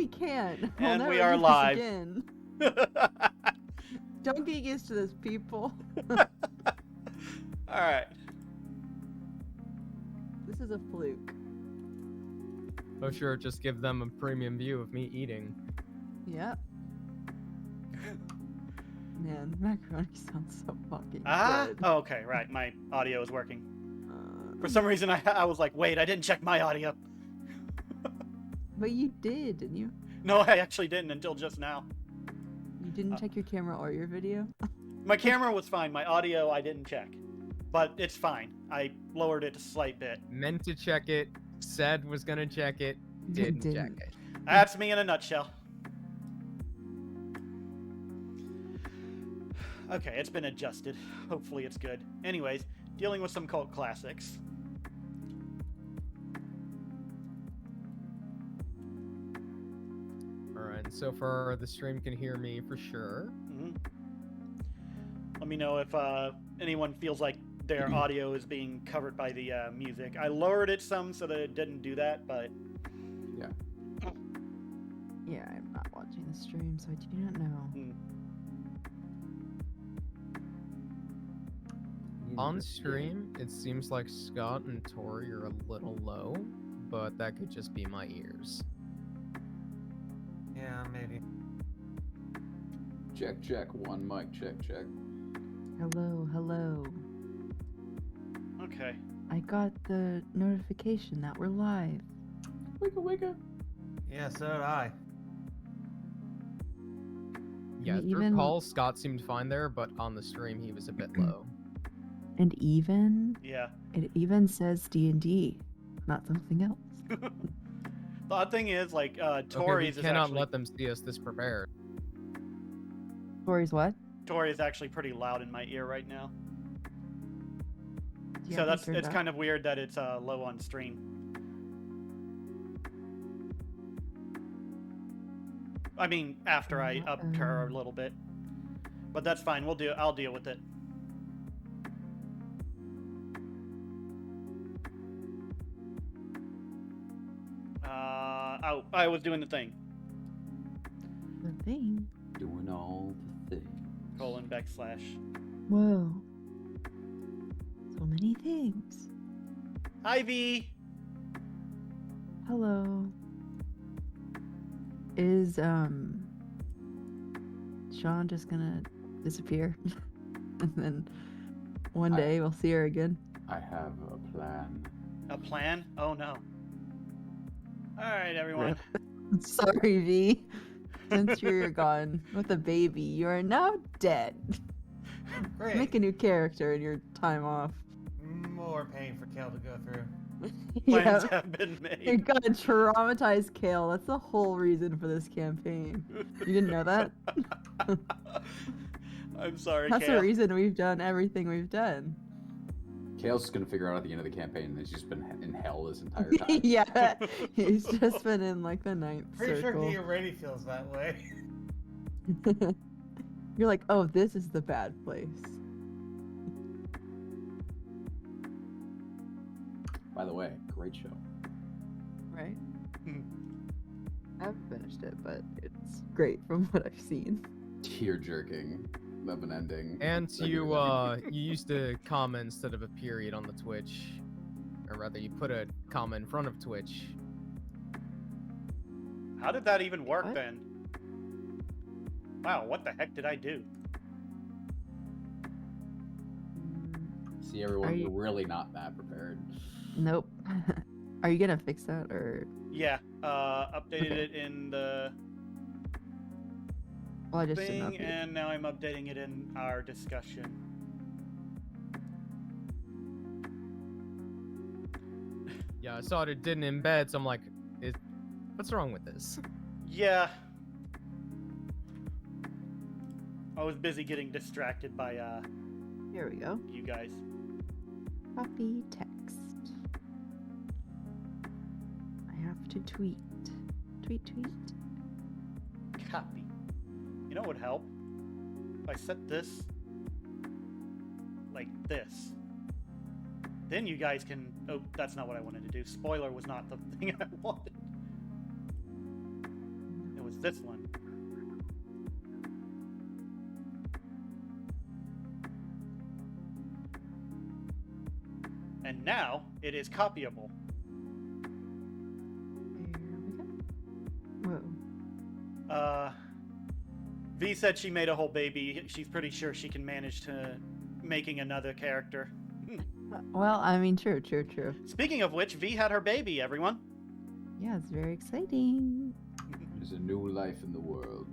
we can't. And we'll we never are do this live. Again. Don't get used to this, people. Alright. This is a fluke. Oh sure, just give them a premium view of me eating. Yep. Man, macaroni sounds so fucking good. Oh, okay, right. My audio is working. For some reason, I was like, wait, I didn't check my audio. But you did, didn't you? No, I actually didn't until just now. You didn't check your camera or your video? My camera was fine. My audio, I didn't check. But it's fine. I lowered it a slight bit. Meant to check it, said was gonna check it, didn't check it. That's me in a nutshell. Okay, it's been adjusted. Hopefully it's good. Anyways, dealing with some cult classics. Alright, so far the stream can hear me for sure. Mm-hmm. Let me know if anyone feels like their audio is being covered by the music. I lowered it some so that it didn't do that, but... Yeah. Yeah, I'm not watching the stream, so I do not know. On stream, it seems like Scott and Tori are a little low, but that could just be my ears. Yeah, maybe. Check, check. One mic, check, check. Hello, hello. Okay. I got the notification that we're live. Wicka, wicka. Yeah, so did I. Yeah, And through even- call, Scott seemed fine there, but on the stream he was a bit low. And even, Yeah. it even says D&D, not something else. The odd thing is, like, Okay, Tori's we is cannot actually... let them see us this prepared. Tori's what? Tori is actually pretty loud in my ear right now. Do you So have it turned it's up? kind of weird that it's low on stream. I mean, after I upped her a little bit. But that's fine. I'll deal with it. I was doing the thing. The thing? Doing all the things. :/. Whoa. So many things. Hi, V. Hello. Is, Sean just gonna disappear? And then one day we'll see her again? I have a plan. A plan? Oh, no. Alright, everyone. Sorry, V. Since you're gone with a baby, you are now dead. Great. Make a new character in your time off. More pain for Kel to go through. Plans Yeah. have been You're made. gonna traumatize Kale. That's the whole reason for this campaign. You didn't know that? I'm sorry, That's Kale. the reason we've done everything we've done. Kale's just gonna figure out at the end of the campaign that he's just been in hell this entire time. Yeah, he's just been in like the ninth Pretty circle. sure he already feels that way. You're like, oh, this is the bad place. By the way, great show. Right? I haven't finished it, but it's great from what I've seen. Tear jerking of an ending. And you used a comma instead of a period on the Twitch. Or rather, you put a comma in front of Twitch. How did that even work What? then? Wow, what the heck did I do? See, everyone, Are you- we're really not that prepared. Nope. Are you gonna fix that or? Yeah, updated Okay. it in the Well, I just didn't thing, update. and now I'm updating it in our discussion. Yeah, I saw it didn't embed, so I'm like, what's wrong with this? Yeah. I was busy getting distracted by Here we go. you guys. Copy text. I have to tweet. Tweet, tweet. Copy. You know what would help? If I set this like this. Then you guys can... Oh, that's not what I wanted to do. Spoiler was not the thing I wanted. was this one. And now it is copyable. There we go. Whoa. V said she made a whole baby. She's pretty sure she can manage to making another character. Well, I mean, true. Speaking of which, V had her baby, everyone. Yeah, it's very exciting. There's a new life in the world.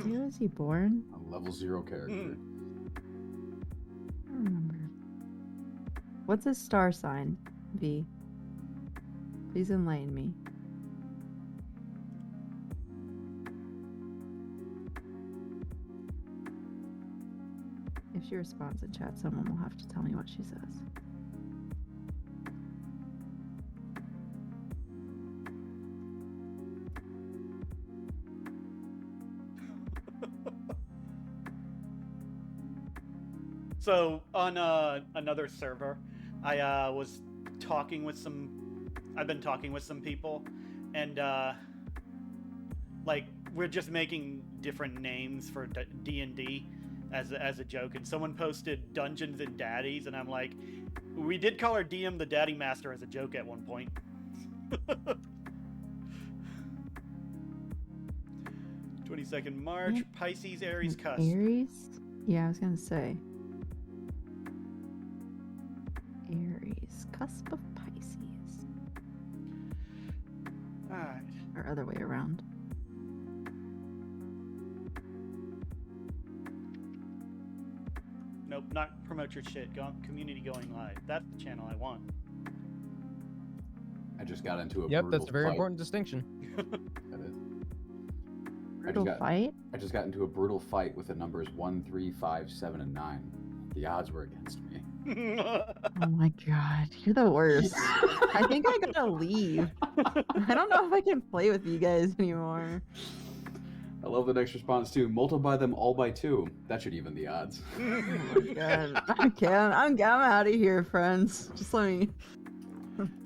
Where was he born? A level 0 character. I don't remember. What's his star sign, V? Please enlighten me. If she responds in chat, someone will have to tell me what she says. So on another server, I was talking with some. I've been talking with some people, and like we're just making different names for D&D as a joke. And someone posted Dungeons and Daddies, and I'm like, we did call our DM the Daddy Master as a joke at one point. 22nd March, Yeah. Pisces, Aries, Cusp. Aries? Yeah, I was gonna say. Aries, cusp of Pisces. Alright. Or other way around. Nope, not promote your shit. Community going live. That's the channel I want. I just got into a Yep, brutal that's a very fight. important distinction. That is. Brutal fight? I just got into a brutal fight with the numbers 1, 3, 5, 7, and 9. The odds were against me. Oh my god, you're the worst. I think I gotta leave. I don't know if I can play with you guys anymore. I love the next response too. Multiply them all by 2. That should even the odds. Oh my god. Okay, I'm out of here, friends. Just let me.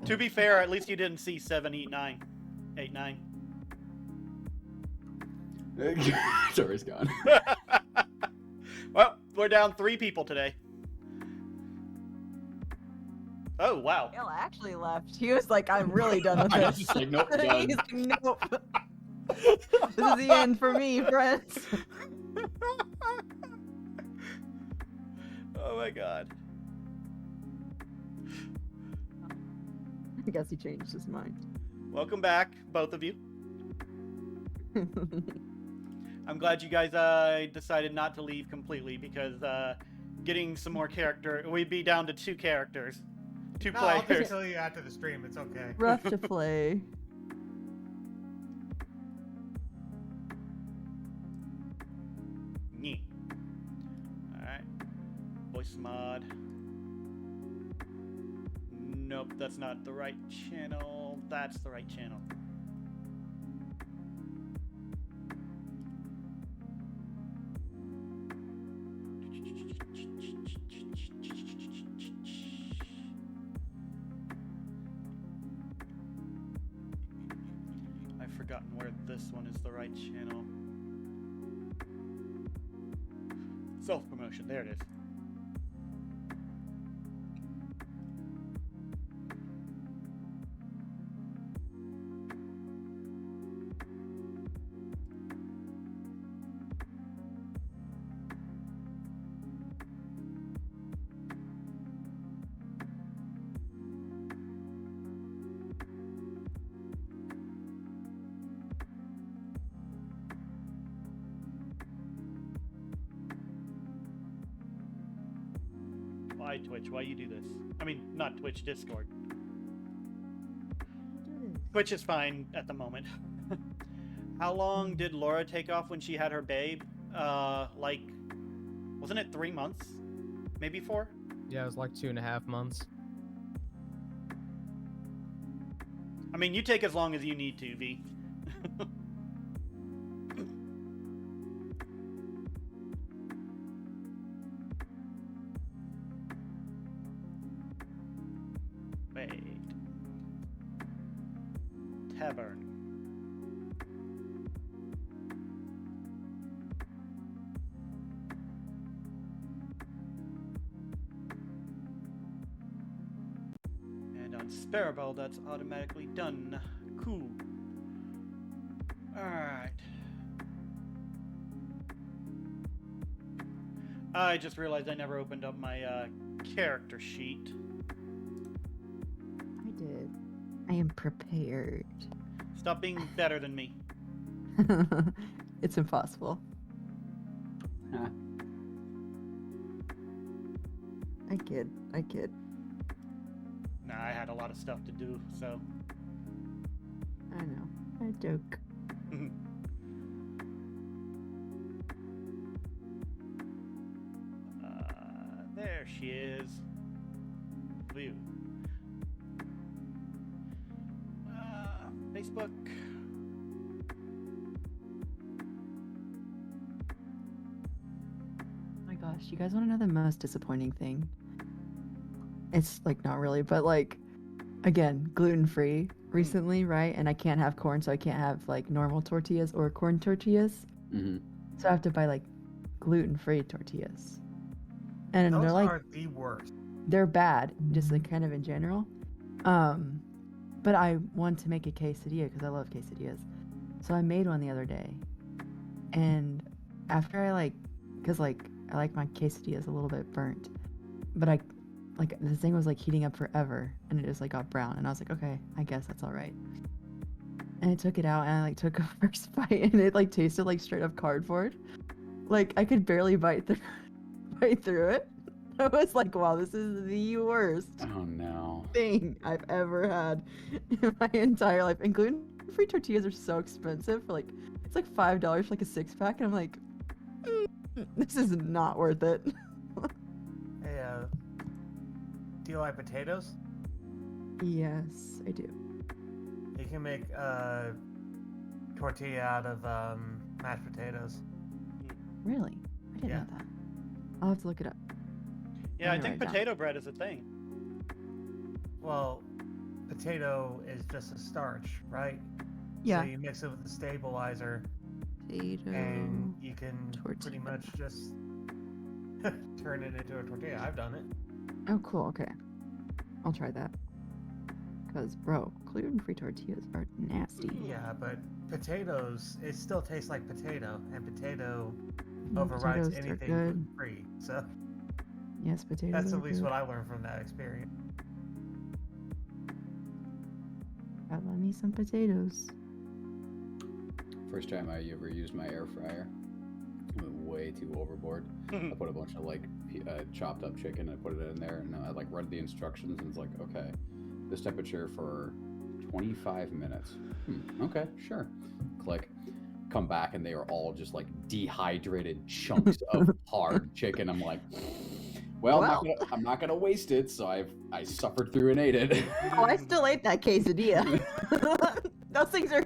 To be fair, at least you didn't see 7, 8, 9. 8, 9. Sorry, gone. Well, we're down 3 people today. Oh, wow. Gail actually left. He was like, I'm really done with I was this. just like, nope, done. He's like, nope. This is the end for me, friends. Oh my god. I guess he changed his mind. Welcome back, both of you. I'm glad you guys decided not to leave completely, because getting some more character, we'd be down to 2 characters. 2 No, I'll players. just tell you after the stream. It's okay. Rough to play. Neat. Alright. Voice mod. Nope, that's not the right channel. That's the right channel. I've forgotten where this one is the right channel. Self-promotion, there it is. Why Twitch? Why you do this? I mean, not Twitch, Discord. Twitch is fine at the moment. How long did Laura take off when she had her babe? Like, wasn't it 3 months? Maybe 4? Yeah, it was like 2.5 months. I mean, you take as long as you need to, V. Wait. Tavern. Sparrow, that's automatically done. Cool. Alright. I just realized I never opened up my character sheet. I did. I am prepared. Stop being better than me. It's impossible. Huh. I kid. Nah, I had a lot of stuff to do, so. I know. I joke. There she is. View. Facebook. Oh my gosh, you guys want to know the most disappointing thing? It's like not really, but like, again, gluten-free recently, right? And I can't have corn, so I can't have like normal tortillas or corn tortillas. Mm-hmm. So I have to buy like gluten-free tortillas. And Those they're like, are the worst. they're bad, just like kind of in general. But I want to make a quesadilla because I love quesadillas. So I made one the other day. And after I because I like my quesadillas a little bit burnt. But the thing was like heating up forever and it just like got brown. And I was like, okay, I guess that's all right. And I took it out and I like took a first bite and it like tasted like straight up cardboard. Like I could barely bite through it. I was like, wow, this is the worst Oh no. thing I've ever had in my entire life. And gluten-free tortillas are so expensive. For like, it's like $5 for like a 6-pack, and I'm like, this is not worth it. Hey, do you like potatoes? Yes, I do. You can make a tortilla out of mashed potatoes. Really? I didn't Yeah. know that. I'll have to look it up. Yeah, I I'm gonna think write it down. potato bread is a thing. Well, potato is just a starch, right? Yeah. So you mix it with the stabilizer, Potato. and you can pretty tortilla. much just turn it into a tortilla. I've done it. Oh, cool. Okay. I'll try that. Because, bro, gluten-free tortillas are nasty. Yeah, but potatoes, it still tastes like potato, and potato overrides Potatoes are anything good. gluten-free. So Yes, potatoes that's are at least good. what I learned from that experience. I love me some potatoes. First time I ever used my air fryer, I went way too overboard. I put a bunch of like chopped up chicken. I put it in there, and I like read the instructions, and it's like, okay, this temperature for 25 minutes. Okay, sure. Click. Come back, and they are all just like dehydrated chunks of hard chicken. I'm like, well, I'm not gonna waste it. So I suffered through and ate it. Oh, I still ate that quesadilla. Those things are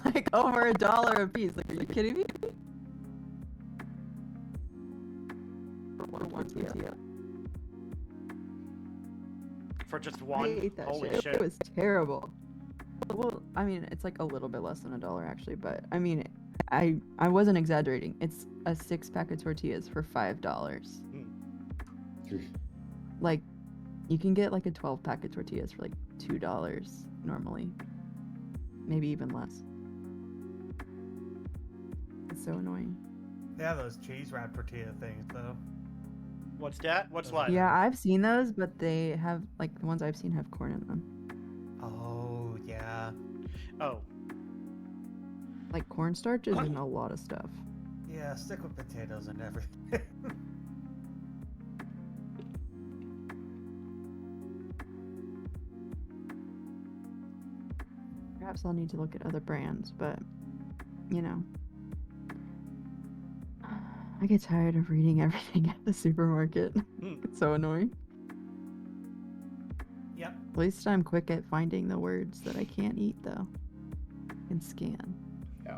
like over $1 a piece. Like, are you kidding me? One tortilla. For just I one? ate that Holy shit. shit. It was terrible. Well, I mean, it's like a little bit less than $1 actually, but I mean, I wasn't exaggerating. It's a 6-pack of tortillas for $5. Like, you can get like a 12-pack of tortillas for like $2 normally, maybe even less. It's so annoying. They have those cheese wrap tortilla things, though. What's that? What's what? Yeah, I've seen those, but they have like the ones I've seen have corn in them. Oh, yeah. Oh. Like cornstarch is in a lot of stuff. Yeah, stick with potatoes and everything. Perhaps I'll need to look at other brands, but you know, I get tired of reading everything at the supermarket. It's so annoying. Yep. At least I'm quick at finding the words that I can't eat, though. And scan. Yeah.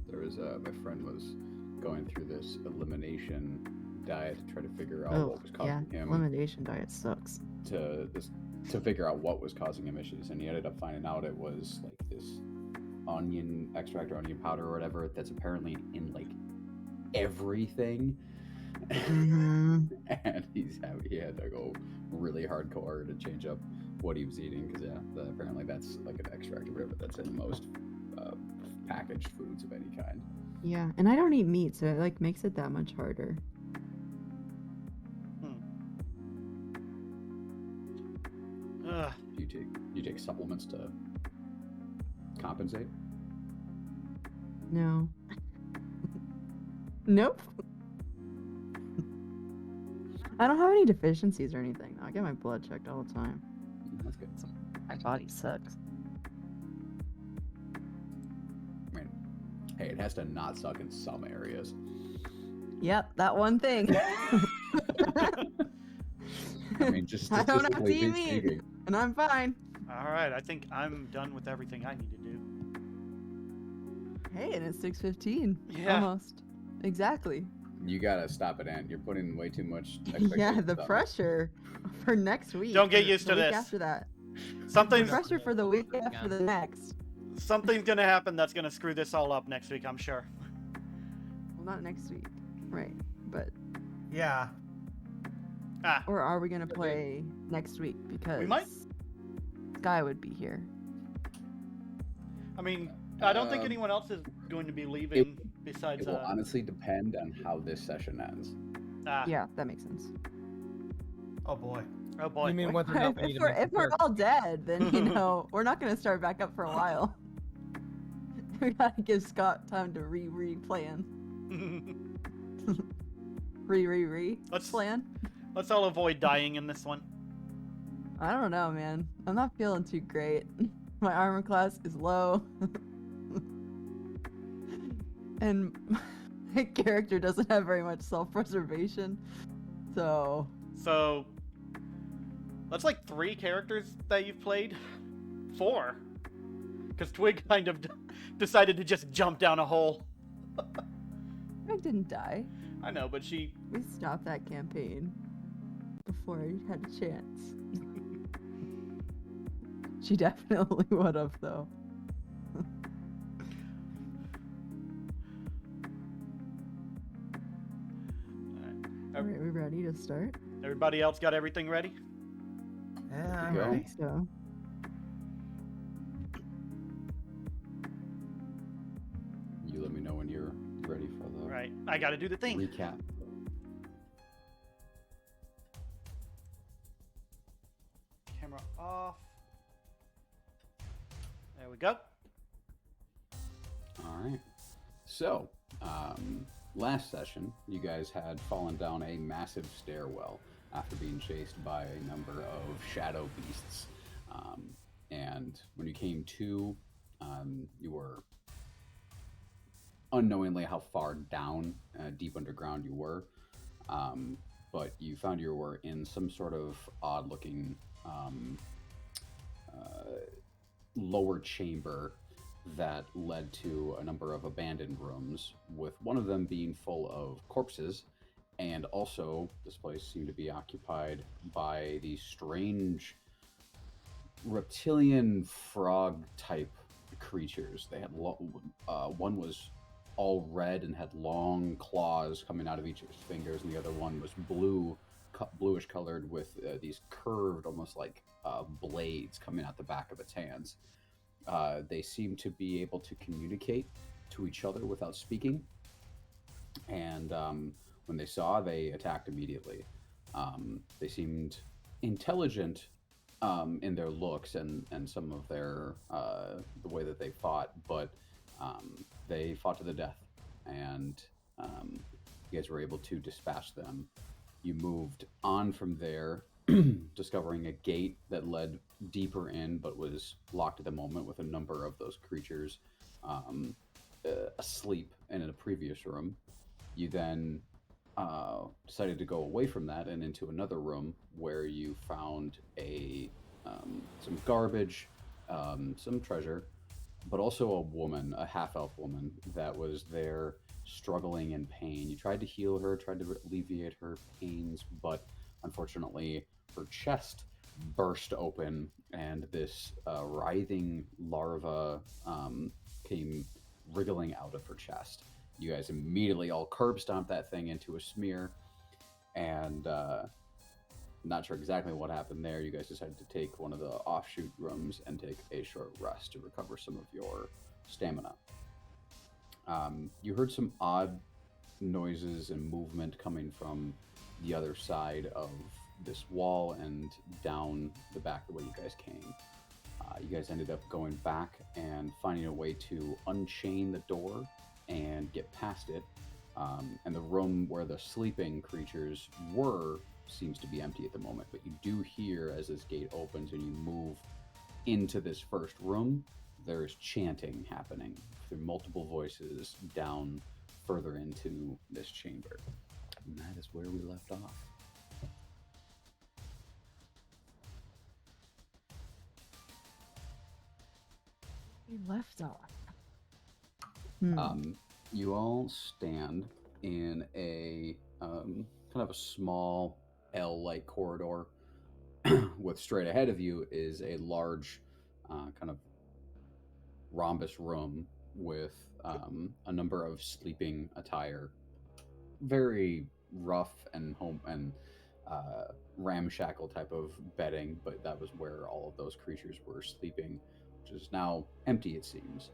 There was my friend was going through this elimination diet to try to figure out what was causing him elimination diet sucks. to figure out what was causing him issues, and he ended up finding out it was like this onion extract or onion powder or whatever that's apparently in like everything. Mm-hmm. And he had to go really hardcore to change up what he was eating, because apparently that's like an extract or whatever that's in most packaged foods of any kind. Yeah, and I don't eat meat, so it like makes it that much harder. Ugh. You take supplements to compensate? No. Nope. I don't have any deficiencies or anything. I get my blood checked all the time. That's good. My body sucks. I mean, hey, it has to not suck in some areas. Yep, that one thing. I mean, just I don't have to statistically eat meat, speaking. and I'm fine. All right, I think I'm done with everything I need to do. Hey, and it's 6:15. Yeah. Almost. Exactly. You gotta stop it, Ant. You're putting way too much. Yeah, expectations the on it. pressure for next week. Don't get or used the to week this. After that. Something's Pressure for the week after the next. something's gonna happen that's gonna screw this all up next week, I'm sure. Well, not next week. Right. But Yeah. Ah, or are we gonna play next week? Because might. Sky would be here. I mean, I don't think Um, anyone else is going to be leaving besides. It will honestly depend on how this session ends. Yeah, that makes sense. Oh boy. Oh boy. You mean whether or not we need if to make if the we're character- all dead, then we're not gonna start back up for a while. We gotta give Scott time to re-plan. Let's- Plan. Let's all avoid dying in this one. I don't know, man. I'm not feeling too great. My armor class is low. And my character doesn't have very much self-preservation. So, So that's like 3 characters that you've played. 4, because Twig kind of decided to just jump down a hole. I didn't die. I know, but she. We stopped that campaign before I had a chance. She definitely would have, though. Alright, we ready to start? Everybody else got everything ready? Yeah, I'm Go. I ready. think so. You let me know when you're ready for the Right. I got to do the thing. recap. Camera off. There we go. All right. So, last session, you guys had fallen down a massive stairwell after being chased by a number of shadow beasts. And when you came to, you were unknowingly how far down, deep underground you were. But you found you were in some sort of odd-looking lower chamber that led to a number of abandoned rooms, with one of them being full of corpses, and also this place seemed to be occupied by these strange reptilian frog type creatures. They had one was all red and had long claws coming out of each of his fingers, and the other one was bluish colored with these curved, almost like blades coming out the back of its hands. They seem to be able to communicate to each other without speaking, and when they saw, they attacked immediately. They seemed intelligent in their looks and some of their the way that they fought, but they fought to the death, and you guys were able to dispatch them. You moved on from there, discovering a gate that led deeper in, but was locked at the moment with a number of those creatures asleep and in a previous room. You then decided to go away from that and into another room where you found some garbage, some treasure, but also a woman, a half-elf woman that was there struggling in pain. You tried to heal her, tried to alleviate her pains, but unfortunately her chest burst open and this writhing larva came wriggling out of her chest. You guys immediately all curb stomped that thing into a smear, and not sure exactly what happened there. You guys decided to take one of the offshoot rooms and take a short rest to recover some of your stamina. You heard some odd noises and movement coming from the other side of this wall and down the back the way you guys came. You guys ended up going back and finding a way to unchain the door and get past it. And the room where the sleeping creatures were seems to be empty at the moment, but you do hear as this gate opens and you move into this first room, there is chanting happening through multiple voices down further into this chamber. And that is where we left off. We left off. You all stand in a kind of a small L-like corridor. With straight ahead of you is a large kind of rhombus room with a number of sleeping attire. Very rough and ramshackle type of bedding, but that was where all of those creatures were sleeping, which is now empty, it seems.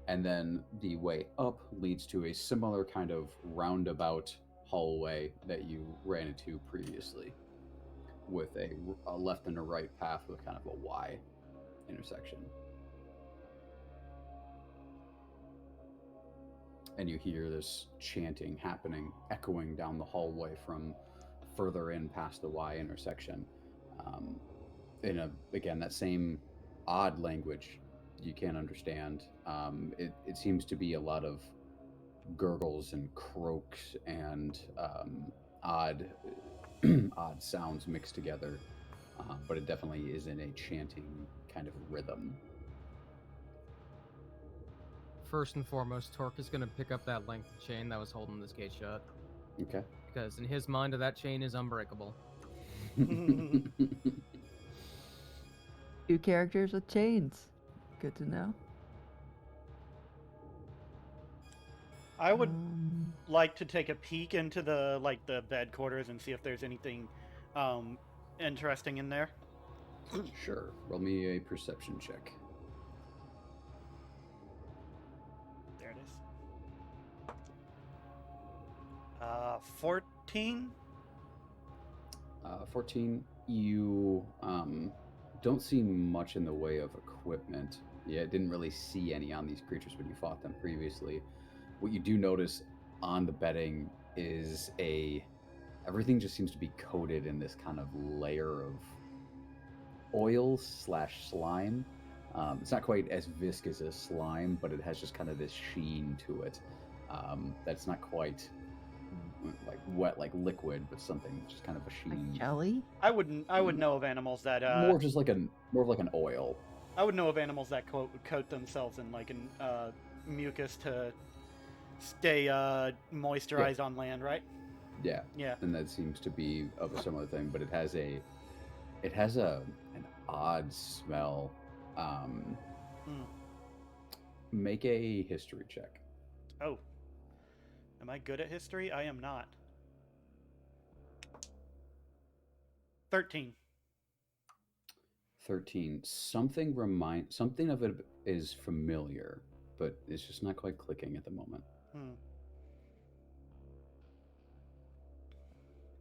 And then the way up leads to a similar kind of roundabout hallway that you ran into previously, with a left and a right path with kind of a Y intersection. And you hear this chanting happening, echoing down the hallway from further in past the Y intersection. Again, that same odd language you can't understand. It seems to be a lot of gurgles and croaks and odd sounds mixed together, but it definitely is in a chanting kind of rhythm. First and foremost, Torque is going to pick up that length of chain that was holding this gate shut. Okay. Because in his mind, that chain is unbreakable. 2 characters with chains. Good to know. I would like to take a peek into the bed quarters and see if there's anything interesting in there. Sure. Roll me a perception check. There it is. 14. 14. You don't see much in the way of equipment. Yeah, didn't really see any on these creatures when you fought them previously. What you do notice on the bedding is everything just seems to be coated in this kind of layer of oil / slime. It's not quite as viscous as slime, but it has just kind of this sheen to it. That's not quite like wet, like liquid, but something just kind of a sheen. Like jelly? I would know of animals that more of like an oil. I would know of animals that coat themselves in like an mucus to stay moisturized on land, right? Yeah. Yeah. And that seems to be of a similar thing, but it has an odd smell. Make a history check. Oh. Am I good at history? I am not. 13. 13. Something of it is familiar, but it's just not quite clicking at the moment.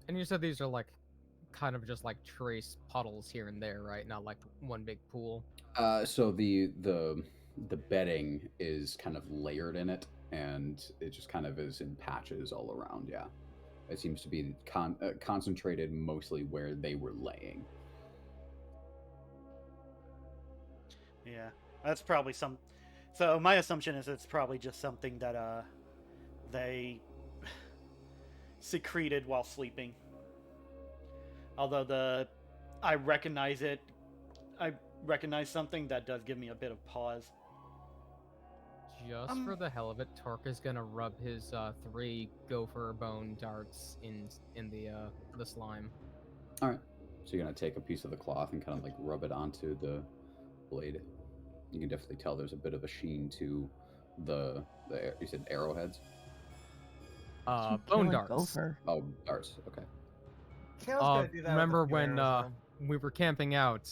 And you said these are like kind of just like trace puddles here and there, right? Not like one big pool. So the bedding is kind of layered in it, and it just kind of is in patches all around. Yeah, it seems to be concentrated mostly where they were laying. Yeah, that's probably some. So my assumption is it's probably just something that they secreted while sleeping. Although I recognize it. I recognize something that does give me a bit of pause. Just for the hell of it, Torque is gonna rub his 3 gopher bone darts in the slime. All right. So you're gonna take a piece of the cloth and kind of like rub it onto the blade. You can definitely tell there's a bit of a sheen to the you said arrowheads? Bone darts. Gopher. Oh, darts. Okay. Kale's gonna do that. Remember with a few when arrows, we were camping out?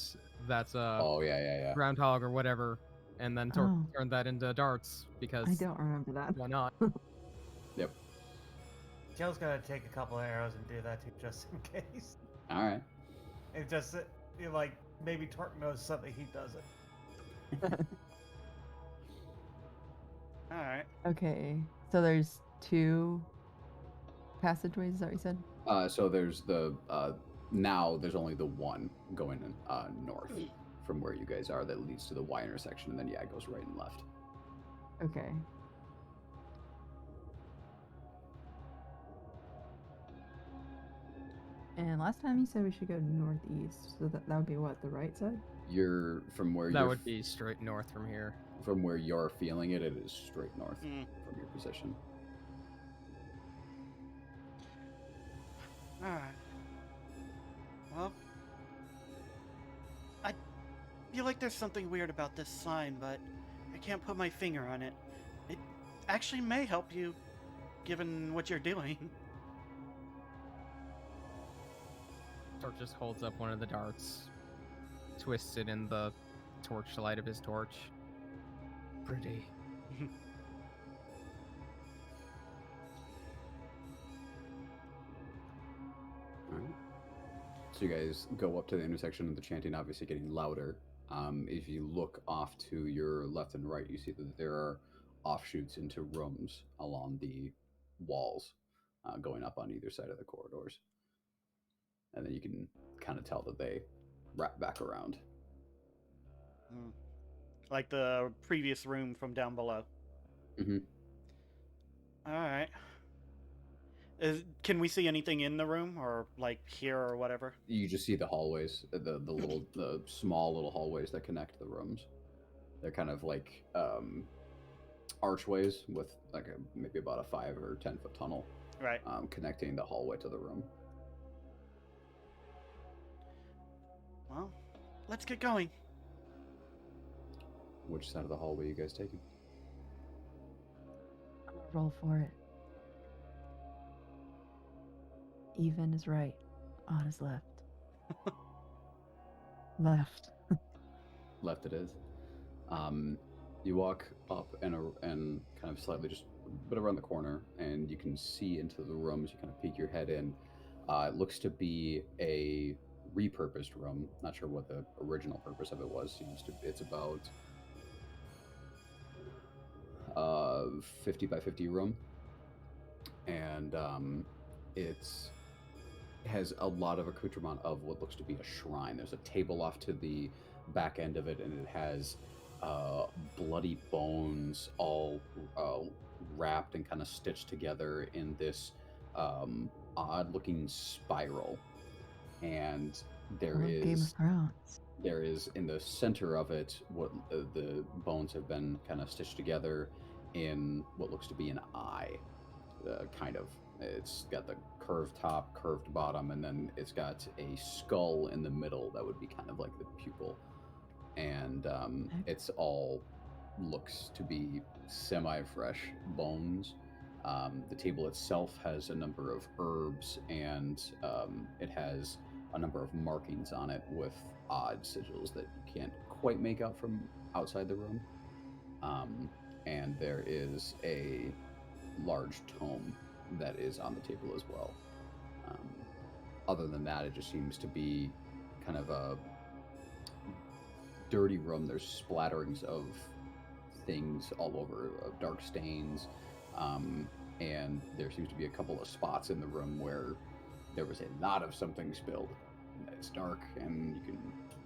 That's Oh yeah. groundhog or whatever, and then Torque Oh. turned that into darts because I don't remember that. why not? Yep. though. Kale's gonna take a couple of arrows and do that too, just in case. All right. And just like maybe Torque knows something he doesn't. All right. Okay, so there's 2 passageways, is that what you said? So there's the now there's only the one going north from where you guys are that leads to the Y intersection, and then it goes right and left. Okay. And last time you said we should go northeast, so that would be what, the right side? You're from where That you're would be straight north from here. from where you're feeling it. It is straight north Mm. from your position. All right. Well, I feel like there's something weird about this sign, but I can't put my finger on it. It actually may help you, given what you're doing. Torque just holds up one of the darts, twists it in the torchlight of his torch. Pretty. All right. So you guys go up to the intersection, and the chanting obviously getting louder. If you look off to your left and right, you see that there are offshoots into rooms along the walls, going up on either side of the corridors. And then you can kind of tell that they wrap back around. Mm. Like the previous room from down below. Mm-hmm. All right. Can we see anything in the room, or like here or whatever? You just see the hallways, the small little hallways that connect the rooms. They're kind of like archways with like maybe about a 5 or 10 foot tunnel, Right. connecting the hallway to the room. Well, let's get going. Which side of the hallway you guys taking? I'm gonna roll for it. Even is right. Odd is left. Left. Left it is. You walk up and kind of slightly just a bit around the corner, and you can see into the rooms. You kind of peek your head in. It looks to be a repurposed room. Not sure what the original purpose of it was. It's about 50 by 50 room, and it has a lot of accoutrement of what looks to be a shrine. There's a table off to the back end of it, and it has bloody bones all wrapped and kind of stitched together in this odd looking spiral. And there I love Game of Thrones. there is in the center of it what the bones have been kind of stitched together in what looks to be an eye. Kind of, it's got the curved top, curved bottom, and then it's got a skull in the middle that would be kind of like the pupil. And it's all looks to be semi-fresh bones. The table itself has a number of herbs, and it has a number of markings on it with odd sigils that you can't quite make out from outside the room. And there is a large tome that is on the table as well. Other than that, it just seems to be kind of a dirty room. There's splatterings of things all over, dark stains, and there seems to be a couple of spots in the room where there was a lot of something spilled. It's dark, and you can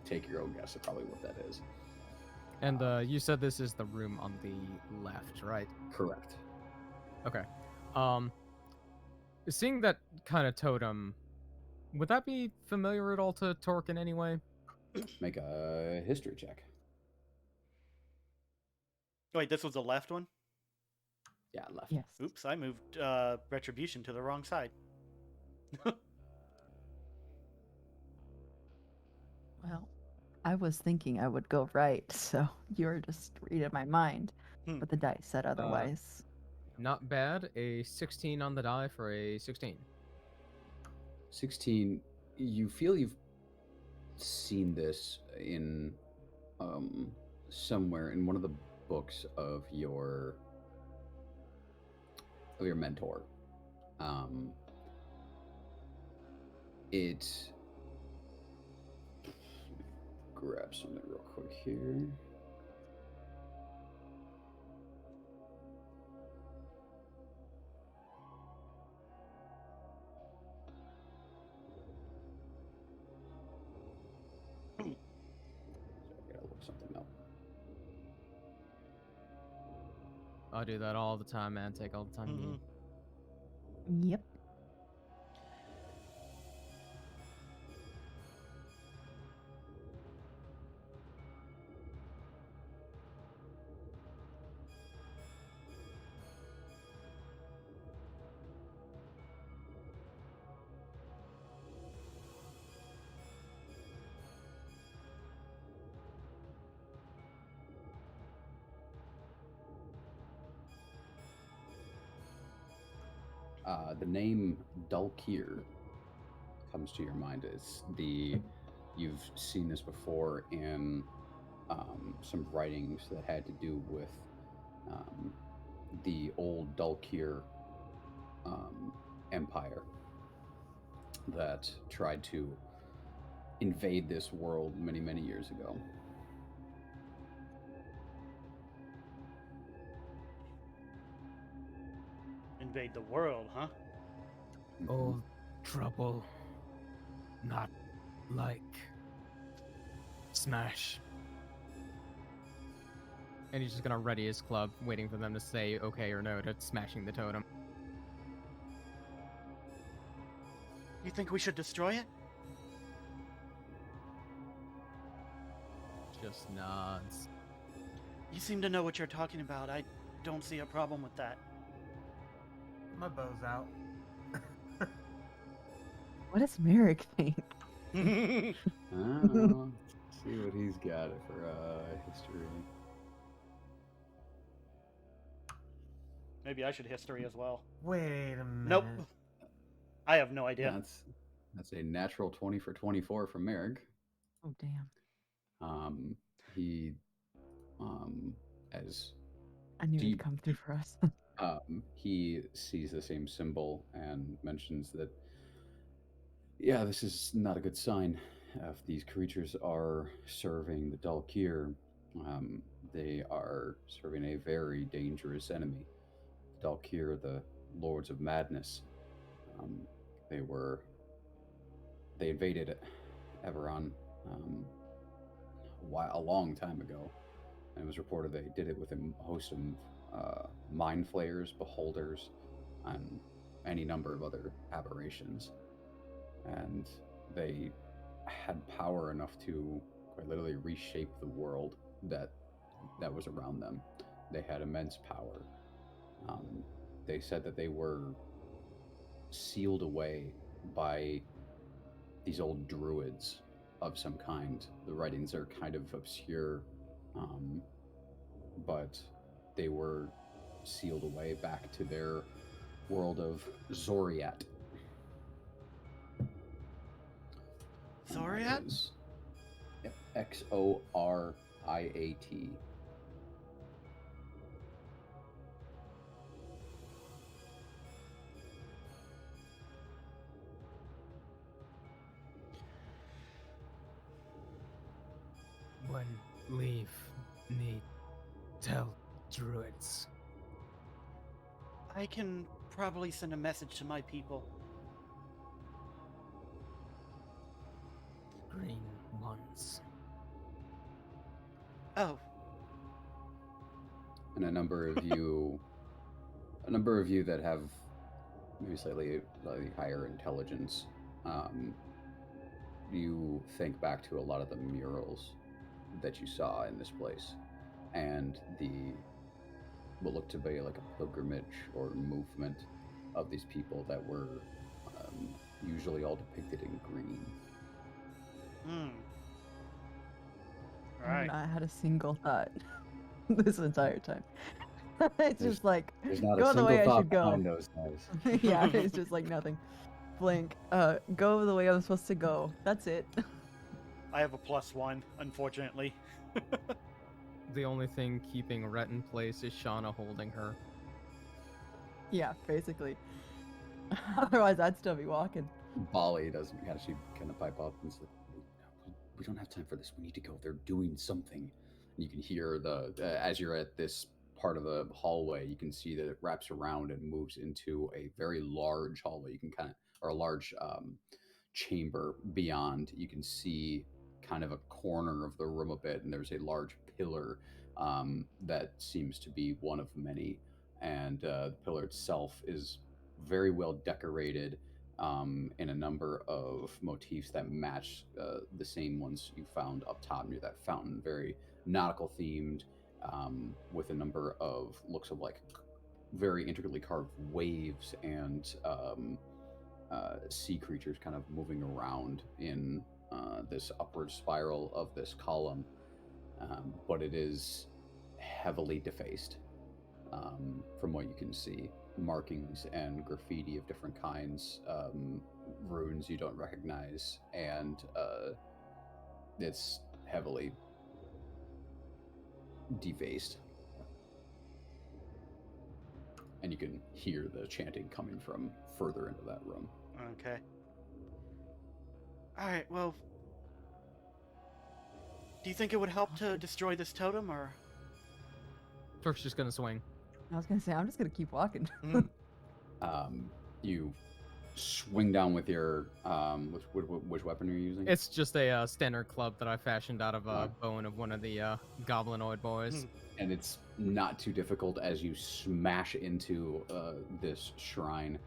take your own guess at probably what that is. And you said this is the room on the left, right? Correct. Okay. Seeing that kind of totem, would that be familiar at all to Torque in any way? Make a history check. Wait, this was the left one? Yeah, left. Yes. Oops, I moved Retribution to the wrong side. Well, I was thinking I would go right, so you were just reading my mind. But the dice said otherwise. Not bad. A 16 on the die for a 16. 16. you feel you've seen this in somewhere in one of the books of your mentor. It grab something real quick here. Sorry, I gotta look something up. I do that all the time, man. Take all the time you need. Yep. The name Dulkir comes to your mind. It's you've seen this before in some writings that had to do with the old Dulkir empire that tried to invade this world many, many years ago. Invade the world, huh? Old trouble. Not like smash. And he's just gonna ready his club, waiting for them to say okay or no to smashing the totem. You think we should destroy it? Just nods. You seem to know what you're talking about. I don't see a problem with that. My bow's out. What does Merrick think? Oh, see what he's got for history. Maybe I should history as well. Wait a minute. Nope. I have no idea. That's a natural 20 for 24 from Merrick. Oh damn! He, as I knew Do you- he'd come through for us. he sees the same symbol and mentions that, yeah, this is not a good sign. If these creatures are serving the Dulkir, they are serving a very dangerous enemy. The Dulkir, the Lords of Madness. They invaded Everon a long time ago, and it was reported they did it with a host of mind flayers, beholders, and any number of other aberrations. And they had power enough to quite literally reshape the world that was around them. They had immense power. They said that they were sealed away by these old druids of some kind. The writings are kind of obscure, but they were sealed away back to their world of Zoriat. Zoriat? Xoriat. When leave need tell druids. I can probably send a message to my people. Green ones. Oh, And a number of you that have maybe slightly higher intelligence, you think back to a lot of the murals that you saw in this place, and what looked to be like a pilgrimage or movement of these people that were usually all depicted in green. Alright. I had a single thought this entire time. It's just like There's not go a the way single I thought should go. behind those guys. Yeah, it's just like nothing. Blink, go the way I'm supposed to go. That's it. I have a +1, unfortunately. The only thing keeping Rhett in place is Shauna holding her. Yeah, basically. Otherwise, I'd still be walking. Bali doesn't actually kind of pipe up and say, "We don't have time for this. We need to go. They're doing something." And you can hear as you're at this part of the hallway, you can see that it wraps around and moves into a very large hallway. You can or a large chamber beyond. You can see kind of a corner of the room a bit, and there's a large pillar that seems to be one of many. And the pillar itself is very well decorated in a number of motifs that match the same ones you found up top near that fountain. Very nautical themed, with a number of looks of like very intricately carved waves and sea creatures kind of moving around in this upward spiral of this column. But it is heavily defaced from what you can see. Markings and graffiti of different kinds, runes you don't recognize, and it's heavily defaced. And you can hear the chanting coming from further into that room. Okay. Alright, well... Do you think it would help to destroy this totem, or...? Torch's just gonna swing. I was gonna say, I'm just gonna keep walking. You swing down with your which weapon are you using? It's just a standard club that I fashioned out of a Right. bone of one of the goblinoid boys. And it's not too difficult as you smash into this shrine.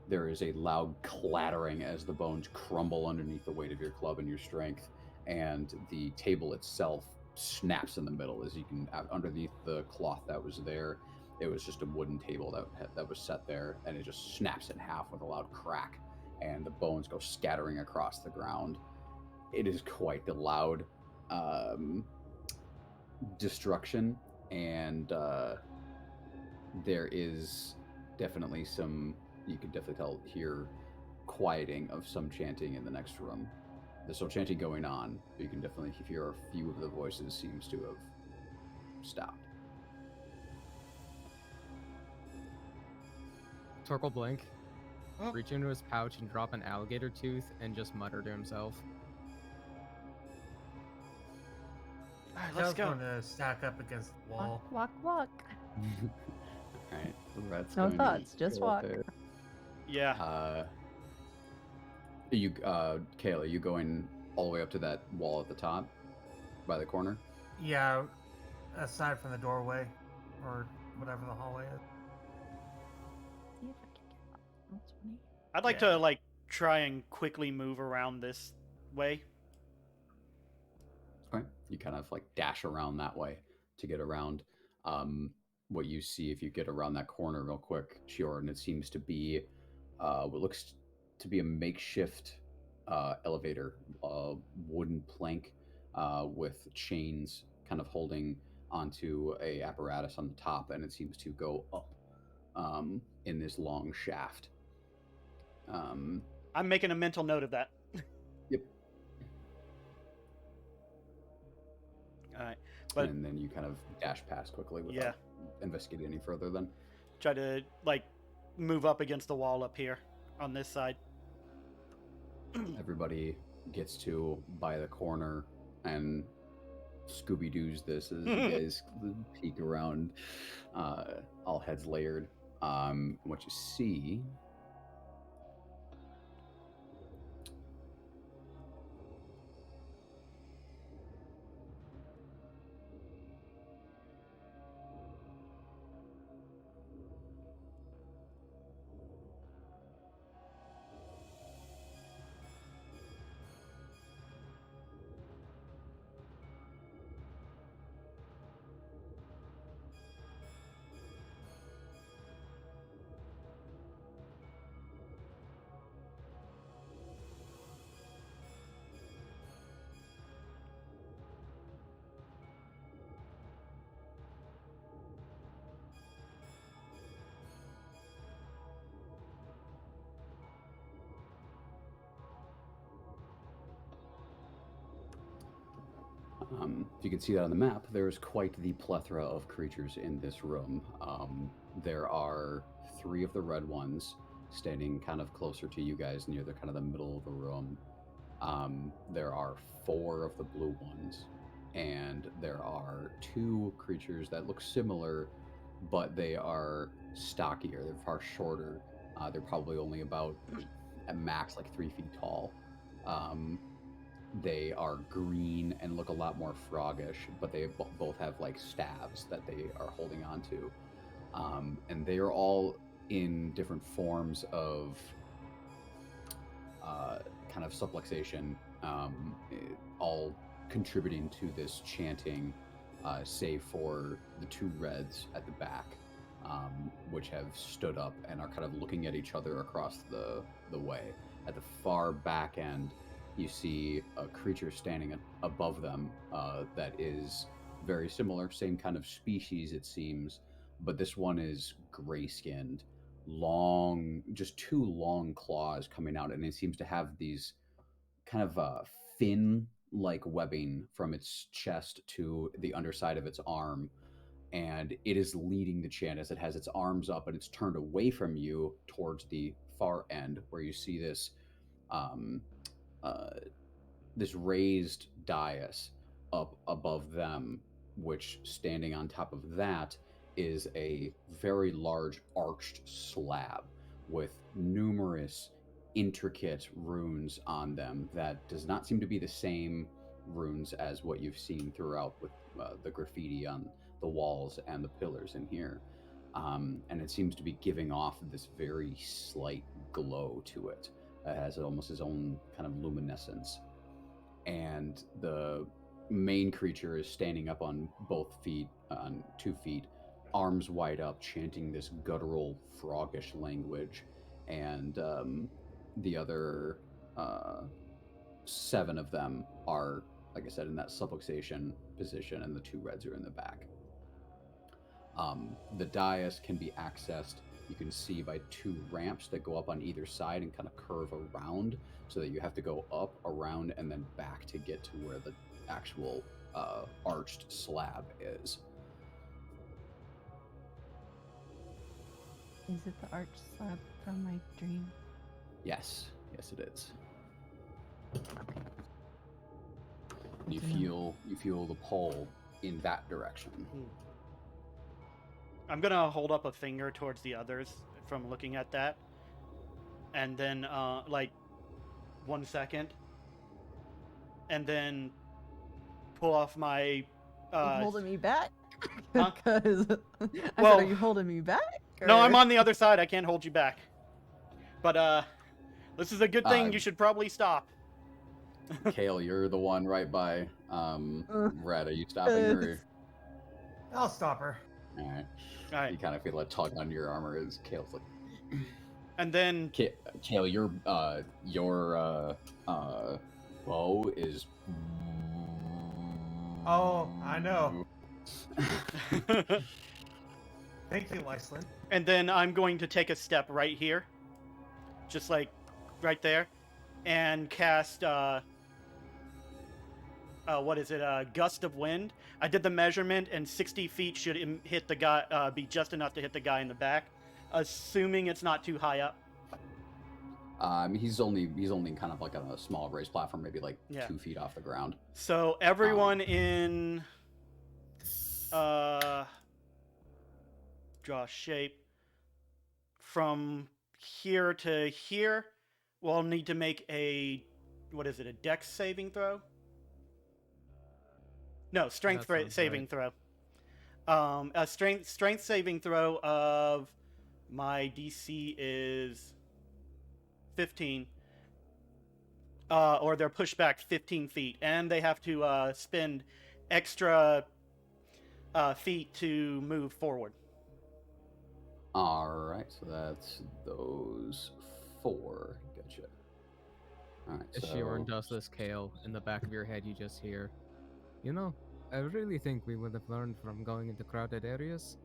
There is a loud clattering as the bones crumble underneath the weight of your club and your strength, and the table itself snaps in the middle. As you can, underneath the cloth that was there, it was just a wooden table that was set there, and it just snaps in half with a loud crack, and the bones go scattering across the ground. It is quite the loud destruction, and there is definitely some, you can definitely hear quieting of some chanting in the next room. There's still chanting going on, but you can definitely hear a few of the voices seems to have stopped. Torque will blink, Oh. reach into his pouch and drop an alligator tooth and just mutter to himself. Alright, let's Tail's go. going to stack up against the wall. Walk, walk. All right, Rhett's No going to thoughts, just go up walk. there. Yeah. Kayla, are you going all the way up to that wall at the top by the corner? Yeah, aside from the doorway, or whatever the hallway is. See if I can get up. That's funny. I'd like Yeah. to, like, try and quickly move around this way. Okay. You kind of like dash around that way to get around. What you see if you get around that corner real quick, Shior, it seems to be what looks to be a makeshift elevator, wooden plank with chains kind of holding onto a apparatus on the top, and it seems to go up in this long shaft. I'm making a mental note of that. Yep. Alright. But And then you kind of dash past quickly without investigating any further then. try to, like, move up against the wall up here on this side. Everybody gets to by the corner and Scooby-Doo's this as you guys peek around, all heads layered. What you see If you can see that on the map, there's quite the plethora of creatures in this room. There are 3 of the red ones standing kind of closer to you guys near the kind of the middle of the room. There are 4 of the blue ones, and there are 2 creatures that look similar, but they are stockier. They're far shorter. They're probably only about, at max, like 3 feet tall. They are green and look a lot more froggish, but they both have like staves that they are holding on to. And they are all in different forms of kind of subluxation, all contributing to this chanting, save for the 2 reds at the back, which have stood up and are kind of looking at each other across the way. At the far back end, you see a creature standing above them that is very similar, same kind of species it seems, but this one is gray-skinned, long, just 2 long claws coming out, and it seems to have these kind of fin-like webbing from its chest to the underside of its arm, and it is leading the chant as it has its arms up and it's turned away from you towards the far end where you see this this raised dais up above them, which standing on top of that is a very large arched slab with numerous intricate runes on them that does not seem to be the same runes as what you've seen throughout with the graffiti on the walls and the pillars in here. And it seems to be giving off this very slight glow to it. It has almost its own kind of luminescence. And the main creature is standing up on both feet, on 2 feet, arms wide up, chanting this guttural, froggish language. And the other 7 of them are, like I said, in that subluxation position, and the 2 reds are in the back. The dais can be accessed, you can see, by 2 ramps that go up on either side and kind of curve around, so that you have to go up, around, and then back to get to where the actual arched slab is. Is it the arch slab from my dream? Yes, it is. Okay. You feel the pull in that direction. I'm gonna hold up a finger towards the others from looking at that, and then like 1 second, and then pull off my. You holding me back? Huh? Because I said, Well, are you holding me back? No, I'm or- on the other side. I can't hold you back. But this is a good thing. You should probably stop. Kale, you're the one right by Red. Are you stopping her? I'll stop her. All right. All right. You kind of feel a tug on your armor as Kale's like. And then Kale, your bow is. Oh, I know. Thank you, Lyslin. and then I'm going to take a step right here, just like right there, and cast what is it? Gust of wind. I did the measurement, and 60 feet should hit the guy. Be just enough to hit the guy in the back, assuming it's not too high up. He's only kind of like on a small raised platform, maybe like 2 feet off the ground. So everyone in draw shape from here to here. We'll need to make a a dex saving throw? No, strength saving throw. A strength saving throw of my DC is 15. Or they're pushed back 15 feet, and they have to spend extra feet to move forward. All right, so that's those 4. Gotcha. All right, As Shiorn does this, Kale, in the back of your head, you just hear, you know, I really think we would have learned from going into crowded areas.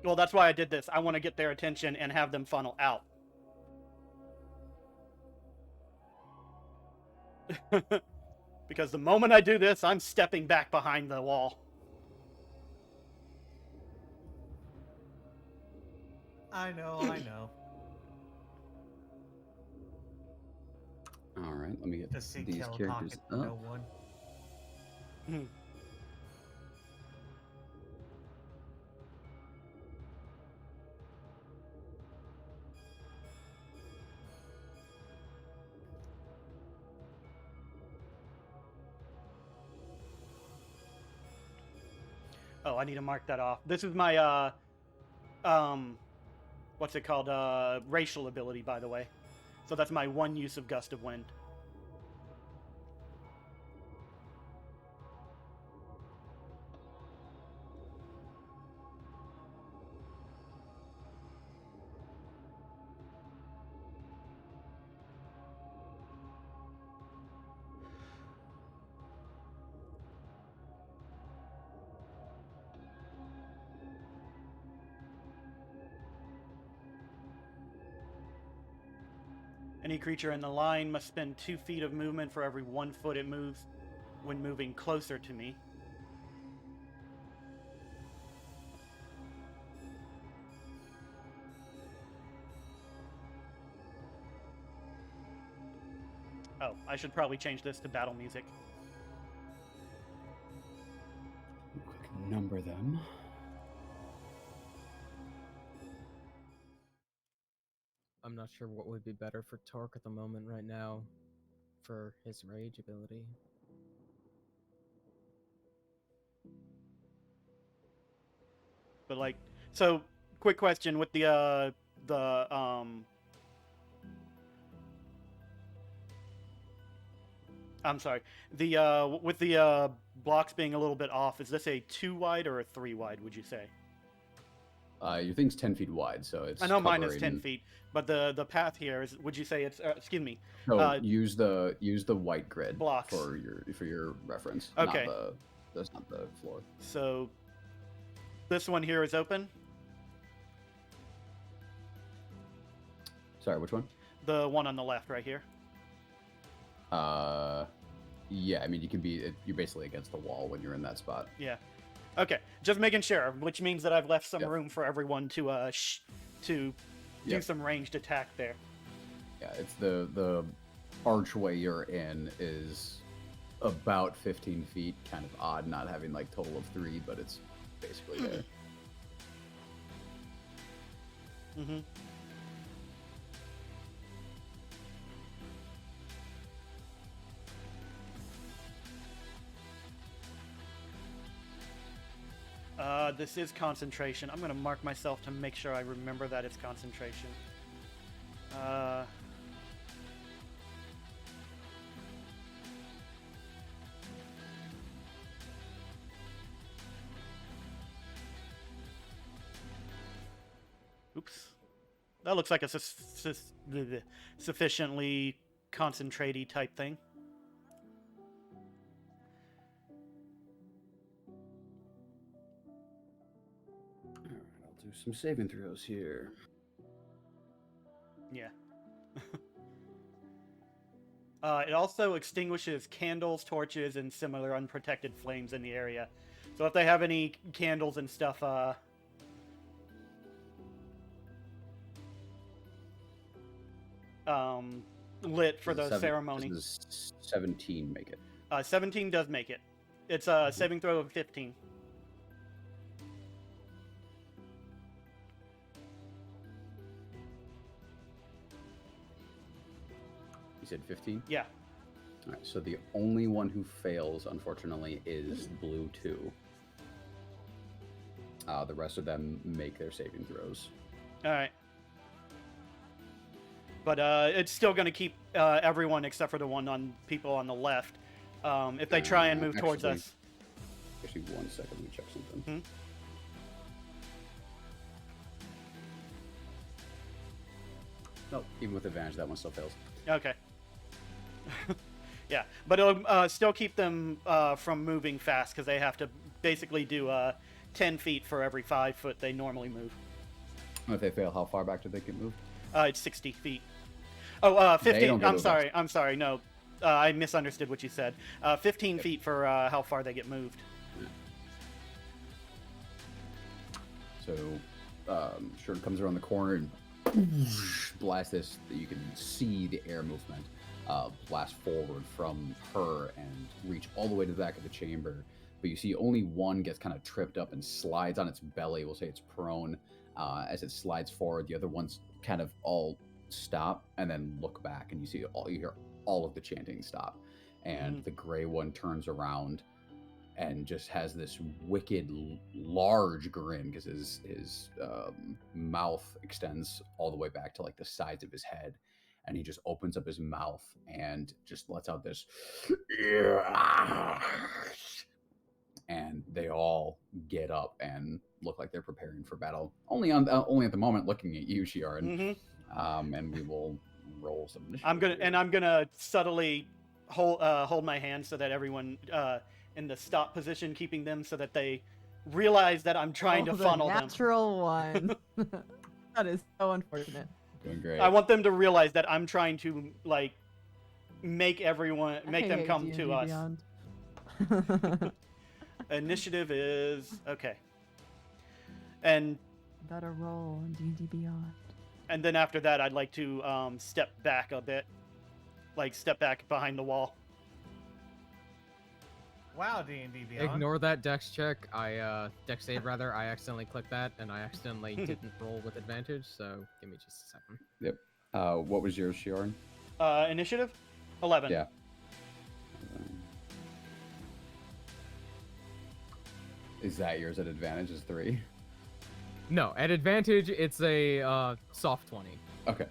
Well, that's why I did this. I want to get their attention and have them funnel out. Because the moment I do this, I'm stepping back behind the wall. I know. All right, let me get Just see these Kill characters talking to up. no one. Oh, I need to mark that off. This is my, what's it called? Racial ability, by the way. So that's my one use of Gust of Wind. Any creature in the line must spend 2 feet of movement for every 1 foot it moves when moving closer to me. Oh, I should probably change this to battle music. Quick number them. I'm not sure what would be better for Torque at the moment right now for his rage ability. But like, so quick question with the I'm sorry. The with the blocks being a little bit off, is this a 2 wide or a 3 wide, would you say? Your thing's 10 feet wide, so it's. I know mine is covering- 10 feet, but the path here is. Would you say it's? Excuse me. So use the white grid blocks. for your reference. Okay. That's not the floor. So this one here is open. Sorry, which one? The one on the left, right here. Yeah. I mean, you can be. You're basically against the wall when you're in that spot. Yeah. Okay, just making sure, which means that I've left some Yep. room for everyone to do Yep. some ranged attack there. Yeah, it's the archway you're in is about 15 feet. Kind of odd not having like total of 3, but it's basically there. Mm-hmm. This is concentration. I'm gonna mark myself to make sure I remember that it's concentration. Oops. That looks like a sufficiently concentrate-y type thing. Alright, I'll do some saving throws here. Yeah. It also extinguishes candles, torches, and similar unprotected flames in the area. So if they have any candles and stuff, lit for the ceremony. Does 17 make it? 17 does make it. It's a saving throw of 15. You said 15? Yeah. Alright, so the only one who fails, unfortunately, is blue 2. The rest of them make their saving throws. All right. But it's still going to keep everyone except for the people on the left. If they try and move towards us. Actually, 1 second. Let me check something. Hmm? No, even with advantage, that one still fails. Okay. Yeah, but it'll still keep them from moving fast because they have to basically do 10 feet for every 5 foot they normally move. If they fail, how far back do they get moved? It's 60 feet. Oh, They 15. don't get I'm moved sorry. I'm sorry. No, I misunderstood what you said. 15 feet for how far they get moved. So, Shern comes around the corner and blasts this. You can see the air movement blast forward from her and reach all the way to the back of the chamber. But you see only one gets kind of tripped up and slides on its belly. We'll say it's prone. As it slides forward, the other ones kind of all stop and then look back, and you hear all of the chanting stop. And the gray one turns around and just has this wicked large grin because his mouth extends all the way back to like the sides of his head, and he just opens up his mouth and just lets out this and they all get up and look like they're preparing for battle. Only at the moment looking at you, Shiaran. And we will roll some initiative. I'm gonna subtly hold my hand so that everyone in the stop position, keeping them so that they realize that I'm trying to funnel them. Natural one. That is so unfortunate. Doing great. I want them to realize that I'm trying to like make them come D&D to us. Beyond. Initiative is okay. And Better roll on D&D Beyond. and then after that, I'd like to step back a bit, like step back behind the wall. Wow, D&D Beyond. Ignore that dex check. Dex save rather. I accidentally clicked that, and I accidentally didn't roll with advantage. So give me just a second. Yep. What was yours, Shiaran? Initiative, 11. Yeah. Is that yours at advantage? Is 3? No, at advantage it's a soft 20. Okay.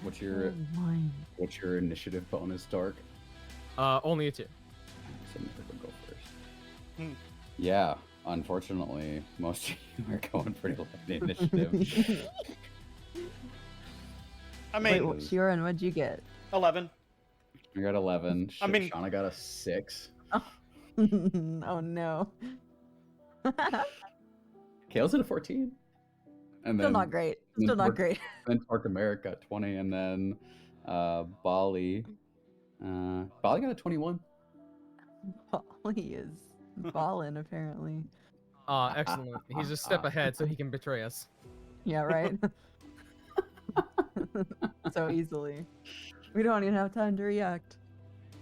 What's your initiative bonus, Dark? Only a 2. So Mythic will go first. Yeah, unfortunately, most of you are going pretty low in initiative. I mean, Wait, Shiaran, what'd you get? 11. I got 11. I mean- Shauna got a 6. Oh no. Kale's at a 14. And Still then not great. then Still not Torque- great. Then Torque America got 20, and then Bali got a 21. He is ballin' apparently. Excellent. He's a step ahead, so he can betray us. Yeah, right. So easily. We don't even have time to react.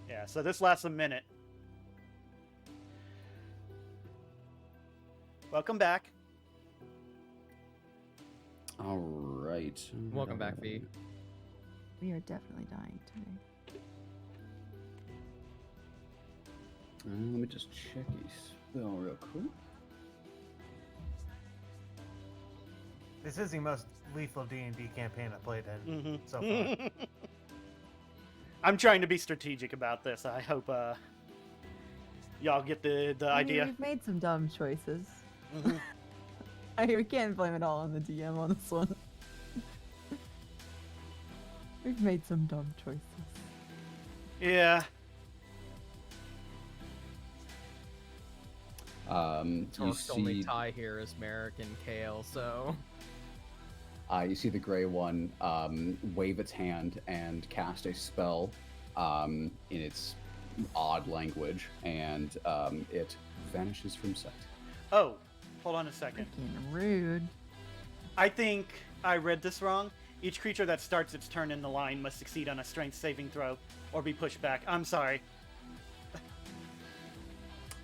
Yeah, so this lasts a minute. Welcome back. All right. Welcome back, V. We are definitely dying today. Let me just check his spell real quick. This is the most lethal D&D campaign I played in so far. I'm trying to be strategic about this. I hope y'all get the I mean, idea. we've made some dumb choices. We can't blame it all on the DM on this one. We've made some dumb choices. Yeah. You Torque's only see, tie here is Merrick and Kale, so you see the gray one wave its hand and cast a spell in its odd language, and it vanishes from sight. Oh, hold on a second. Freaking rude. I think I read this wrong. Each creature that starts its turn in the line must succeed on a strength saving throw or be pushed back. I'm sorry.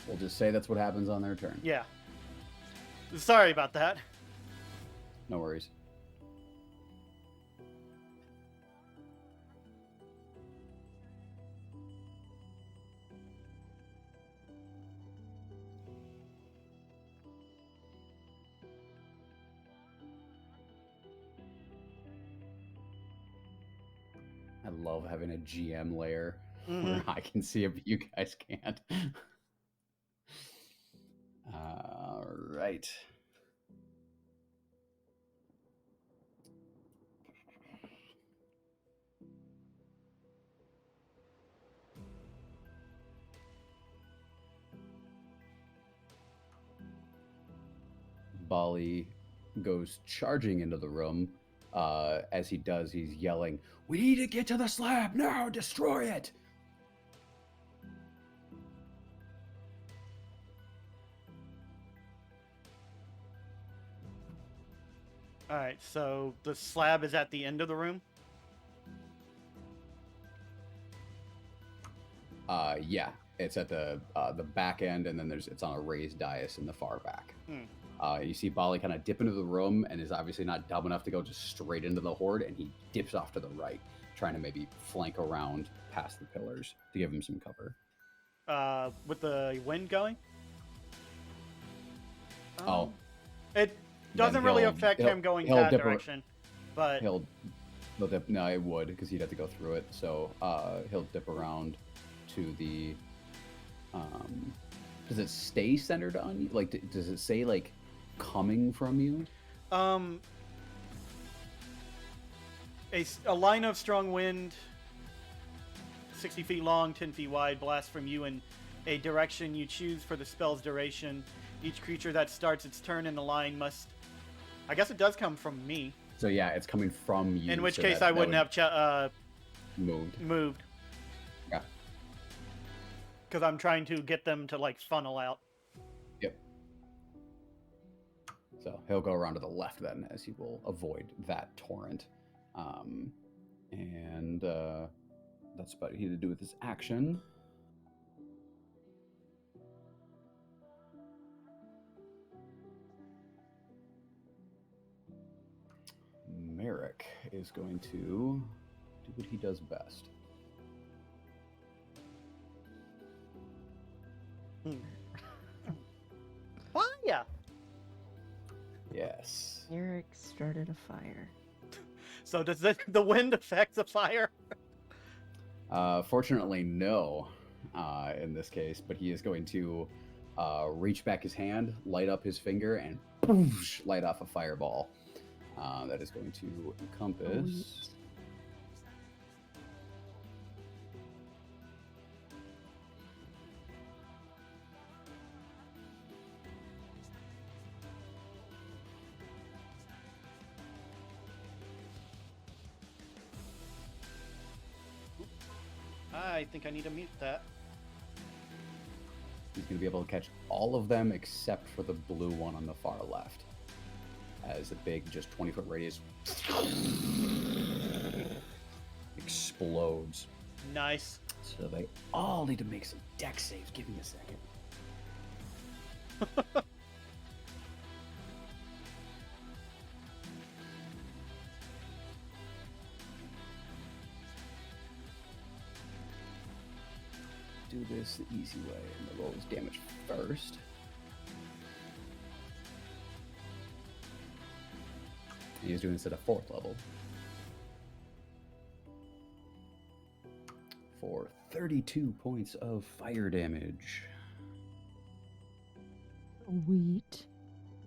We'll just say that's what happens on their turn. Yeah. Sorry about that. No worries. I love having a GM layer where I can see it, but you guys can't. All right. Bali goes charging into the room. As he does, he's yelling, "We need to get to the slab now! Destroy it!" All right, so the slab is at the end of the room. Yeah, it's at the back end, and then it's on a raised dais in the far back. You see Bali kind of dip into the room, and is obviously not dumb enough to go just straight into the horde, and he dips off to the right, trying to maybe flank around past the pillars to give him some cover. With the wind going. Oh, It doesn't really he'll- affect he'll- him going he'll that dip ar- direction, but he'll dip. No, it would, because he'd have to go through it. So he'll dip around to the. Does it stay centered on you? Like, does it say like coming from you? A line of strong wind, 60 feet long, 10 feet wide, blasts from you in a direction you choose for the spell's duration. Each creature that starts its turn in the line must. I guess it does come from me. So yeah, it's coming from you. In which so case, that I wouldn't have moved. moved. Yeah. Because I'm trying to get them to like funnel out. Yep. So he'll go around to the left then, as he will avoid that torrent. And that's about what he had to do with his action. Merrick is going to do what he does best. Fire! Yes. Eric started a fire. So does the wind affect the fire? Fortunately, no, in this case, but he is going to reach back his hand, light up his finger, and poosh, light off a fireball. That is going to encompass. I think I need to mute that. He's going to be able to catch all of them except for the blue one on the far left. As a big, just 20-foot radius explodes. Nice. So they all need to make some dex saves. Give me a second. Do this the easy way, and the roll is damage first. And he's doing this at a 4th level. For 32 points of fire damage. Sweet.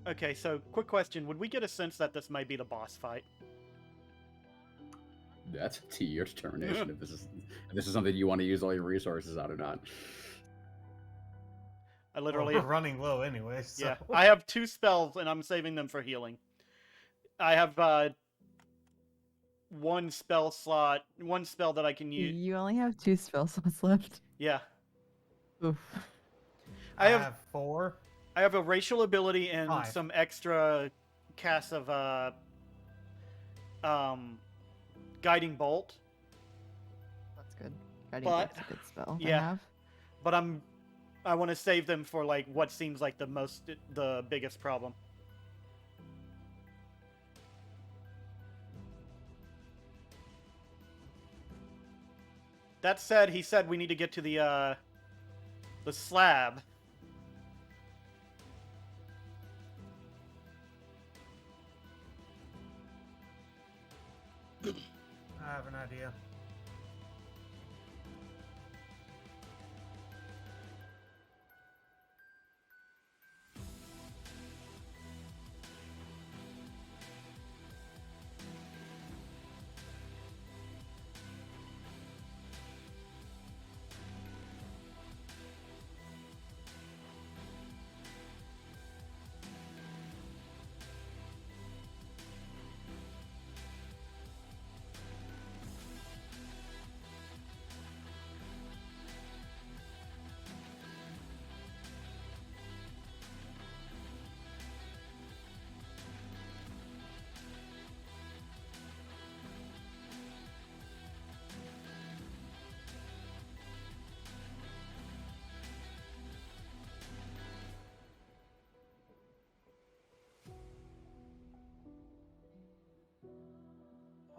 Okay, so quick question. Would we get a sense that this might be the boss fight? That's to your determination if this is something you want to use all your resources on or not. I literally... Well, we're running low anyway, so... Yeah, I have 2 spells, and I'm saving them for healing. I have one spell slot, one spell that I can use. You only have 2 spell slots left. Yeah. Oof. I have 4. I have a racial ability and 5. some extra casts of guiding bolt. That's good. Guiding But- Bolt's a good spell. yeah. I have. But I want to save them for like what seems like the biggest problem. That said, he said we need to get to the slab. I have an idea.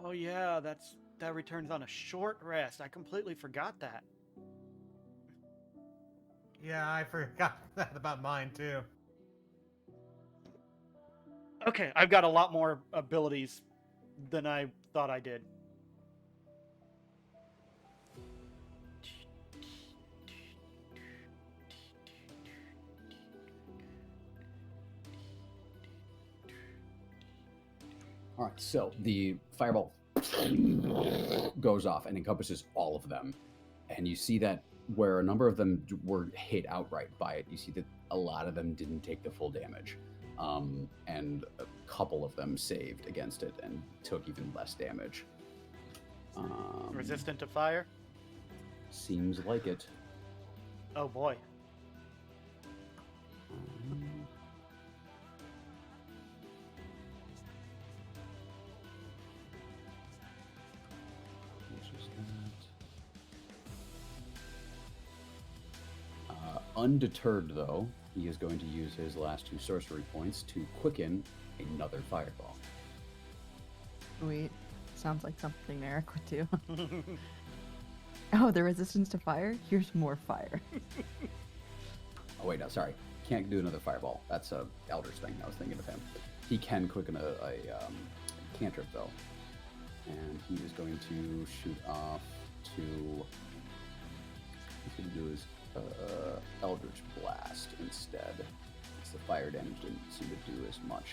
Oh yeah, that returns on a short rest. I completely forgot that. Yeah, I forgot that about mine too. Okay, I've got a lot more abilities than I thought I did. All right, so the fireball goes off and encompasses all of them. And you see that where a number of them were hit outright by it, you see that a lot of them didn't take the full damage. And a couple of them saved against it and took even less damage. Resistant to fire? Seems like it. Oh boy. Undeterred, though, he is going to use his last 2 sorcery points to quicken another fireball. Sweet. Sounds like something Eric would do. Oh, the resistance to fire? Here's more fire. Oh, wait, no, sorry. Can't do another fireball. That's a Elder's thing. I was thinking of him. He can quicken a cantrip, though. And he is going to shoot off to... He's going to do his Eldritch Blast instead. Since the fire damage didn't seem to do as much.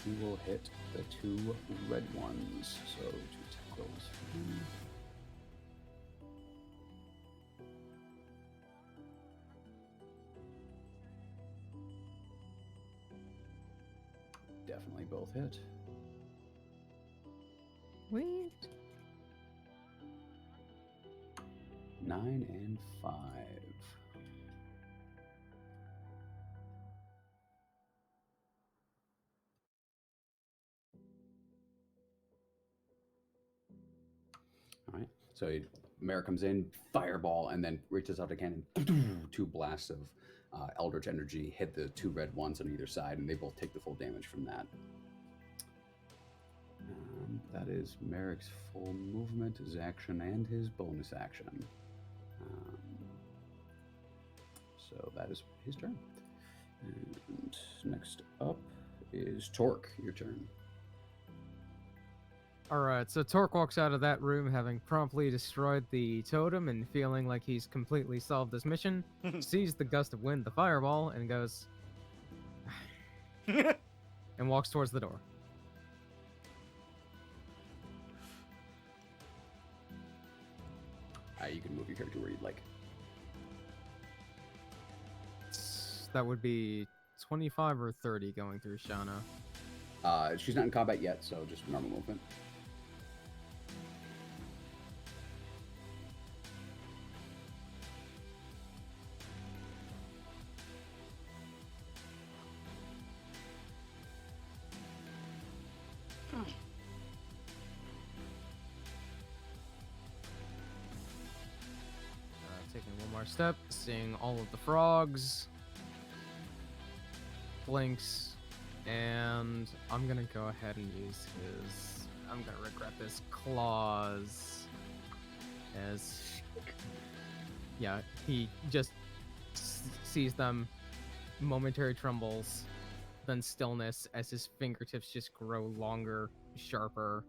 He will hit the 2 red ones. So 2 tackles for him. Definitely both hit. Sweet. 9 and 5. All right. So Mare comes in, fireball, and then reaches out again, and 2 blasts of Eldritch energy hit the 2 red ones on either side, and they both take the full damage from that. That is Merrick's full movement, his action, and his bonus action. So that is his turn. And next up is Torque. Your turn. Alright, so Torque walks out of that room having promptly destroyed the totem and feeling like he's completely solved this mission, sees the gust of wind, the fireball, and goes... and walks towards the door. You can move your character where you'd like. That would be 25 or 30 going through Shauna. She's not in combat yet, so just normal movement. Taking one more step, seeing all of the frogs. Blinks, and I'm gonna go ahead and use his... I'm gonna regret this, claws. As... Yeah, he just sees them, momentary trembles, then stillness as his fingertips just grow longer, sharper.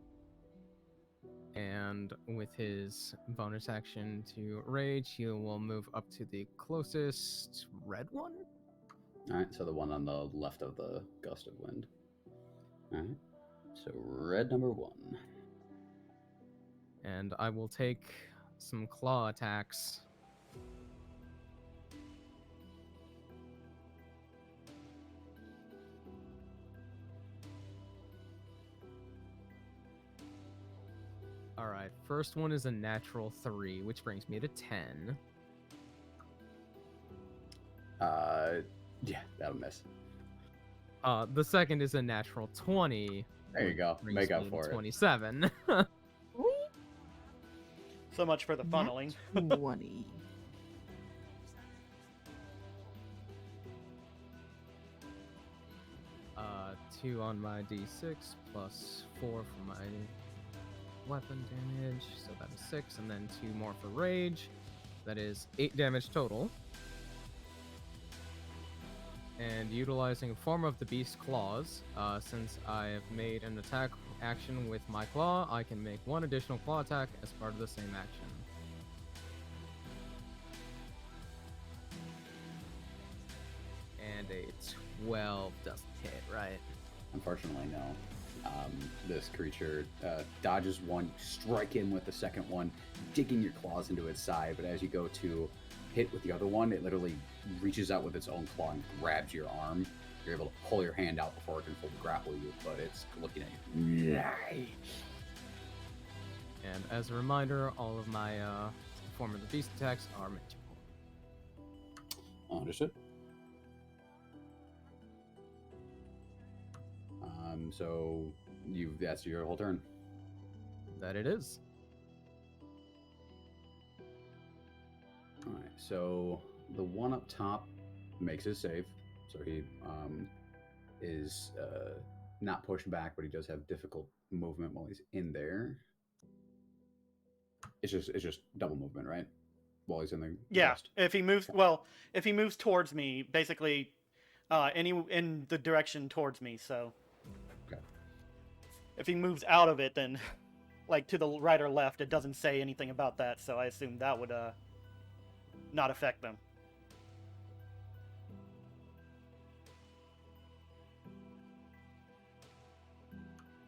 And with his bonus action to rage, he will move up to the closest red one. All right, so the one on the left of the gust of wind. All right, so red number 1. And I will take some claw attacks. Alright, first one is a natural 3, which brings me to 10. Yeah, that'll miss. The second is a natural 20. There you go. Brings Make me up to for it. 27. So much for the funneling. 20. 2 on my d6 plus 4 for my weapon damage, so that is 6, and then 2 more for rage. That is 8 damage total. And utilizing Form of the Beast claws, since I have made an attack action with my claw, I can make 1 additional claw attack as part of the same action. And a 12 doesn't hit, right? Unfortunately, no. This creature dodges one, strike him with the second one, digging your claws into its side, but as you go to hit with the other one, it literally reaches out with its own claw and grabs your arm. You're able to pull your hand out before it can fully grapple you, but it's looking at you. And as a reminder, all of my Form of the Beast attacks are magical. Understood. So that's your whole turn. That it is. All right. So the one up top makes his save. So he is not pushed back, but he does have difficult movement while he's in there. It's just double movement, right? While he's in the Yeah, chest. if he moves towards me, basically, in the direction towards me. So, Okay. if he moves out of it, then, like to the right or left, it doesn't say anything about that. So I assume that would not affect them.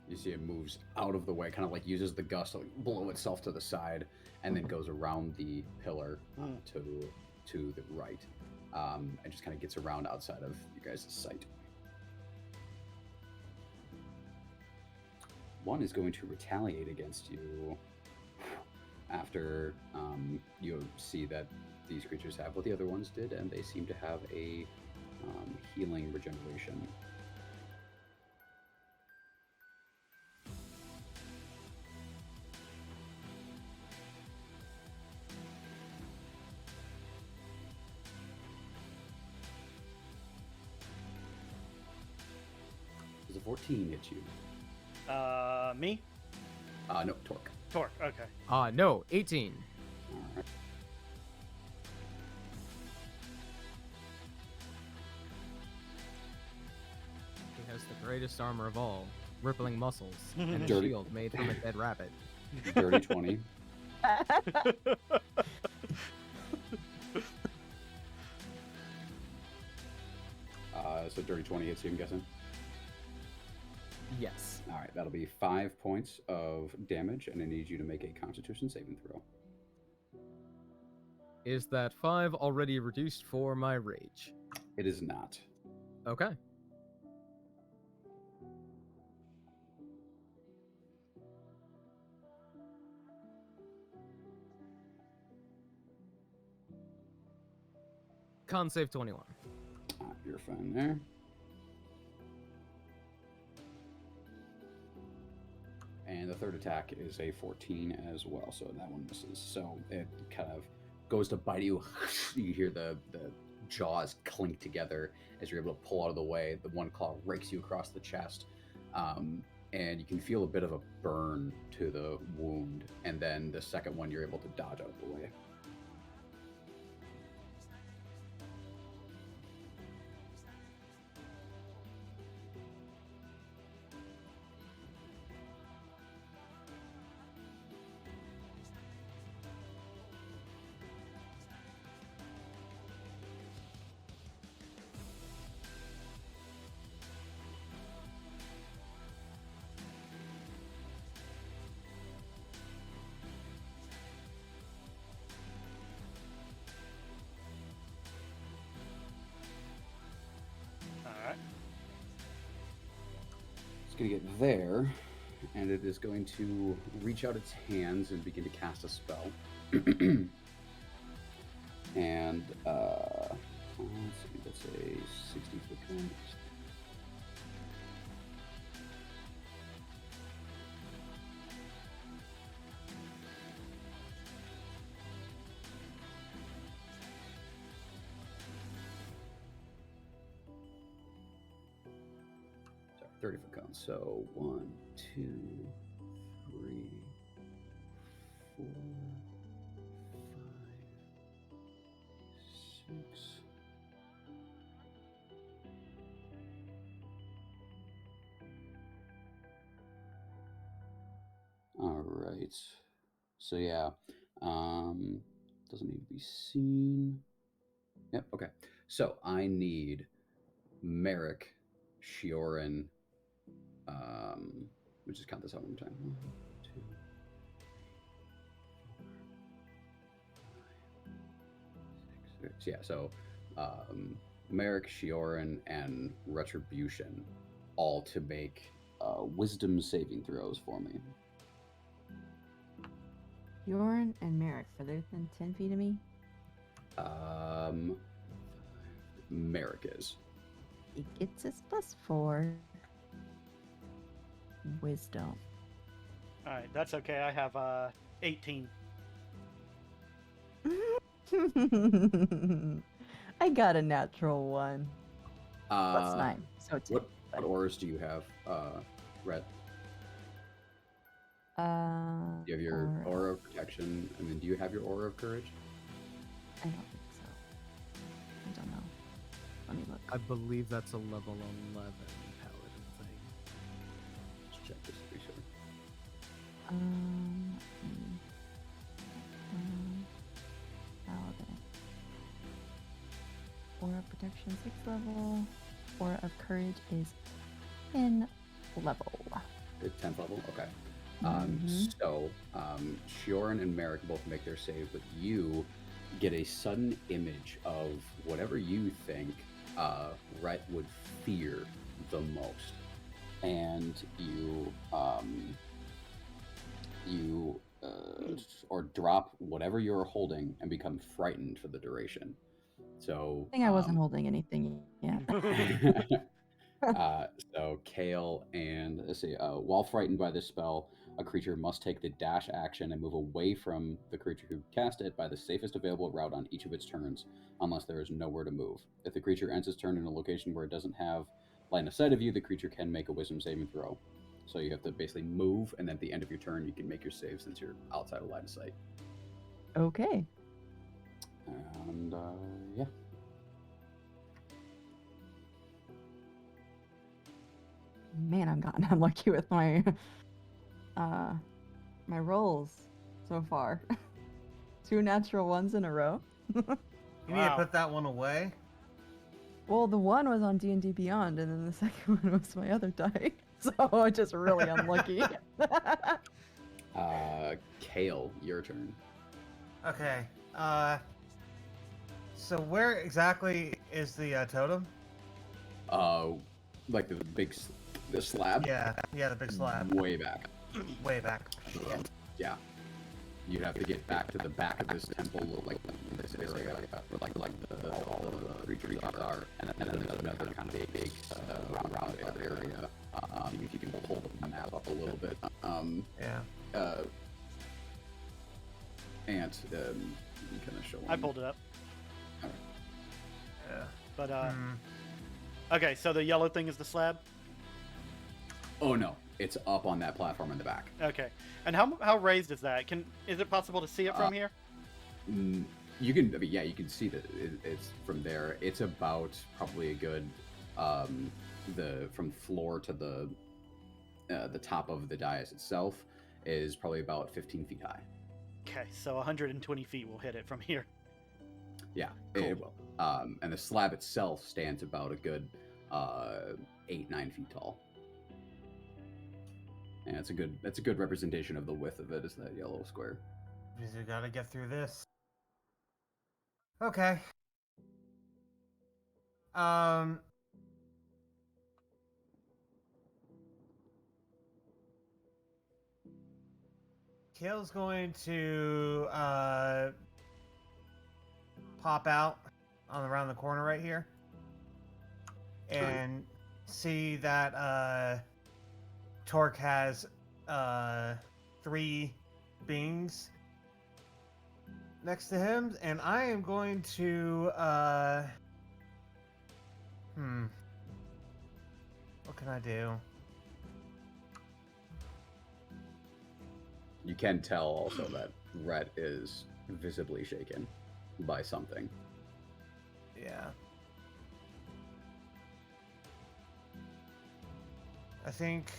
You see it moves out of the way, kind of like uses the gust to like blow itself to the side, and then goes around the pillar to the right, and just kind of gets around outside of you guys' sight. One is going to retaliate against you after you see that these creatures have what the other ones did, and they seem to have a healing regeneration. Does a 14 hit you? Me? No, Torque. Torque. Okay. No, 18. All right. He has the greatest armor of all, rippling muscles, and a Dirty. shield made from a dead rabbit. Dirty 20. So dirty 20 hits you, I'm guessing. Yes. All right, that'll be 5 points of damage, and I need you to make a Constitution saving throw. Is that 5 already reduced for my rage? It is not. Okay. Con save 21. You're fine there. And the third attack is a 14 as well, so that one misses. So it kind of goes to bite you. You hear the jaws clink together as you're able to pull out of the way. The one claw rakes you across the chest, and you can feel a bit of a burn to the wound. And then the second one, you're able to dodge out of the way. It's going to get there, and it is going to reach out its hands and begin to cast a spell. And let's see, that's a 60-foot range. 30-foot cones. So 1, 2, 3, 4, 5, 6. All right. So yeah, doesn't need to be seen. Yep. Okay. So I need Merrick, Shioran. Let me just count this out one more time. 1, 2, 3, 4, 5, 6. Yeah. So Merrick, Shioran, and Retribution, all to make wisdom saving throws for me. Bjorn and Merrick, are they within 10 feet of me? Merrick is. He gets his +4. Wisdom. All right, that's okay. I have 18. I got a natural 1. Plus 9. So 10. What auras do you have, Red? You have your aura of protection, and then do you have your aura of courage? I don't think so. I don't know. Let me look. I believe that's a level 11 paladin thing. Let's check this to be sure. Paladin. Aura of protection 6th level. Aura of courage is 10 level. 10th level? Okay. Mhm. So, Shioran and Merrick both make their save, but you get a sudden image of whatever you think Rhett would fear the most. And you or drop whatever you're holding and become frightened for the duration. So I think I wasn't holding anything yet. So Kale and let's see, while frightened by this spell, a creature must take the dash action and move away from the creature who cast it by the safest available route on each of its turns, unless there is nowhere to move. If the creature ends its turn in a location where it doesn't have line of sight of you, the creature can make a wisdom saving throw. So you have to basically move, and then at the end of your turn, you can make your save since you're outside of line of sight. Okay. And yeah. Man, I've gotten unlucky with my my rolls so far. 2 natural 1s in a row. You need to put that one away. Well, the one was on D&D Beyond, and then the second one was my other die. So just really unlucky. Kale, your turn. Okay. So where exactly is the totem? Like the slab? Yeah, the big slab. Way back. Way back. Shit. Yeah. You'd have to get back to the back of this temple, like in this area, where all of the creatures are, and then there's another kind of big round area. If you can pull the map up a little bit. Yeah. Ant, you kind of show. I pulled it up. Alright. Yeah. But okay, so the yellow thing is the slab. Oh no, it's up on that platform in the back. Okay, and how raised is that? Is it possible to see it from here? You can, you can see that it's from there. It's about probably a good, from floor to the top of the dais itself is probably about 15 feet high. Okay, so 120 feet will hit it from here. Yeah, Cool. it will. And the slab itself stands about a good 8-9 feet tall. And that's a good representation of the width of it, is that yellow square. We gotta get through this. Okay. Kale's going to pop out around the corner right here and see that Torque has 3 beings next to him, and I am going to what can I do? You can tell also that Rhett is visibly shaken by something. Yeah. I think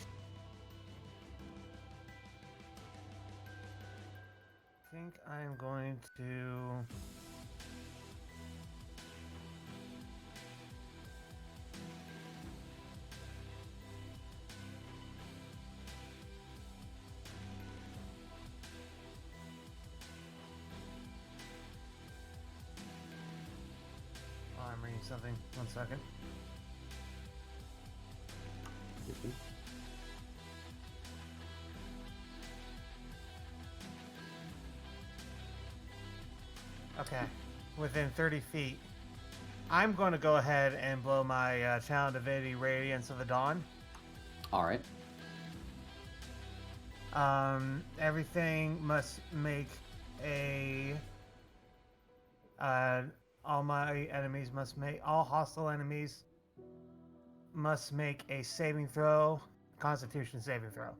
I'm going to I'm reading something. 1 second. Okay, within 30 feet. I'm going to go ahead and blow my Channel Divinity Radiance of the Dawn. All right. Everything must make a. All hostile enemies must make a saving throw, Constitution saving throw.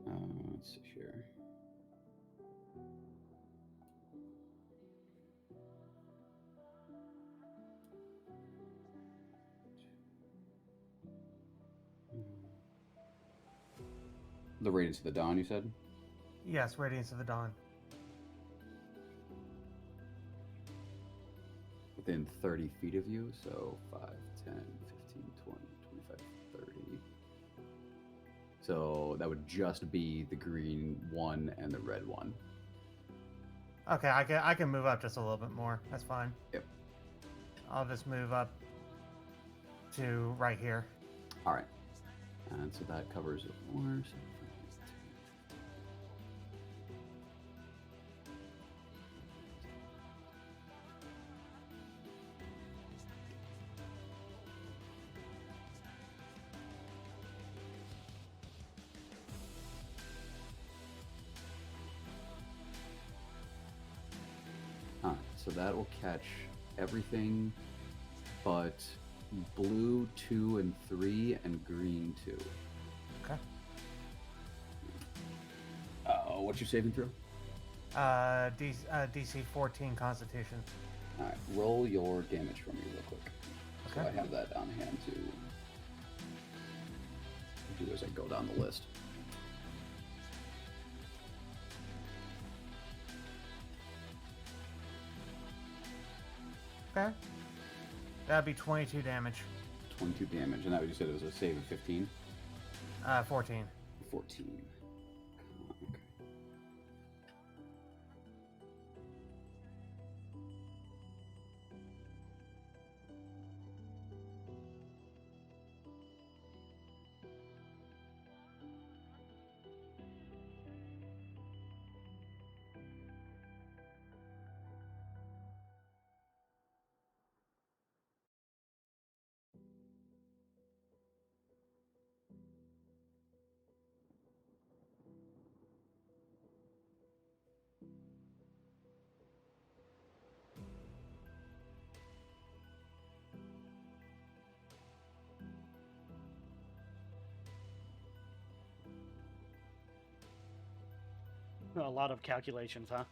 Let's see here. The Radiance of the Dawn, you said? Yes, Radiance of the Dawn. Within 30 feet of you, so 5, 10, 15, 20, 25, 30. So that would just be the green one and the red one. Okay, I can move up just a little bit more. That's fine. Yep. I'll just move up to right here. All right. And so that covers it more. So so that will catch everything but blue 2 and 3 and green 2. Okay. What's your saving throw? DC 14 Constitution. All right, roll your damage for me real quick. So Okay. I have that on hand to do as I go down the list. Okay. That'd be 22 damage. 22 damage, and that what you said it was a save of 15? 14. 14. Okay. A lot of calculations, huh?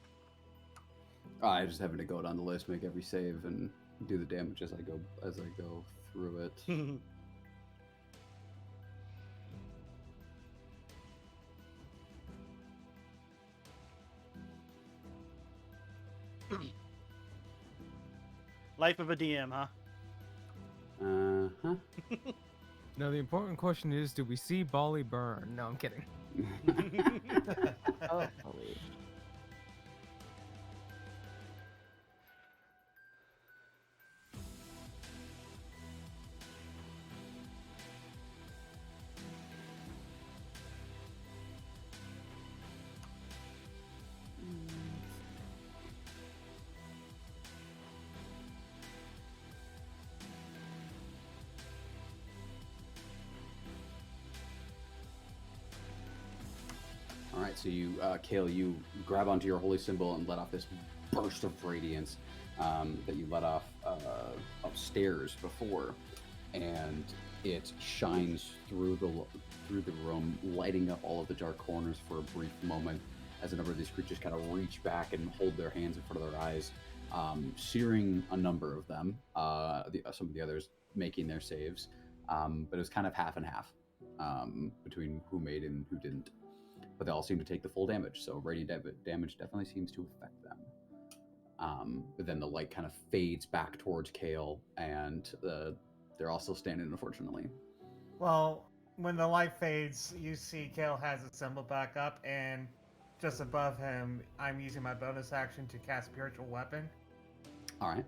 I just having to go down the list, make every save, and do the damage as I go through it. Life of a DM, huh? Uh-huh. No, the important question is, do we see Bali burn? No, I'm kidding. Hopefully. All right, so you, Kale, you grab onto your holy symbol and let off this burst of radiance that you let off upstairs before, and It shines through the room, lighting up all of the dark corners for a brief moment as a number of these creatures kind of reach back and hold their hands in front of their eyes, searing a number of them, some of the others making their saves. But it was kind of half and half between who made and who didn't. But they all seem to take the full damage, so radiant damage definitely seems to affect them. But then the light kind of fades back towards Kale, and they're all still standing, unfortunately. Well, when the light fades, you see Kale has his symbol back up, and just above him, I'm using my bonus action to cast Spiritual Weapon. All right.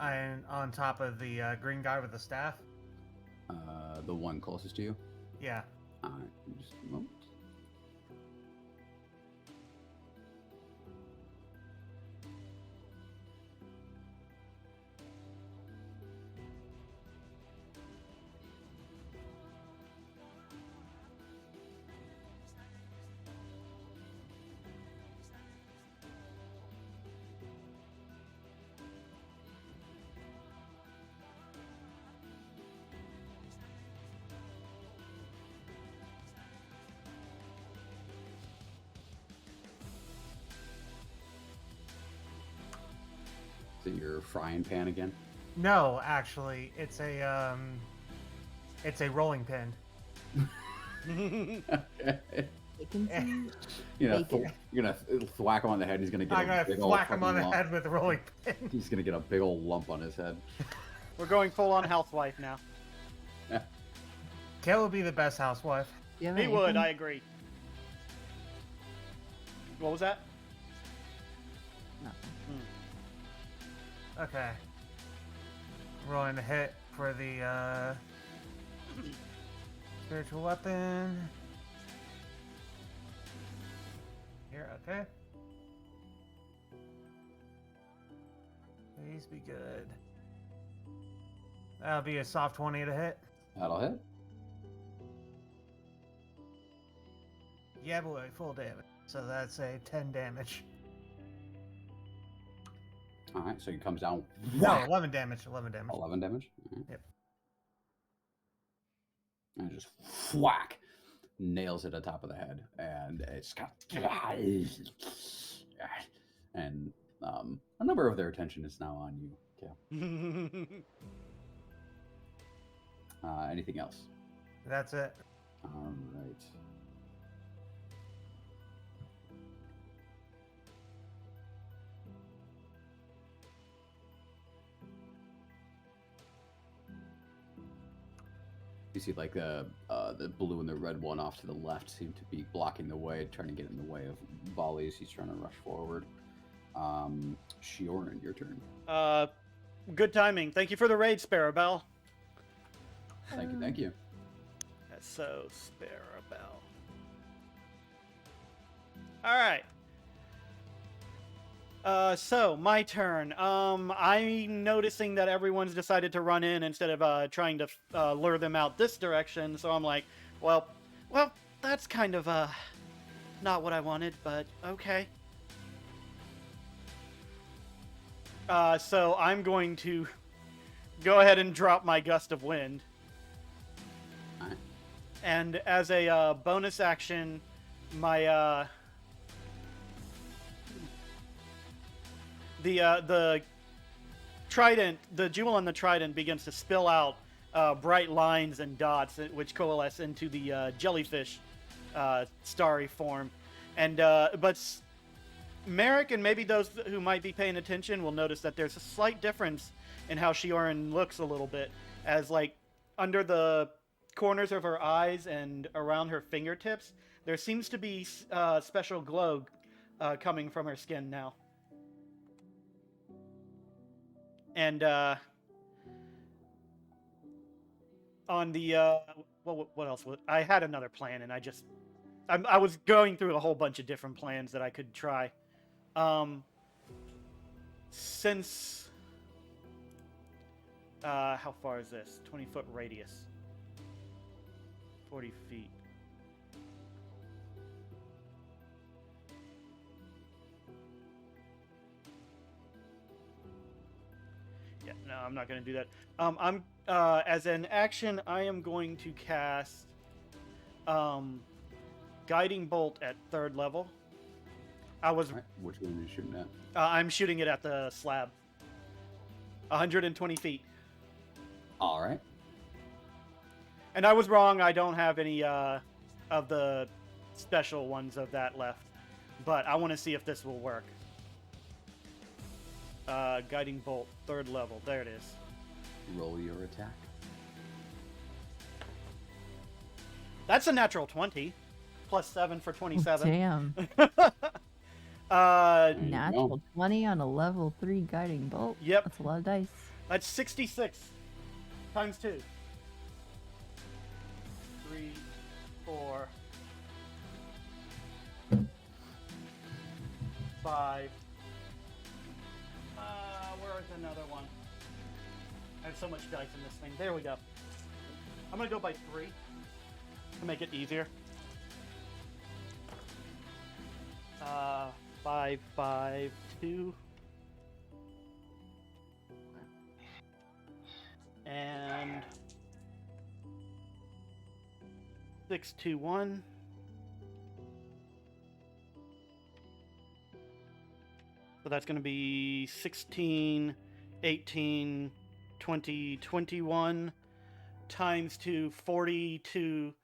And on top of the green guy with the staff. The one closest to you? Yeah. All right, just a moment. Is it your frying pan again? No, actually, it's a rolling pin. Okay. Bacon seed? You're Bacon. gonna whack him on the head. And he's gonna get I'm a big gonna old whack him on the lump. head with a rolling pin. He's gonna get a big old lump on his head. We're going full on housewife now. Kale would be the best housewife. Do you have He an would, apron? I agree. What was that? Nothing. Okay. Rolling a hit for the spiritual weapon. Here, okay. Please be good. That'll be a soft 20 to hit. That'll hit. Yeah, boy, full damage. So that's a 10 damage. All right, so he comes down. No, 11 damage. 11 damage. 11 damage. All right. Yep. And just whack, nails it at the top of the head, and it's kind of, and a number of their attention is now on you, Kale. Anything else? That's it. All right. You see, like the blue and the red one off to the left seem to be blocking the way, trying to get in the way of volleys. He's trying to rush forward. Shioran, your turn. Good timing. Thank you for the raid, Sparrowbell. Thank you, thank you. That's so Sparrowbell. All right. So my turn. I'm noticing that everyone's decided to run in instead of trying to lure them out this direction. So I'm like, well, that's kind of not what I wanted, but okay. So I'm going to go ahead and drop my gust of wind. Alright. And as a bonus action, my the trident, the jewel on the trident begins to spill out bright lines and dots, which coalesce into the jellyfish starry form. And but Merrick and maybe those who might be paying attention will notice that there's a slight difference in how Shioran looks a little bit, as like under the corners of her eyes and around her fingertips, there seems to be special glow coming from her skin now. And on the what else? I had another plan, and I was going through a whole bunch of different plans that I could try. Since how far is this? 20-foot radius. 40 feet. Yeah, no, I'm not going to do that. I'm as an action, I am going to cast Guiding Bolt at 3rd level. I was. All right. Which one are you shooting at? I'm shooting it at the slab. 120 feet. All right. And I was wrong. I don't have any of the special ones of that left. But I want to see if this will work. Guiding Bolt, 3rd level. There it is. Roll your attack. That's a natural 20. Plus 7 for 27. Damn. There you Natural go. 20 on a level 3 guiding bolt. Yep. That's a lot of dice. That's 66 times 2. 3, 4, 5. Where is another one? I have so much dice in this thing. There we go. I'm gonna go by 3 to make it easier. 5, 5, 2. And 6, 2, 1. So that's going to be 16, 18, 20, 21 times 2, 42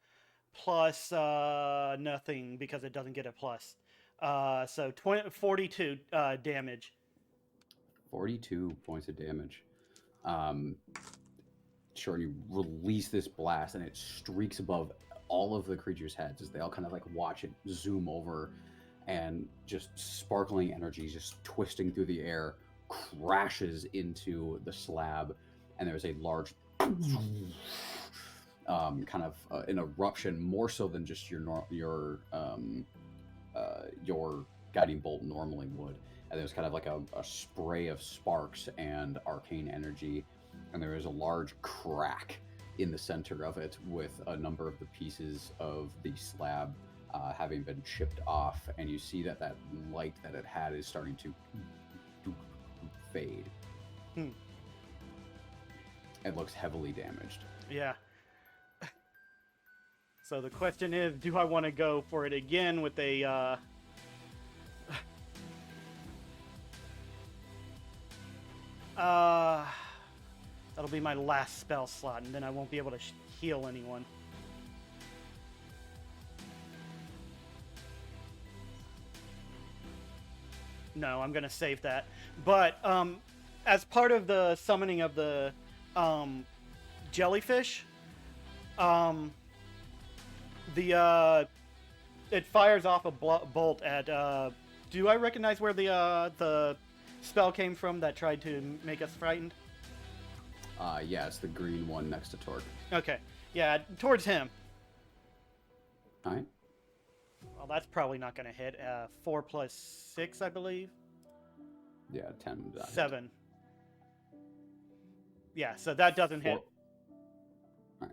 plus nothing because it doesn't get a plus. So 42 damage. 42 points of damage. Sure, and you release this blast, and it streaks above all of the creatures' heads as they all kind of like watch it zoom over, and just sparkling energy just twisting through the air crashes into the slab, and there's a large kind of an eruption, more so than just your guiding bolt normally would. And there's kind of like a spray of sparks and arcane energy, and there is a large crack in the center of it with a number of the pieces of the slab having been chipped off, and you see that light that it had is starting to fade. It looks heavily damaged. Yeah. So the question is, do I want to go for it again with a that'll be my last spell slot, and then I won't be able to heal anyone. No, I'm gonna save that. But as part of the summoning of the jellyfish, it fires off a bolt at. Do I recognize where the spell came from that tried to make us frightened? Yeah, it's the green one next to Torque. Okay, yeah, towards him. All right. Well, that's probably not gonna hit. 4 plus 6, I believe. Yeah, 10. 7. Yeah, so that doesn't hit. All right.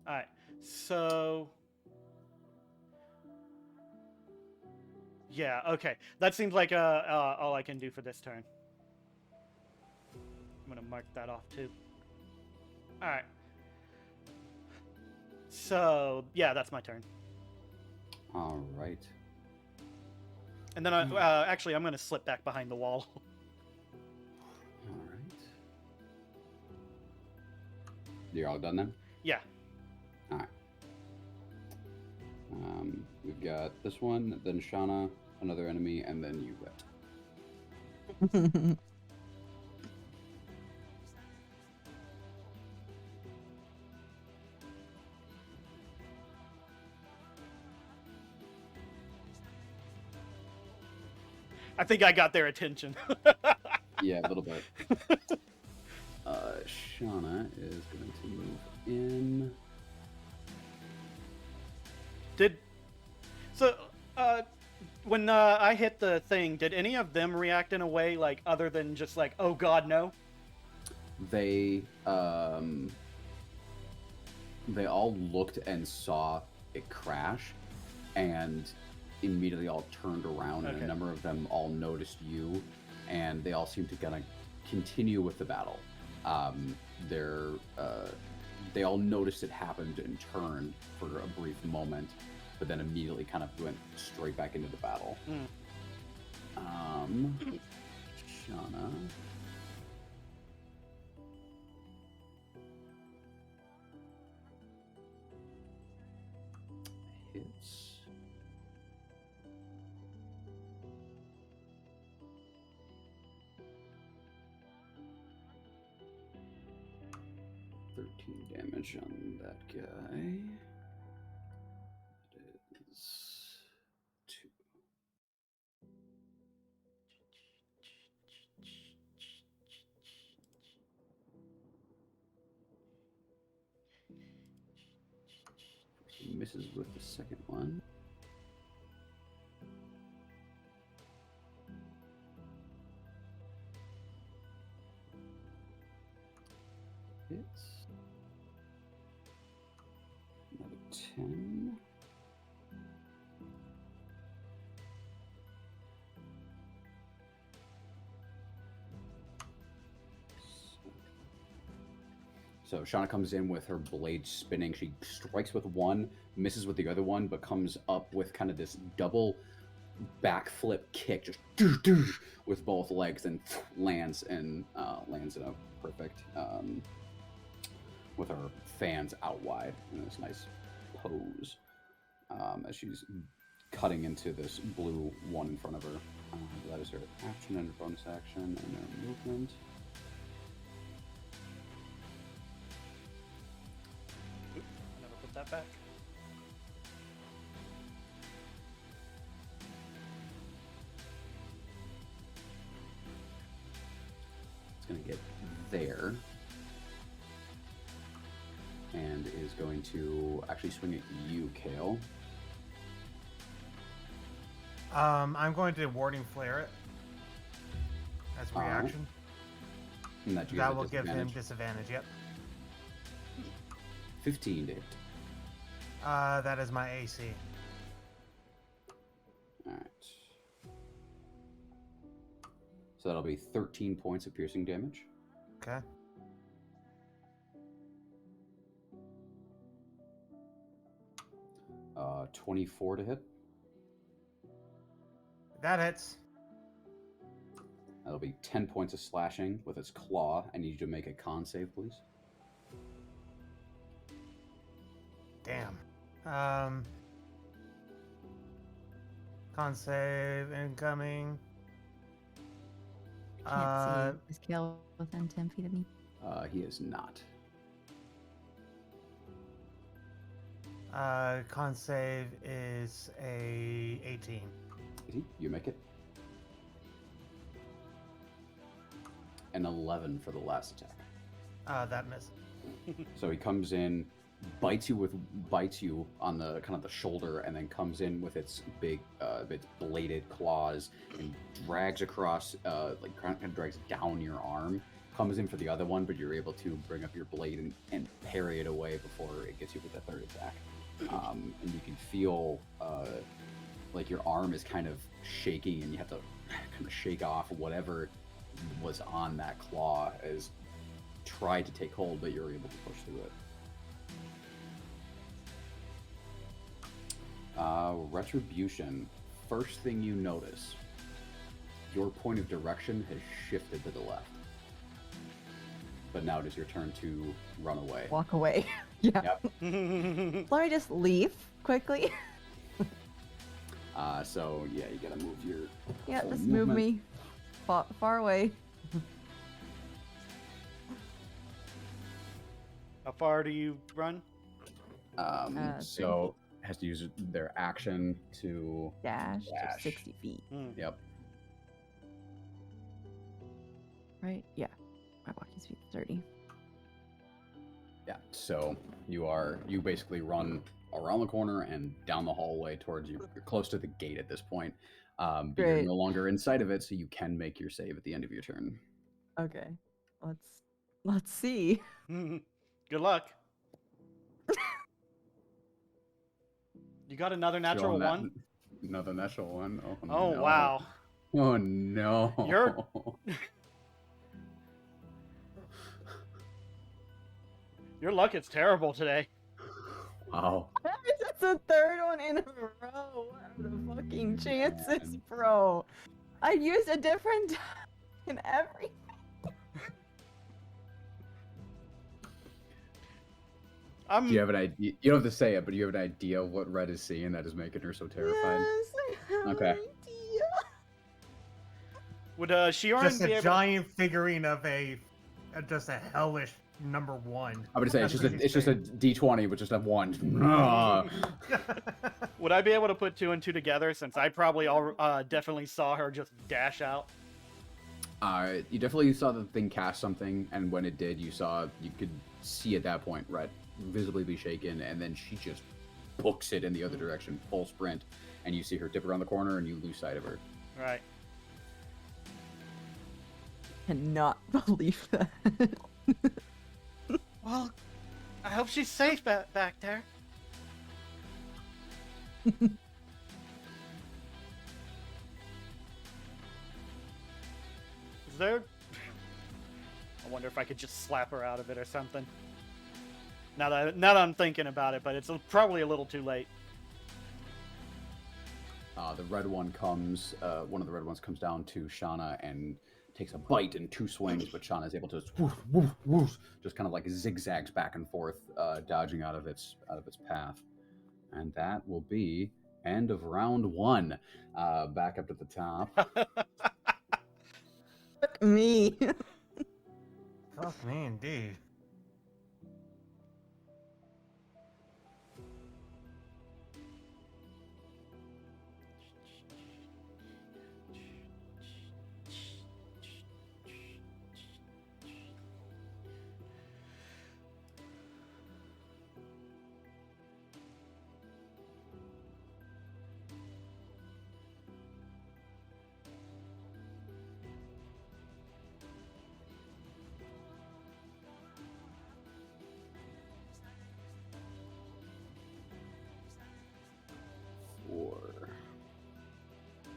All right, so yeah, okay. That seems like all I can do for this turn. I'm gonna mark that off too. All right. So yeah, that's my turn. All right. And then actually, I'm gonna slip back behind the wall. All right. You're all done then? Yeah. All right. We've got this one, then Shauna, another enemy, and then you, Whit. I think I got their attention. Yeah, a little bit. Shauna is going to move in. When I hit the thing, did any of them react in a way like other than just like, oh god, no? They all looked and saw it crash, and immediately all turned around, and Okay. a number of them all noticed you, and they all seem to kind of continue with the battle. they're they all noticed it happened and turned for a brief moment, but then immediately kind of went straight back into the battle. Shauna. Hits. Damage on that guy. It is 2. He misses with the second one. Hits. 10. So Shauna comes in with her blade spinning. She strikes with one, misses with the other one, but comes up with kind of this double backflip kick, just with both legs, and lands in a perfect with her fans out wide in this nice pose as she's cutting into this blue one in front of her. That is her action and her bonus action and her movement. Oop, I never put that back. It's going to get there. And is going to actually swing at you, Kale. I'm going to warding flare it as a reaction. And That will give him disadvantage. Yep. 15 to hit. That is my AC. All right. So that'll be 13 points of piercing damage. Okay. Uh, 24 to hit. That hits. That'll be 10 points of slashing with its claw. I need you to make a con save, please. Damn. Con save incoming. Can't see. Is Kale within 10 feet of me? He is not. Con save is a 18. You make it. An 11 for the last attack. That missed. So he comes in, bites you on the kind of the shoulder, and then comes in with its big, its bladed claws and drags across, like kind of drags down your arm. Comes in for the other one, but you're able to bring up your blade and parry it away before it gets you with the third attack. And you can feel like your arm is kind of shaking, and you have to kind of shake off whatever was on that claw as tried to take hold, but you're able to push through it. Retribution. First thing you notice, your point of direction has shifted to the left. But now it is your turn to run away. Walk away. Yeah. Yep. Let me just leave quickly. So yeah, you gotta move your. Yeah, full just move movement. me far away. How far do you run? So has to use their action to Dash, Dash. So 60 feet. Yep. Right? Yeah. My walking speed is 30. Yeah. So you basically run around the corner and down the hallway towards you. You're close to the gate at this point. But you're Great. no longer inside of it, so you can make your save at the end of your turn. Okay. Let's see. Good luck. You got another natural Throwing that- one? Another natural one. Oh, no. wow. Oh no. You're- Your luck is terrible today. Wow. That's the third one in a row. What are the fucking chances, bro? I used a different die in every. I'm. Do you have an idea? You don't have to say it, but do you have an idea of what Red is seeing that is making her so terrified? Yes, I have Okay. an idea. Would Shiorn Just be a able? giant figurine of just a hellish number 1. I would say That's what it's just a D20 with just a 1. Ah. Would I be able to put 2 and 2 together since I probably definitely saw her just dash out? You definitely saw the thing cast something, and when it did, you could see at that point Red visibly be shaken, and then she just books it in the other direction, full sprint, and you see her dip around the corner, and you lose sight of her. Right. Cannot believe that. Well, I hope she's safe back there. Is there? I wonder if I could just slap her out of it or something. Now that I'm thinking about it, but it's probably a little too late. The red one comes. One of the red ones comes down to Shauna and takes a bite in 2 swings, but Shauna is able to just kind of like zigzags back and forth, dodging out of its path, and that will be end of round 1. Back up to the top. Fuck me. Fuck me, indeed.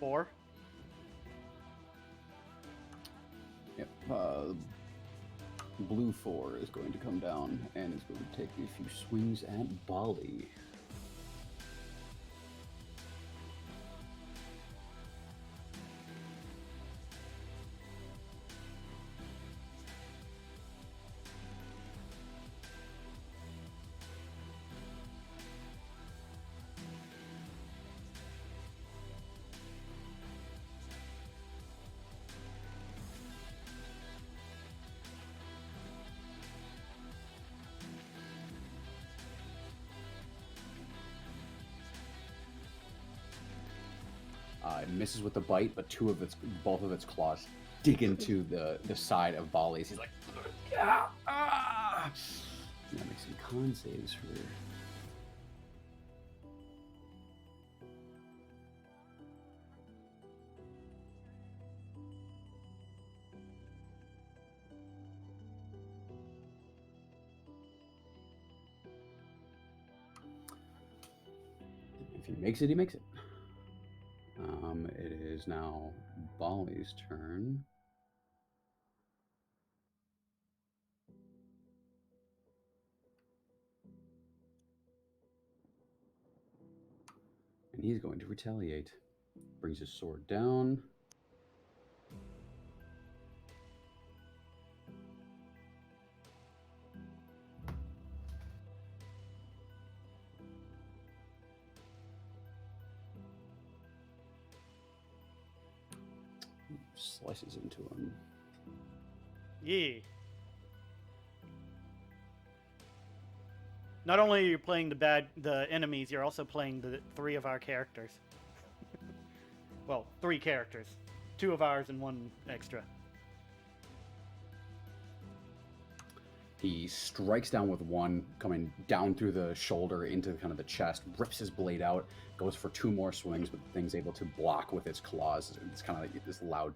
Four. Yep. Blue 4 is going to come down and is going to take a few swings at Bali. It misses with the bite, but both of its claws dig into the side of Bali's. He's like, ah, ah. I'm gonna make some con saves for her. If he makes it, he makes it. It is now Bali's turn. And he's going to retaliate. Brings his sword down. Slices into him. Yeah. Not only are you playing the enemies, you're also playing the 3 of our characters. Well, 3 characters. 2 of ours and 1 extra. He strikes down with 1, coming down through the shoulder into kind of the chest, rips his blade out, goes for 2 more swings, but the thing's able to block with its claws. It's kind of like this loud,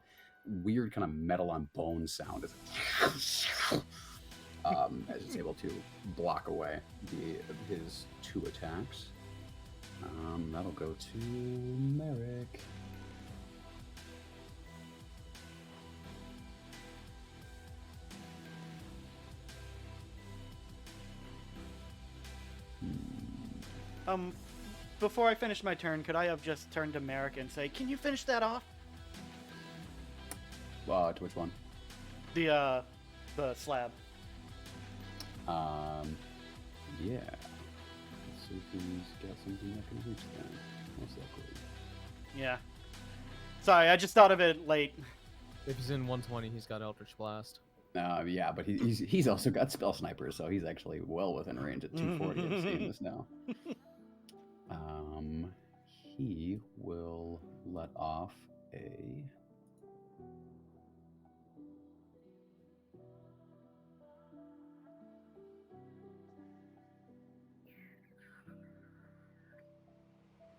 weird kind of metal on bone sound as it's able to block away his 2 attacks. That'll go to Merrick. Before I finish my turn, could I have just turned to Merrick and say, "Can you finish that off?" To which one? The slab. Yeah. Let's see if he's got something that can reach that. Most likely. Yeah. Sorry, I just thought of it late. If he's in 120, he's got Eldritch Blast. Yeah, but he's also got Spell Sniper, so he's actually well within range at 240. I'm seeing this now. He will let off a...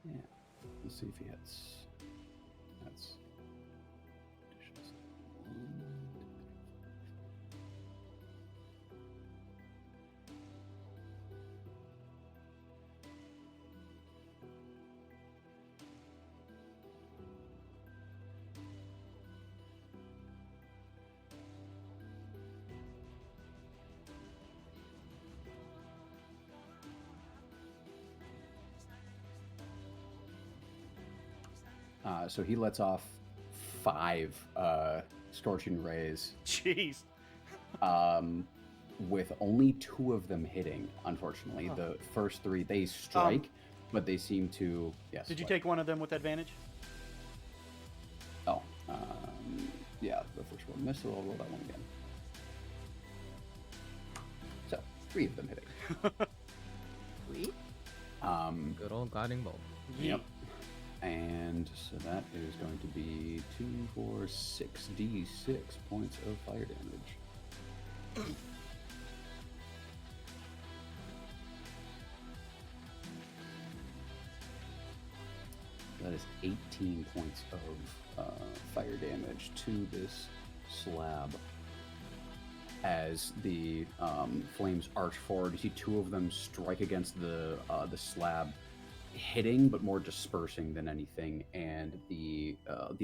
Yeah, let's see if he hits. That's... So he lets off 5 scorching rays. Jeez. With only 2 of them hitting, unfortunately. Oh. The first 3, they strike, but they seem to... Yes. Did you take one of them with advantage? Oh. Yeah, the first one missed, so I'll roll that one again. So, 3 of them hitting. Sweet. Good old guiding bolt. Yep. And so that is going to be 2, 4, 6d6 points of fire damage. That is 18 points of fire damage to this slab. As the flames arch forward, you see 2 of them strike against the slab, hitting but more dispersing than anything, and the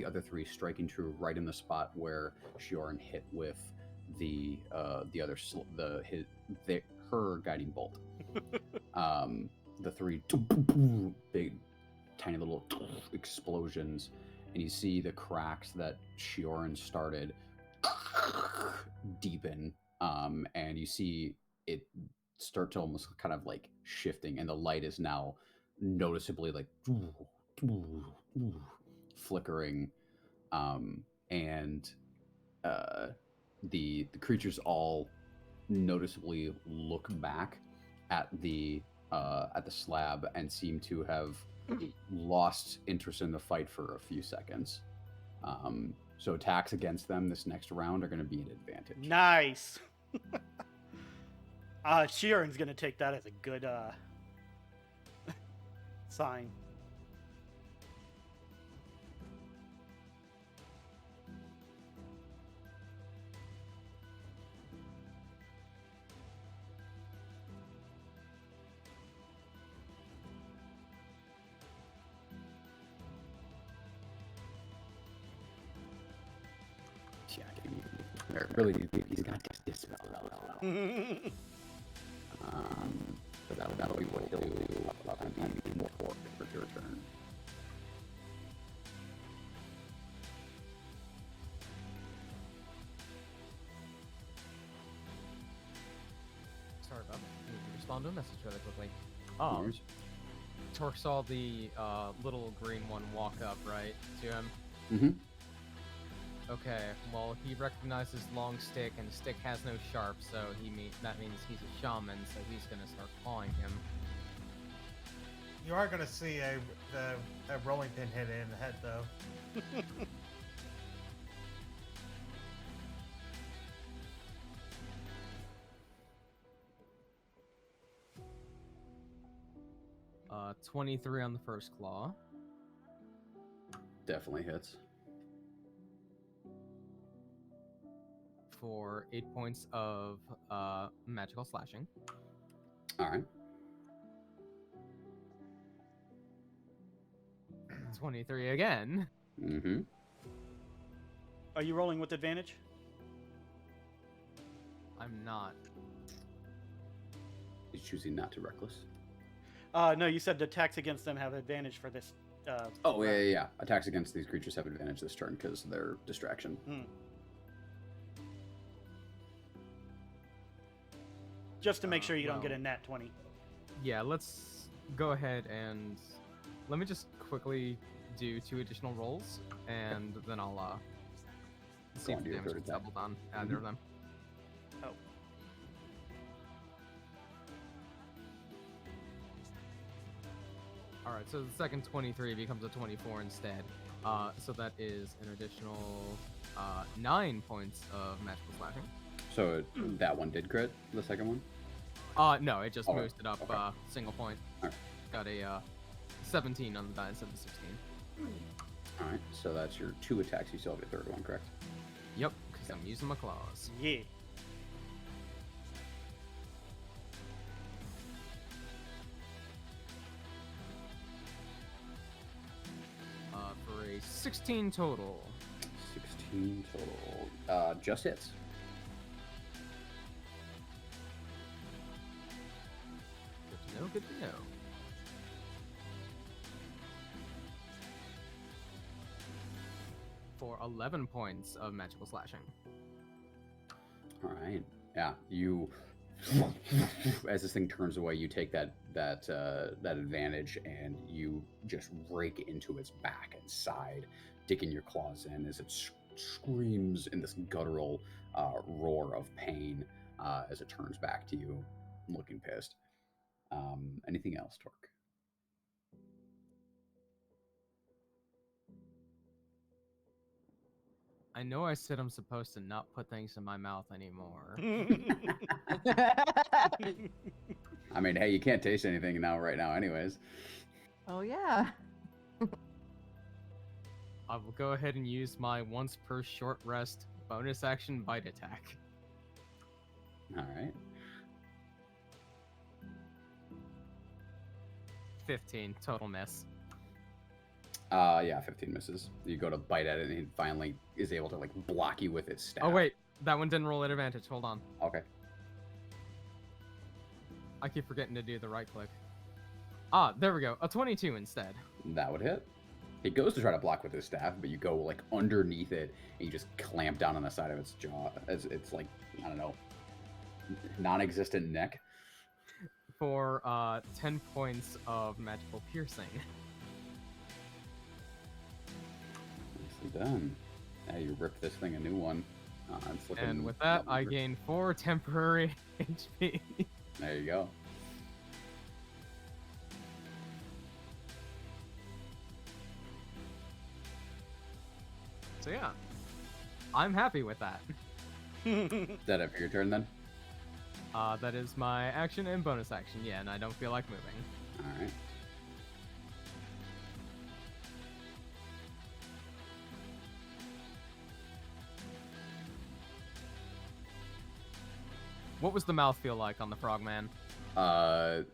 other 3 striking true right in the spot where Shioran hit with the other her guiding bolt. The 3 big tiny little explosions, and you see the cracks that Shioran started deepen, and you see it start to almost kind of like shifting, and the light is now noticeably like flickering, and the creatures all noticeably look back at the slab and seem to have lost interest in the fight for a few seconds. So attacks against them this next round are going to be an advantage. Nice. Sheeran's gonna take that as a good sign. Yeah, really, he's got this. So that'll be what he'll do. And be more for your turn. Sorry about that. Can you respond to a message really quickly? Yours? Torque saw the little green one walk up, right, to him? Mm-hmm. Okay, well, he recognizes long stick, and stick has no sharp, so that means he's a shaman, so he's gonna start clawing him. You are going to see a rolling pin hit in the head, though. Uh, 23 on the first claw. Definitely hits. For 8 points of magical slashing. All right. 23 again. Mm-hmm. Are you rolling with advantage? I'm not. He's choosing not to reckless. No, you said the attacks against them have advantage for this. Oh, yeah, round. yeah, yeah. Attacks against these creatures have advantage this turn because of their distraction. Just to make sure you don't get well, a nat 20. Yeah, let's go ahead and let me just quickly do 2 additional rolls, and then I'll see Go if on the to your damage third gets attack. doubled on either of them. Oh. Alright, so the second 23 becomes a 24 instead. So that is an additional 9 points of magical slashing. So that one did crit, the second one? No, it just Alright, moves it up okay. single point. Alright. Got a 17 on the die instead of 16. Alright, so that's your 2 attacks. You still have your third one, correct? Yep, because I'm using my claws. Yeah. For a 16 total. 16 total. Just hits. Good to know, good to know. For 11 points of magical slashing. All right. Yeah, you. As this thing turns away, you take that advantage and you just rake into its back and side, digging your claws in as it screams in this guttural roar of pain as it turns back to you, looking pissed. Anything else, Torque? I know I said I'm supposed to not put things in my mouth anymore. I mean, hey, you can't taste anything right now, anyways. Oh yeah. I will go ahead and use my once per short rest bonus action bite attack. All right. 15 total miss. Yeah, 15 misses. You go to bite at it, and it finally is able to like block you with its staff. Oh wait, that one didn't roll at advantage. Hold on. Okay. I keep forgetting to do the right click. Ah, there we go. A 22 instead. That would hit. It goes to try to block with his staff, but you go like underneath it, and you just clamp down on the side of its jaw as it's like, I don't know, non-existent neck. For 10 points of magical piercing. Nicely done. Now you ripped this thing a new one. It's looking And with that, I lovely. gain 4 temporary HP. There you go. So yeah, I'm happy with that. Is that it for your turn then? That is my action and bonus action. Yeah, and I don't feel like moving. All right. What was the mouth feel like on the frogman?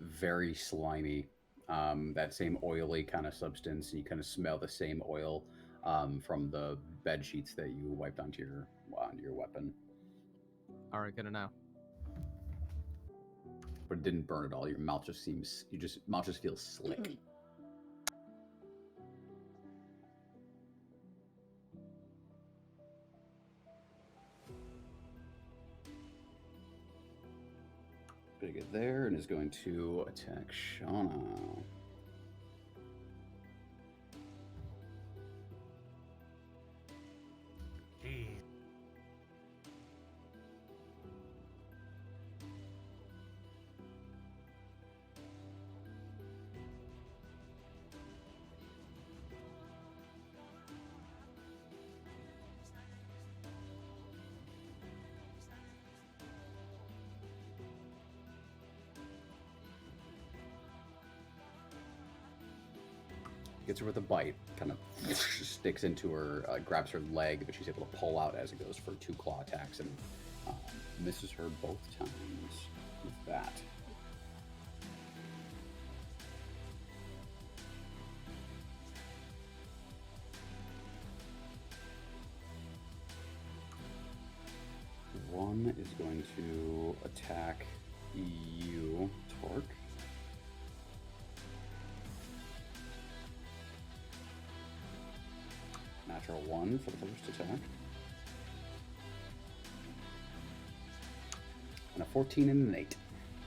Very slimy. That same oily kind of substance, and you kind of smell the same oil from the bed sheets that you wiped onto your weapon. All right, good to know. But it didn't burn at all. Your mouth just feels slick. Gonna get there and is going to attack Shauna. Jeez. Gets her with a bite, kind of sticks into her, grabs her leg, but she's able to pull out as it goes for 2 claw attacks and misses her both times with that. One is going to attack you, Torque. natural 1 for the first attack. And a 14 and an 8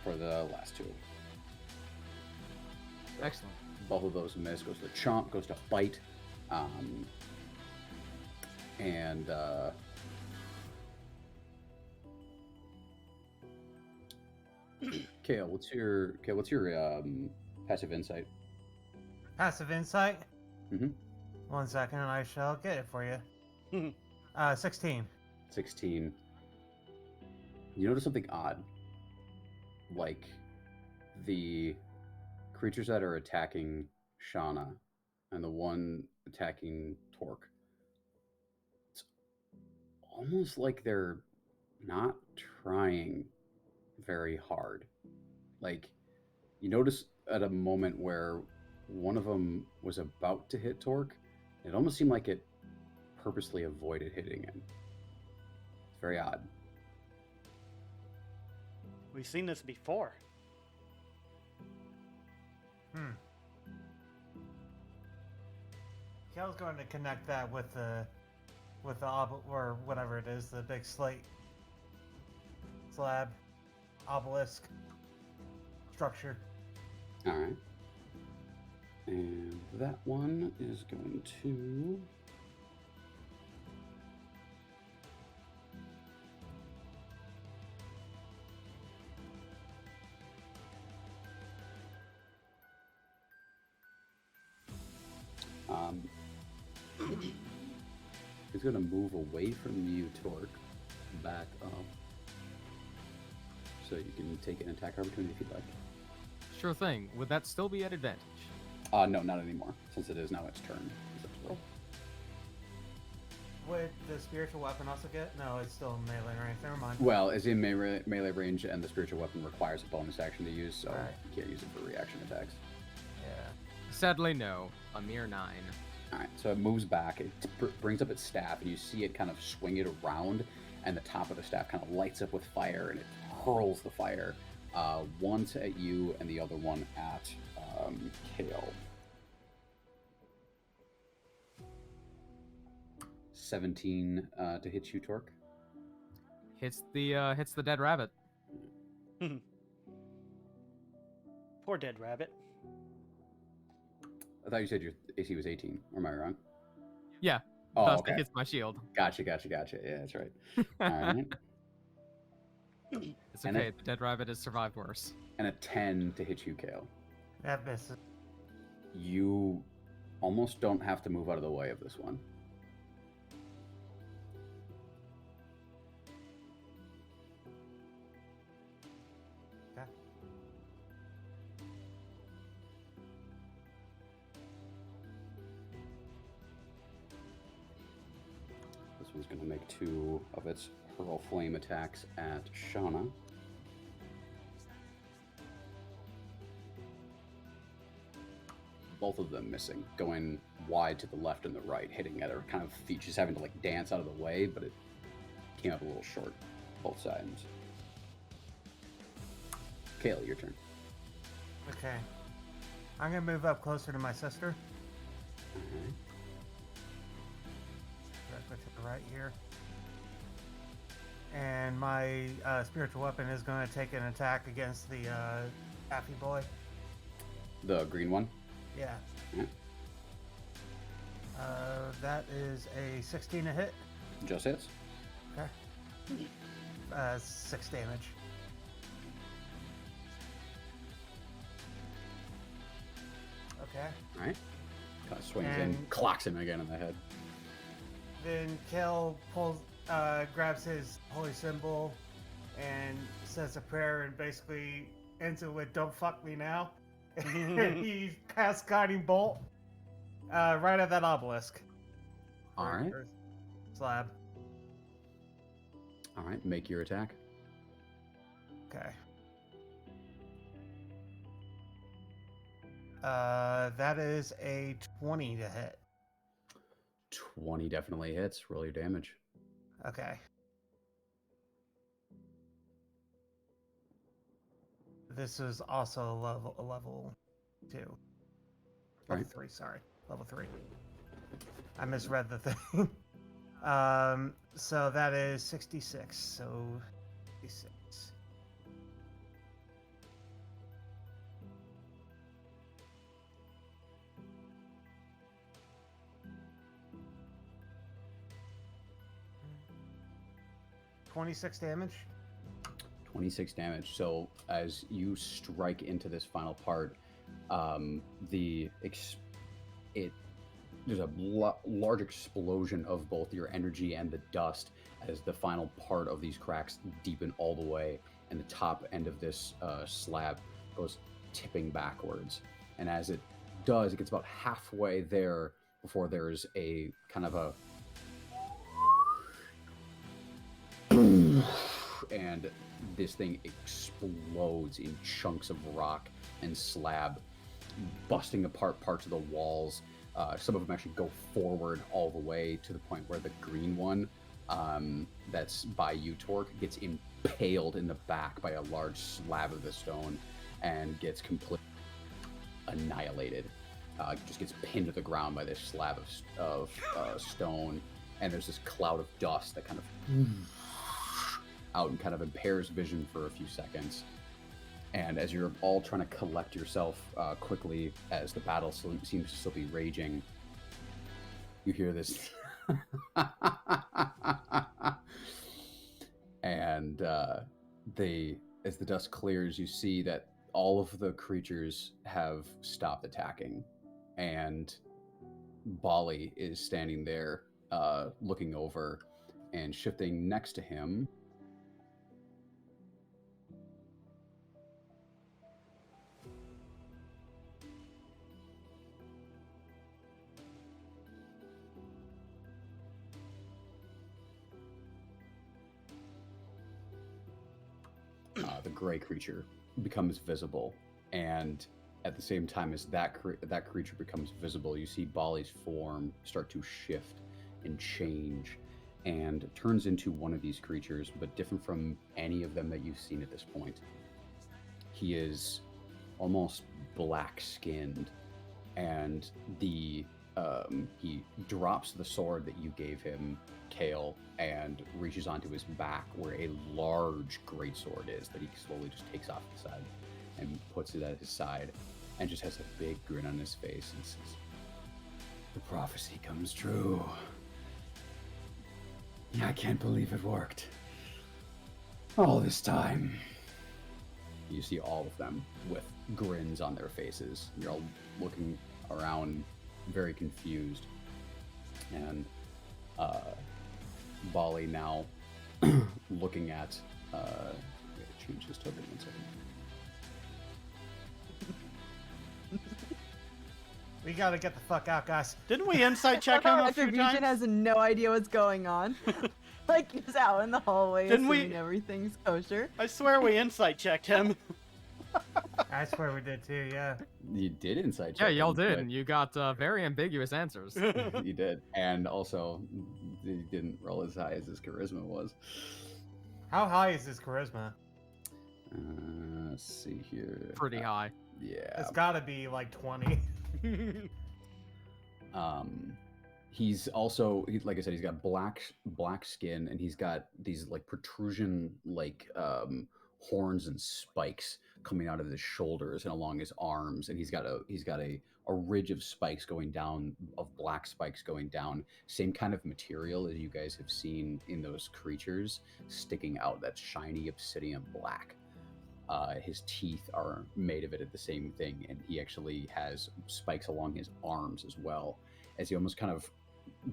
for the last 2. Excellent. Both of those miss. Goes to chomp, goes to bite. And Kale, what's your passive insight? Passive insight. Mhm. 1 second, and I shall get it for you. 16. 16. You notice something odd. Like the creatures that are attacking Shauna and the one attacking Torque. It's almost like they're not trying very hard. Like, you notice at a moment where one of them was about to hit Torque, it almost seemed like it purposely avoided hitting him. It's very odd. We've seen this before. I was going to connect that with the or whatever it is, the big slate slab obelisk structure. All right. And that one is going to... He's going to move away from you, Torque, back up. So you can take an attack opportunity if you'd like. Sure thing. Would that still be at advantage? No, not anymore, since it is now its turn. Essentially. Would the spiritual weapon also get? No, it's still melee range. Never mind. Well, it's in melee range, and the spiritual weapon requires a bonus action to use, so Right. you can't use it for reaction attacks. Yeah. Sadly, no. A mere 9. Alright, so it moves back, it brings up its staff, and you see it kind of swing it around, and the top of the staff kind of lights up with fire, and it hurls the fire. One at you, and the other one at Kale. 17 to hit you, Torque. Hits the dead rabbit. Poor dead rabbit. I thought you said your AC was 18, or am I wrong? Yeah. Oh, Thus, okay. it hits my shield. Gotcha. Yeah, that's right. Alright. It's And okay. The dead rabbit has survived worse. And a 10 to hit you, Kale. That misses. You almost don't have to move out of the way of this one. Okay. This one's going to make 2 of its hurl flame attacks at Shauna. Both of them missing, going wide to the left and the right, hitting at her kind of feet. She's having to like dance out of the way, but it came up a little short, both sides. Kale, your turn. Okay. I'm gonna move up closer to my sister. Alright. Directly to the right here. And my spiritual weapon is going to take an attack against the Affy boy. The green one. Yeah. Yeah. That is a 16 to hit. Just hits. Okay. 6 damage. Okay. Alright. Kind of swings in, And- clocks him again in the head. Then Kel grabs his holy symbol and says a prayer and basically ends it with "Don't fuck me now." And he casts Guiding Bolt right at that obelisk. Alright. Or slab. Alright, make your attack. Okay. That is a 20 to hit. 20 definitely hits. Roll your damage. Okay. This is also a level 2. Level Right. 3, sorry. Level 3. I misread the thing. So that is 66. So 66. $26 damage. 26 damage. So as you strike into this final part, there's a large explosion of both your energy and the dust as the final part of these cracks deepen all the way, and the top end of this slab goes tipping backwards. And as it does, it gets about halfway there before there's a kind of a and this thing explodes in chunks of rock and slab, busting apart parts of the walls. Some of them actually go forward all the way to the point where the green one that's by you, Torque, gets impaled in the back by a large slab of the stone and gets completely annihilated. Just gets pinned to the ground by this slab of stone, and there's this cloud of dust that kind of out and kind of impairs vision for a few seconds. And as you're all trying to collect yourself quickly, as the battle seems to still be raging, you hear this. And as the dust clears, you see that all of the creatures have stopped attacking. And Bali is standing there looking over, and shifting next to him the gray creature becomes visible, and at the same time as that creature becomes visible, you see Bali's form start to shift and change, and turns into one of these creatures, but different from any of them that you've seen at this point. He is almost black-skinned, and he drops the sword that you gave him, Kale, and reaches onto his back where a large greatsword is that he slowly just takes off the side and puts it at his side, and just has a big grin on his face and says, "The prophecy comes true. I can't believe it worked. All this time." You see all of them with grins on their faces. You're all looking around very confused. And Bali now looking at I gotta change this token 1 second. We gotta get the fuck out, guys. Didn't we insight check him a few Attribution times? has no idea what's going on. Like, he's out in the hallway Didn't we- assuming everything's kosher. I swear we insight checked him. I swear we did too, yeah. You did inside Yeah, check y'all him, did. but And you got very ambiguous answers. you did. And also, you didn't roll as high as his charisma was. How high is his charisma? Let's see here. Pretty high. Yeah. It's gotta be like 20. He's also, like I said, he's got black skin, and he's got these like protrusion like horns and spikes coming out of his shoulders and along his arms, and he's got a ridge of spikes going down, of black spikes going down, same kind of material as you guys have seen in those creatures, sticking out, that shiny obsidian black. His teeth are made of it at the same thing, and he actually has spikes along his arms as well, as he almost kind of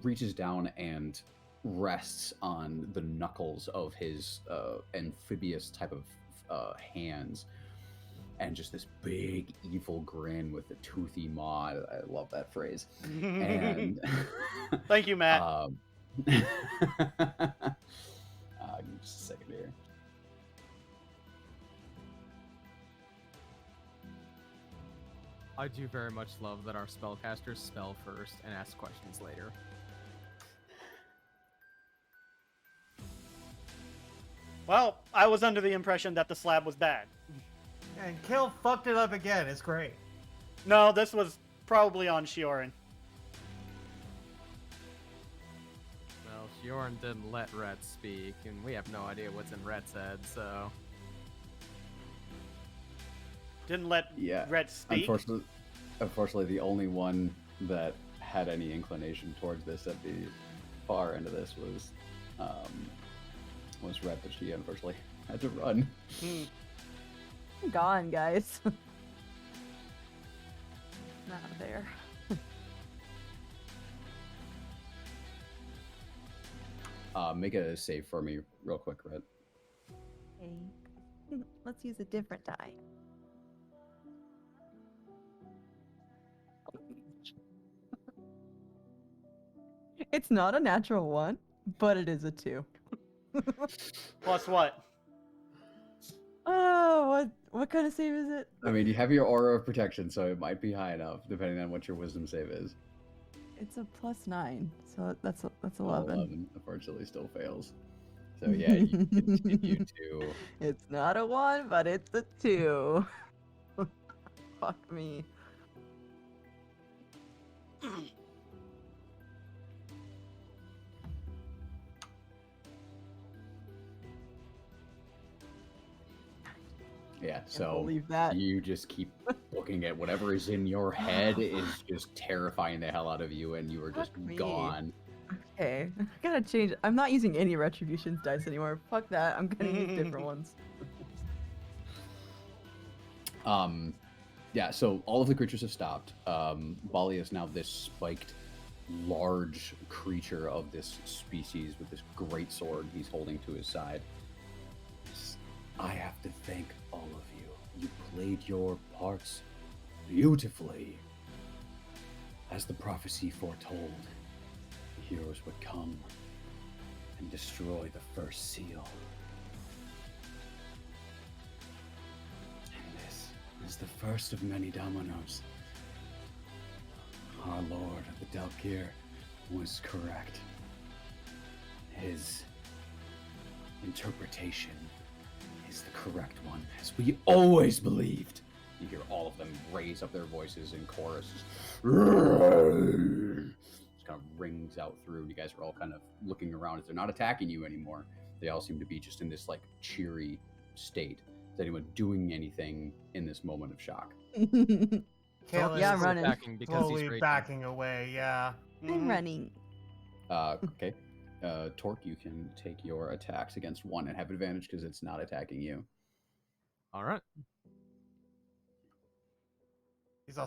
reaches down and rests on the knuckles of his amphibious type of hands, and just this big evil grin with a toothy maw. I love that phrase. And Thank you, Matt. give me just a second here. I do very much love that our spellcasters spell first and ask questions later. Well, I was under the impression that the slab was bad. And Kill fucked it up again. It's great. No, this was probably on Shioran. Fjorn didn't let Rhett speak, and we have no idea what's in Rhett's head, so... Didn't let Yeah. Red speak. Unfortunately, the only one that had any inclination towards this at the far end of this was Rhett, but she unfortunately had to run. I'm gone, guys. Not there. Make a save for me real quick, Rhett. Okay. Let's use a different die. It's not a natural 1, but it is a 2. Plus what? Oh, what kind of save is it? I mean, you have your aura of protection, so it might be high enough, depending on what your wisdom save is. It's a +9, so that's 11. 11, unfortunately, still fails. So yeah, you continue to... It's not a 1, but it's a 2. Fuck me. Yeah, Can't so believe that. you just keep looking at whatever is in your head is just terrifying the hell out of you, and you are just Fuck me. gone. Okay, I gotta change. I'm not using any Retributions dice anymore. Fuck that. I'm gonna use different ones. Yeah, so all of the creatures have stopped. Bali is now this spiked, large creature of this species with this great sword he's holding to his side. I have to thank all of you. You played your parts beautifully. As the prophecy foretold, the heroes would come and destroy the first seal. And this is the first of many dominoes. Our Lord of the Dalkir was correct. His interpretation is the correct one, as we always believed. You hear all of them raise up their voices in chorus. Just kind of rings out through, and you guys are all kind of looking around as they're not attacking you anymore. They all seem to be just in this like cheery state. Is anyone doing anything in this moment of shock? Kale Yeah, I'm is running. Attacking because he's slowly raging. backing away, yeah. I'm running. Okay. Torque, you can take your attacks against one and have advantage because it's not attacking you. All right. Kale's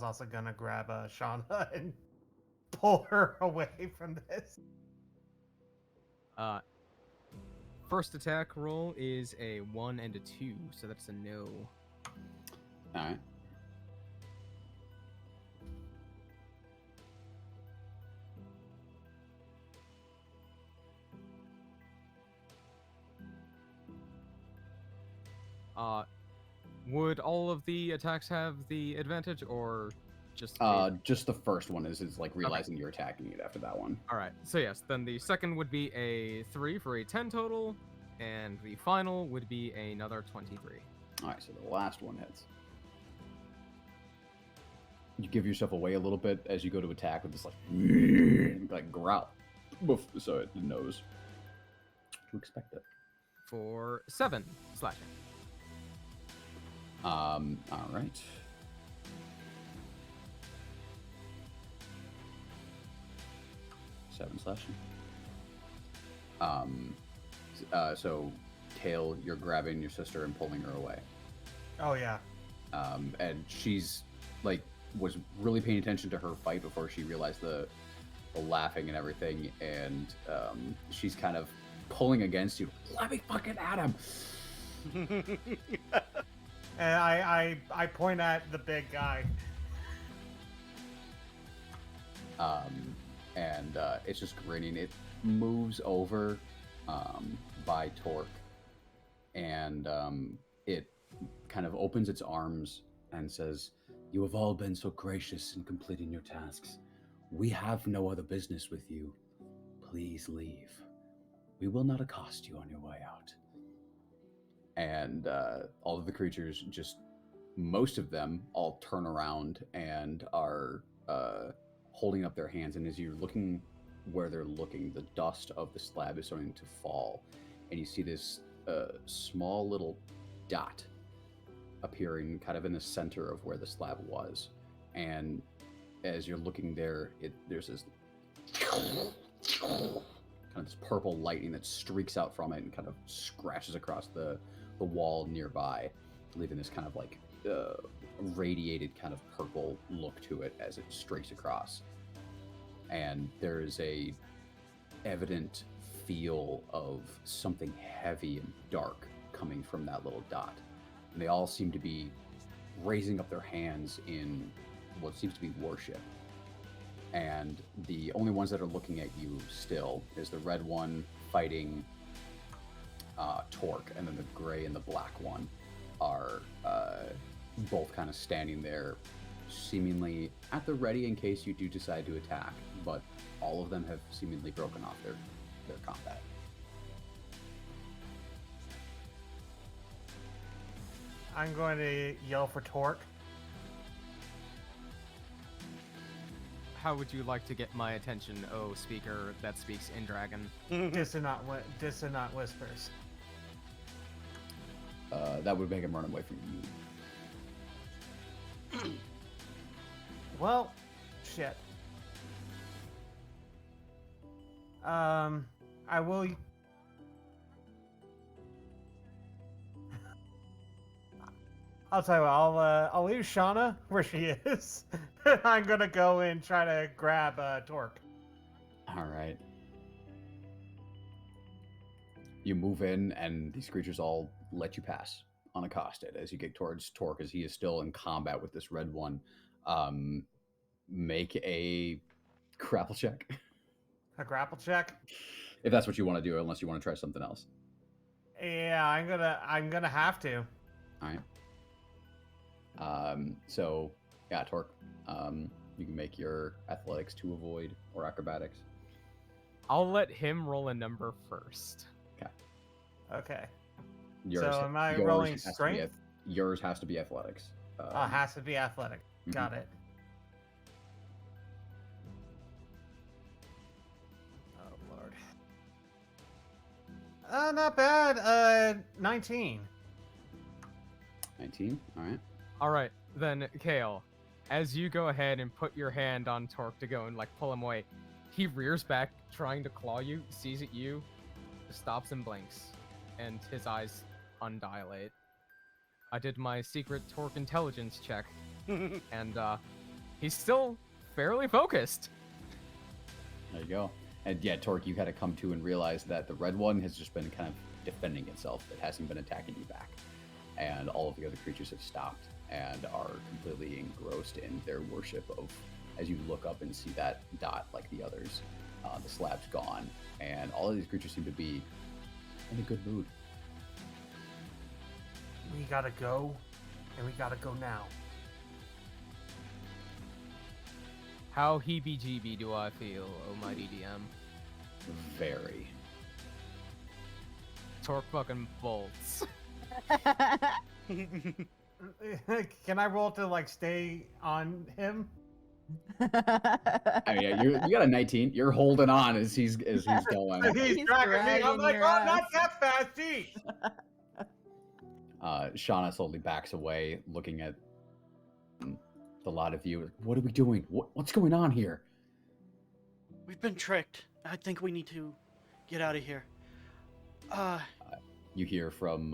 also gonna grab Shauna and pull her away from this. First attack roll is a 1 and a 2, so that's a no. Alright. Would all of the attacks have the advantage, or just Just the first one is like realizing you're attacking it after that one. All right. So yes, then the second would be a 3 for a 10 total, and the final would be another 23. Alright, so the last one hits. You give yourself away a little bit as you go to attack with this like growl. Boof, so it knows to expect it. For 7 slashing. Alright. Seven slashing. So Tail, you're grabbing your sister and pulling her away. Oh yeah. And she's like was really paying attention to her fight before she realized the laughing and everything, and she's kind of pulling against you. Let me fucking at him. And I point at the big guy. And it's just grinning. It moves over by Torque, and it kind of opens its arms and says, "You have all been so gracious in completing your tasks. We have no other business with you. Please leave. We will not accost you on your way out." And all of the creatures, just most of them, all turn around and are holding up their hands. And as you're looking where they're looking, the dust of the slab is starting to fall, and you see this small little dot appearing kind of in the center of where the slab was. And as you're looking there, there's this kind of this purple lightning that streaks out from it and kind of scratches across the wall nearby, leaving this kind of like radiated kind of purple look to it as it streaks across. And there is a evident feel of something heavy and dark coming from that little dot. And they all seem to be raising up their hands in what seems to be worship. And the only ones that are looking at you still is the red one fighting Torque, and then the gray and the black one are both kind of standing there, seemingly at the ready in case you do decide to attack, but all of them have seemingly broken off their combat. I'm going to yell for Torque. How would you like to get my attention, oh speaker that speaks in dragon? Dissonant whispers. That would make him run away from you. Well, shit. I will. I'll tell you what. I'll leave Shauna where she is. I'm gonna go and try to grab Torque. All right. You move in, and these creatures all let you pass unaccosted as you get towards Torque, as he is still in combat with this red one. Make a grapple check. A grapple check. If that's what you want to do, unless you want to try something else. Yeah, I'm gonna have to. All right. So yeah, Torque. You can make your athletics to avoid or acrobatics. I'll let him roll a number first. Okay. Yours, So am I yours rolling has to be strength? yours has to be athletics. Has to be athletic. Got it. Oh Lord. Not bad. 19. 19. All right. All right, then Kale, as you go ahead and put your hand on Torque to go and like pull him away, he rears back, trying to claw you, sees at you, stops and blinks, and his eyes undilate. I did my secret Torque intelligence check, and he's still fairly focused. There you go. And yeah, Torque, you had to come to and realize that the red one has just been kind of defending itself. It hasn't been attacking you back. And all of the other creatures have stopped and are completely engrossed in their worship of, as you look up and see that dot like the others, the slab's gone. And all of these creatures seem to be in a good mood. We gotta go, and we gotta go now. How heebie-jeebie do I feel, oh mighty DM? Very. Torque fucking bolts. Can I roll to like stay on him? I mean, yeah, you got a 19. You're holding on as he's going. He's He's dragging me. I'm dragging like, your oh, ass. not that fast, geez. Shauna slowly backs away, looking at the lot of you. What are we doing? What's going on here? We've been tricked. I think we need to get out of here. You hear from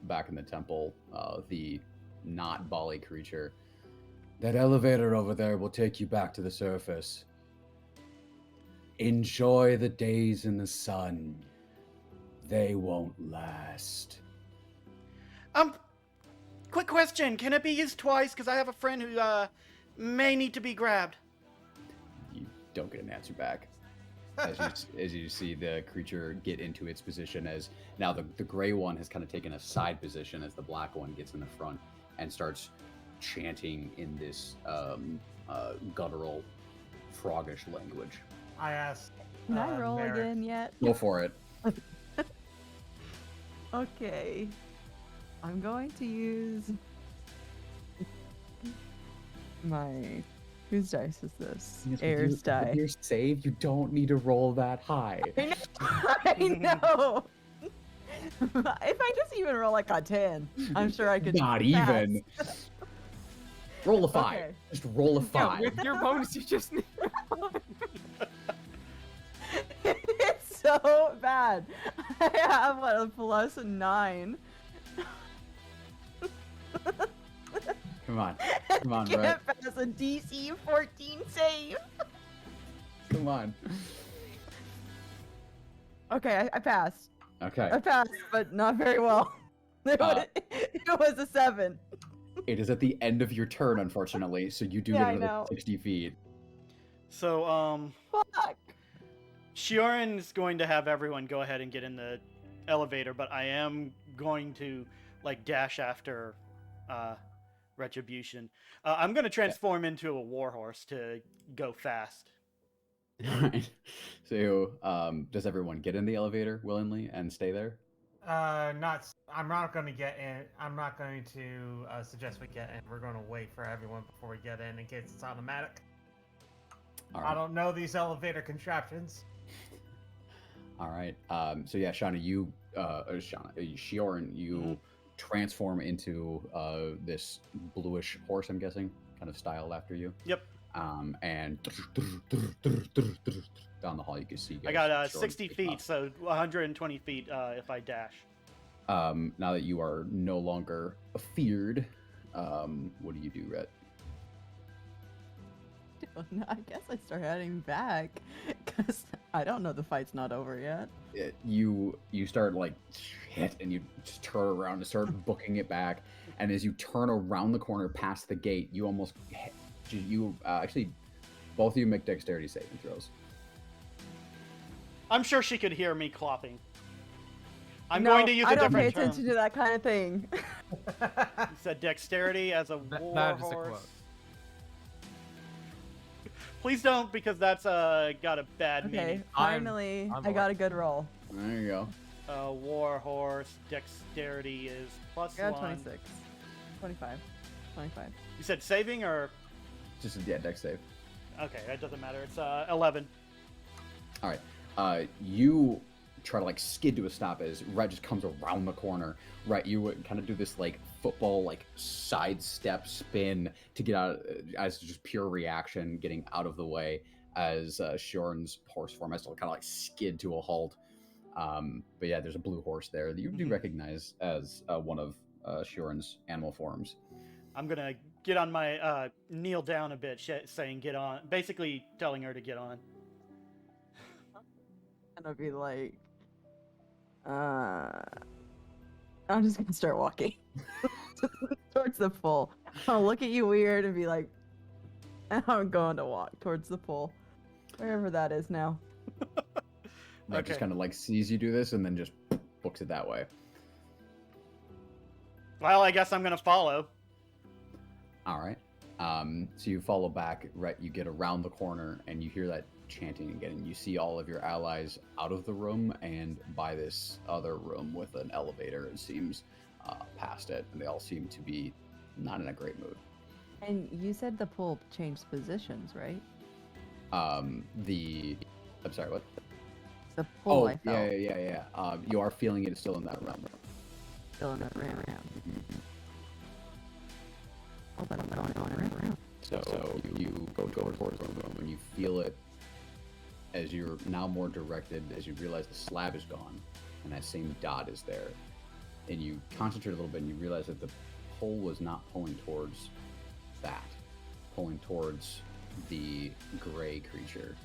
back in the temple, the not Bali creature. That elevator over there will take you back to the surface. Enjoy the days in the sun. They won't last. Quick question. Can it be used twice? Because I have a friend who, may need to be grabbed. You don't get an answer back. As you see the creature get into its position, as now the gray one has kind of taken a side position as the black one gets in the front and starts chanting in this guttural, froggish language. I asked. Can I roll Merrick. again yet? Go for it. Okay. I'm going to use my Whose dice is this? Yes, Air's with die. your save, you don't need to roll that high. I know. I know. If I just even roll like a 10, I'm sure I could. Not pass. even. Roll a 5. Okay. Just roll a Yeah, 5. with your bonus, you just need. It's so bad. I have what, a +9. Come on, Can't Rhett. pass a DC 14 save. Come on. Okay, I passed. Okay. I passed, but not very well. It was a 7. It is at the end of your turn, unfortunately, so you do Yeah, get I another know. 60 feet. So, Fuck. Shioran's going to have everyone go ahead and get in the elevator, but I am going to like dash after Retribution. I'm going to transform into a warhorse to go fast. Alright. So, does everyone get in the elevator willingly and stay there? I'm not going to get in. I'm not going to suggest we get in. We're going to wait for everyone before we get in case it's automatic. I Alright. don't know these elevator contraptions. Alright. So yeah, Shioran, you transform into this bluish horse, I'm guessing, kind of styled after you. Yep. And down the hall you can see. I got 60 feet, so 120 feet if I dash. Now that you are no longer feared, what do you do, Rhett? I guess I start heading back because I don't know the fight's not over yet. You start like shit, and you just turn around and start booking it back. And as you turn around the corner past the gate, you almost actually both of you make dexterity saving throws. I'm sure she could hear me clopping. I'm No, going to use a I don't different pay attention term. to that kind of thing. You said dexterity as a That is a warhorse. quote. Please don't, because that's got a bad Okay, meaning. finally, I'm I got a good roll. There you go. Warhorse dexterity is I got +1. 26. 25. 25. You said saving or Just dex save. okay? That doesn't matter. It's 11. All right. You try to like skid to a stop as Rhett just comes around the corner. Right, you would kind of do this like football like sidestep spin to get out as just pure reaction, getting out of the way as Shioran's horse form has to kind of like skid to a halt. But yeah, there's a blue horse there that you do recognize as one of Shioran's animal forms. I'm gonna get on my kneel down a bit, saying get on, basically telling her to get on. And I'll be like, I'm just gonna start walking towards the pool. I'll look at you weird and be like, I'm going to walk towards the pool, wherever that is now. Rhett just kind of like sees you do this and then just books it that way. Well, I guess I'm gonna follow. All right. So you follow back, right? You get around the corner and you hear that chanting again, and you see all of your allies out of the room and by this other room with an elevator, it seems, past it, and they all seem to be not in a great mood. And you said the pool changed positions, right? I'm sorry, what? The pool, Oh, I felt. yeah. You are feeling it still in that room. Still in that room. Oh, but I'm going around. So you go towards the room and you feel it as you're now more directed, as you realize the slab is gone and that same dot is there. And you concentrate a little bit and you realize that the pole was not pulling towards that, pulling towards the gray creature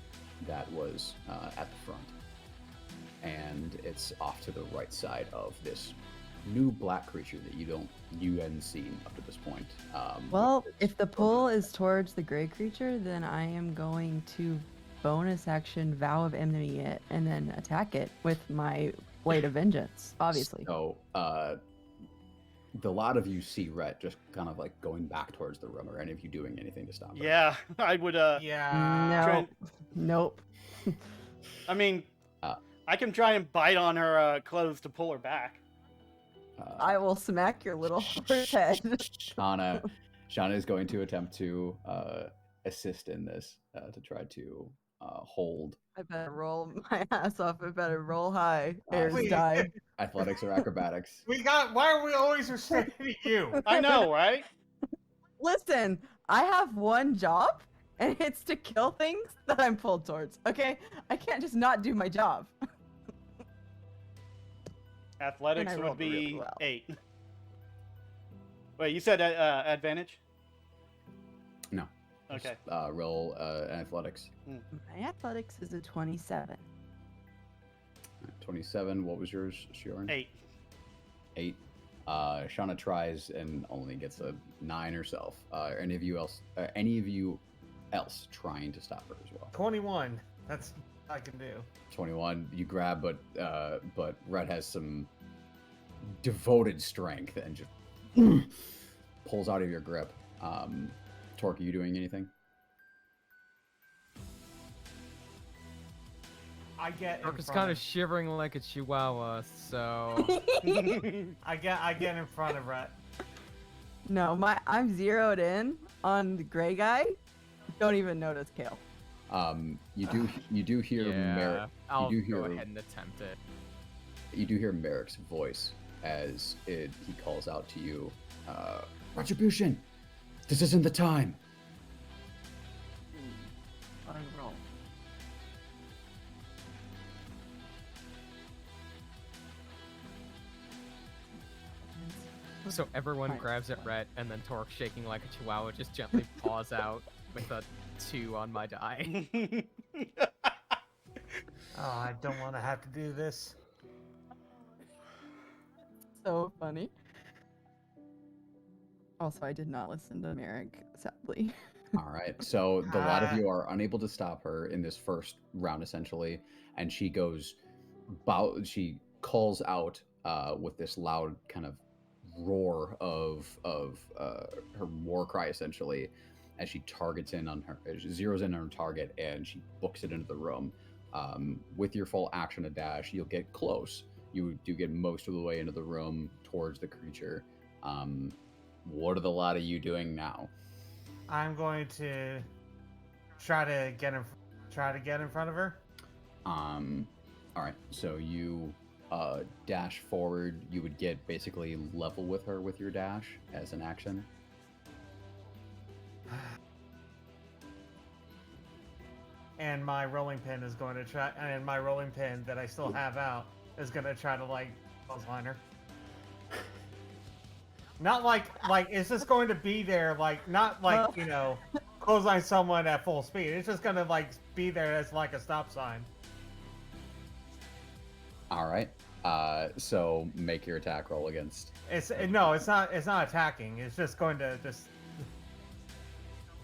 that was at the front. And it's off to the right side of this new black creature that you hadn't seen up to this point. Well, if the pull is towards the gray creature, then I am going to bonus action Vow of Enmity it and then attack it with my Blade of Vengeance, obviously. So, the lot of you see Rhett just kind of like going back towards the room, or any of you doing anything to stop her? Yeah, I would. Yeah. Nope. I mean, I can try and bite on her clothes to pull her back. I will smack your little horse head. Shauna is going to attempt to assist in this to try to hold I better roll my ass off. I better roll high. Uh, Airs Wait. die. athletics or acrobatics. Why are we always restricting you? I know, right? Listen, I have one job, and it's to kill things that I'm pulled towards. Okay, I can't just not do my job. Athletics And I would rolled be really well. 8. Wait, you said advantage? No. Okay. Roll athletics. My athletics is a 27. 27. What was yours, Shiorn? 8. 8. Shauna tries and only gets a 9 herself. Any of you else trying to stop her as well? 21. That's what I can do. 21. You grab, but Red has some devoted strength and just pulls out of your grip. Torque, are you doing anything? I get in Mark is front kind of shivering like a chihuahua, so I get in front of Rhett. No, I'm zeroed in on the gray guy. Don't even notice Kale. You do hear yeah, I'll do go hear- ahead and attempt it. You do hear Merrick's voice as he calls out to you, Retribution! This isn't the time! I roll. So everyone Fine. grabs at Rhett, and then Torque, shaking like a chihuahua, just gently paws out with a 2 on my die. Oh, I don't want to have to do this. So funny. Also, I did not listen to Merrick, sadly. All right, so the lot of you are unable to stop her in this first round, essentially, and she calls out with this loud kind of roar of her war cry, essentially, as she targets in on her, she zeroes in on her target, and she books it into the room. With your full action to dash, you'll get close. You do get most of the way into the room towards the creature. What are the lot of you doing now? I'm going to try to get in front of her. All right, so you dash forward. You would get basically level with her with your dash as an action. And my rolling pin is going to try, and my rolling pin that I still have out is going to try to clothesline her. Not like it's just going to be there, not clothesline someone at full speed. It's just going to be there as a stop sign. All right. So make your attack roll against. It's not attacking. It's just going to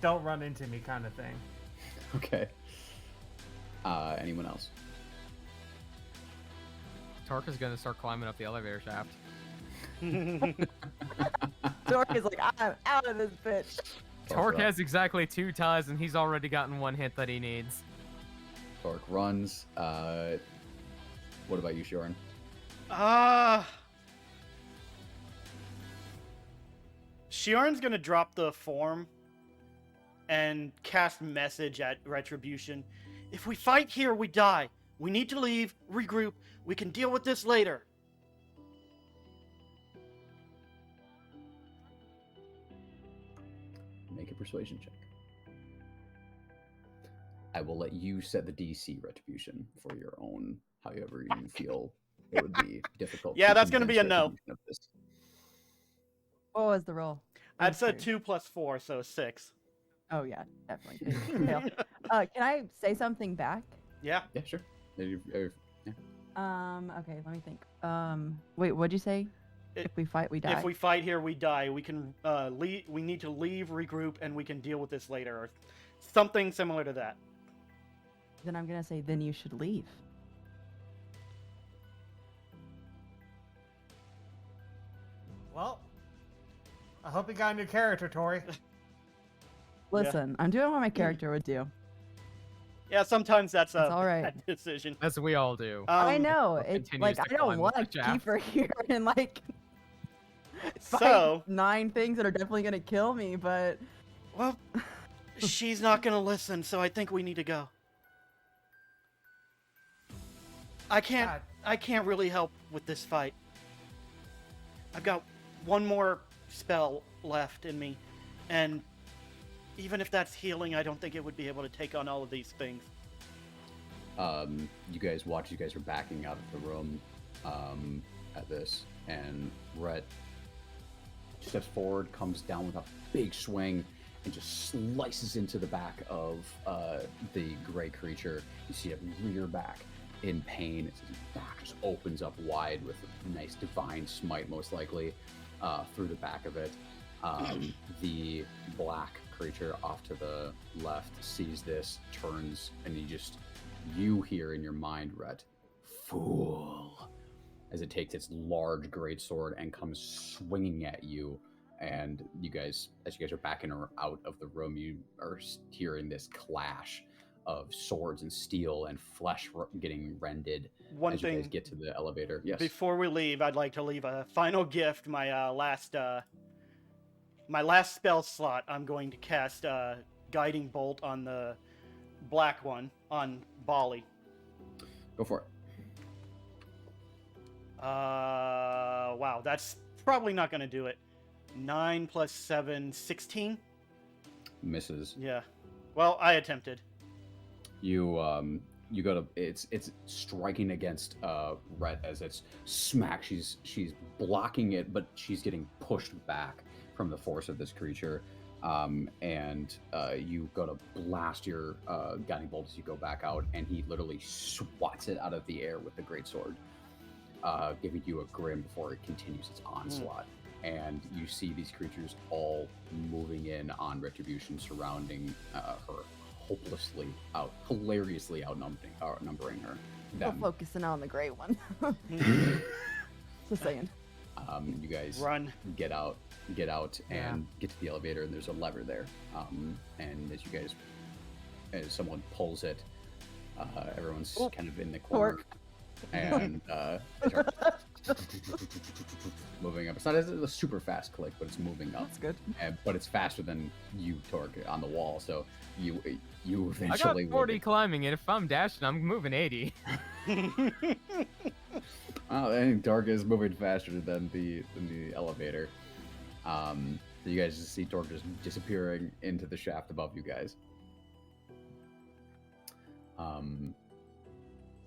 don't run into me kind of thing. Okay. Anyone else? Torque is gonna start climbing up the elevator shaft. Dork is like, I'm out of this bitch. Torque runs. has exactly 2 ties, and he's already gotten 1 hit that he needs. Torque runs. What about you, Shorn? Shiorn's gonna drop the form and cast message at Retribution. If we fight here, we die. We need to leave, regroup. We can deal with this later. Make a persuasion check. I will let you set the DC, Retribution, for your own, however you feel it would be difficult. Yeah, to that's gonna be a convince no. Retribution of this. What was the roll? I'd said Okay. 2 plus 4, so 6. Oh yeah, definitely. Fail. Can I say something back? Yeah. Yeah, sure. Yeah. Okay, let me think. Wait, what'd you say? If we fight, we die. If we fight here, we die. We can leave. We need to leave, regroup, and we can deal with this later, or something similar to that. Then I'm gonna say, then you should leave. Well, I hope you got a new character, Tori. Listen, I'm doing what my character would do. Yeah, sometimes that's a It's all right. bad decision. As we all do. I know. It's continues like to I don't climb want the to shaft. keep her here and fight So, 9 things that are definitely gonna kill me. But well, She's not gonna listen, so I think we need to go. I God. can't really help with this fight. I've got one more spell left in me, and even if that's healing, I don't think it would be able to take on all of these things. You guys watch. You guys are backing out of the room at this, and Rhett steps forward, comes down with a big swing, and just slices into the back of the gray creature. You see it rear back in pain. Its back just opens up wide with a nice divine smite, most likely, through the back of it. The black creature off to the left sees this, turns, and you hear in your mind, Rhett, "Fool," as it takes its large greatsword and comes swinging at you. And you guys, as you guys are backing out of the room, you are hearing this clash of swords and steel and flesh getting rended One as you guys thing get to the elevator. Yes. before we leave, I'd like to leave a final gift. My last spell slot. I'm going to cast Guiding Bolt on the black one on Bali. Go for it. Wow, that's probably not going to do it. 9 plus 7, 16? Misses. Yeah. Well, I attempted. You go to it's striking against Rhett as it's smack. She's blocking it, but she's getting pushed back from the force of this creature. And you go to blast your guiding bolt as you go back out, and he literally swats it out of the air with the greatsword, giving you a grim before it continues its onslaught. And you see these creatures all moving in on Retribution, surrounding her, hilariously outnumbering her. Still focusing on the gray one. Just saying. You guys Run. get out Yeah. and get to the elevator, and there's a lever there. And as someone pulls it, everyone's kind of in the corner. Torque. And they start moving up. It's not a super fast click, but it's moving up. That's good. But it's faster than you, Torque, on the wall. So you I eventually got will 40 get- climbing it. If I'm dashing, I'm moving 80. I think Torque is moving faster than the elevator. So you guys just see Torque just disappearing into the shaft above you guys.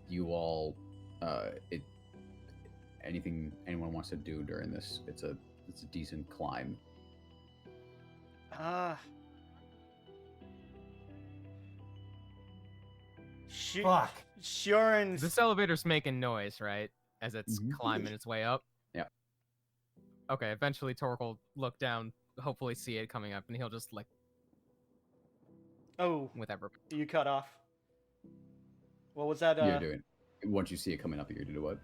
You all, anything anyone wants to do during this, it's a decent climb. Fuck. Shuren's This elevator's making noise, right? As it's Mhm. climbing its way up? Yeah. Okay, eventually Torque will look down, hopefully see it coming up, and he'll just, Oh, with everyone. you cut off. What was that? You're doing once you see it coming up, you're gonna do what?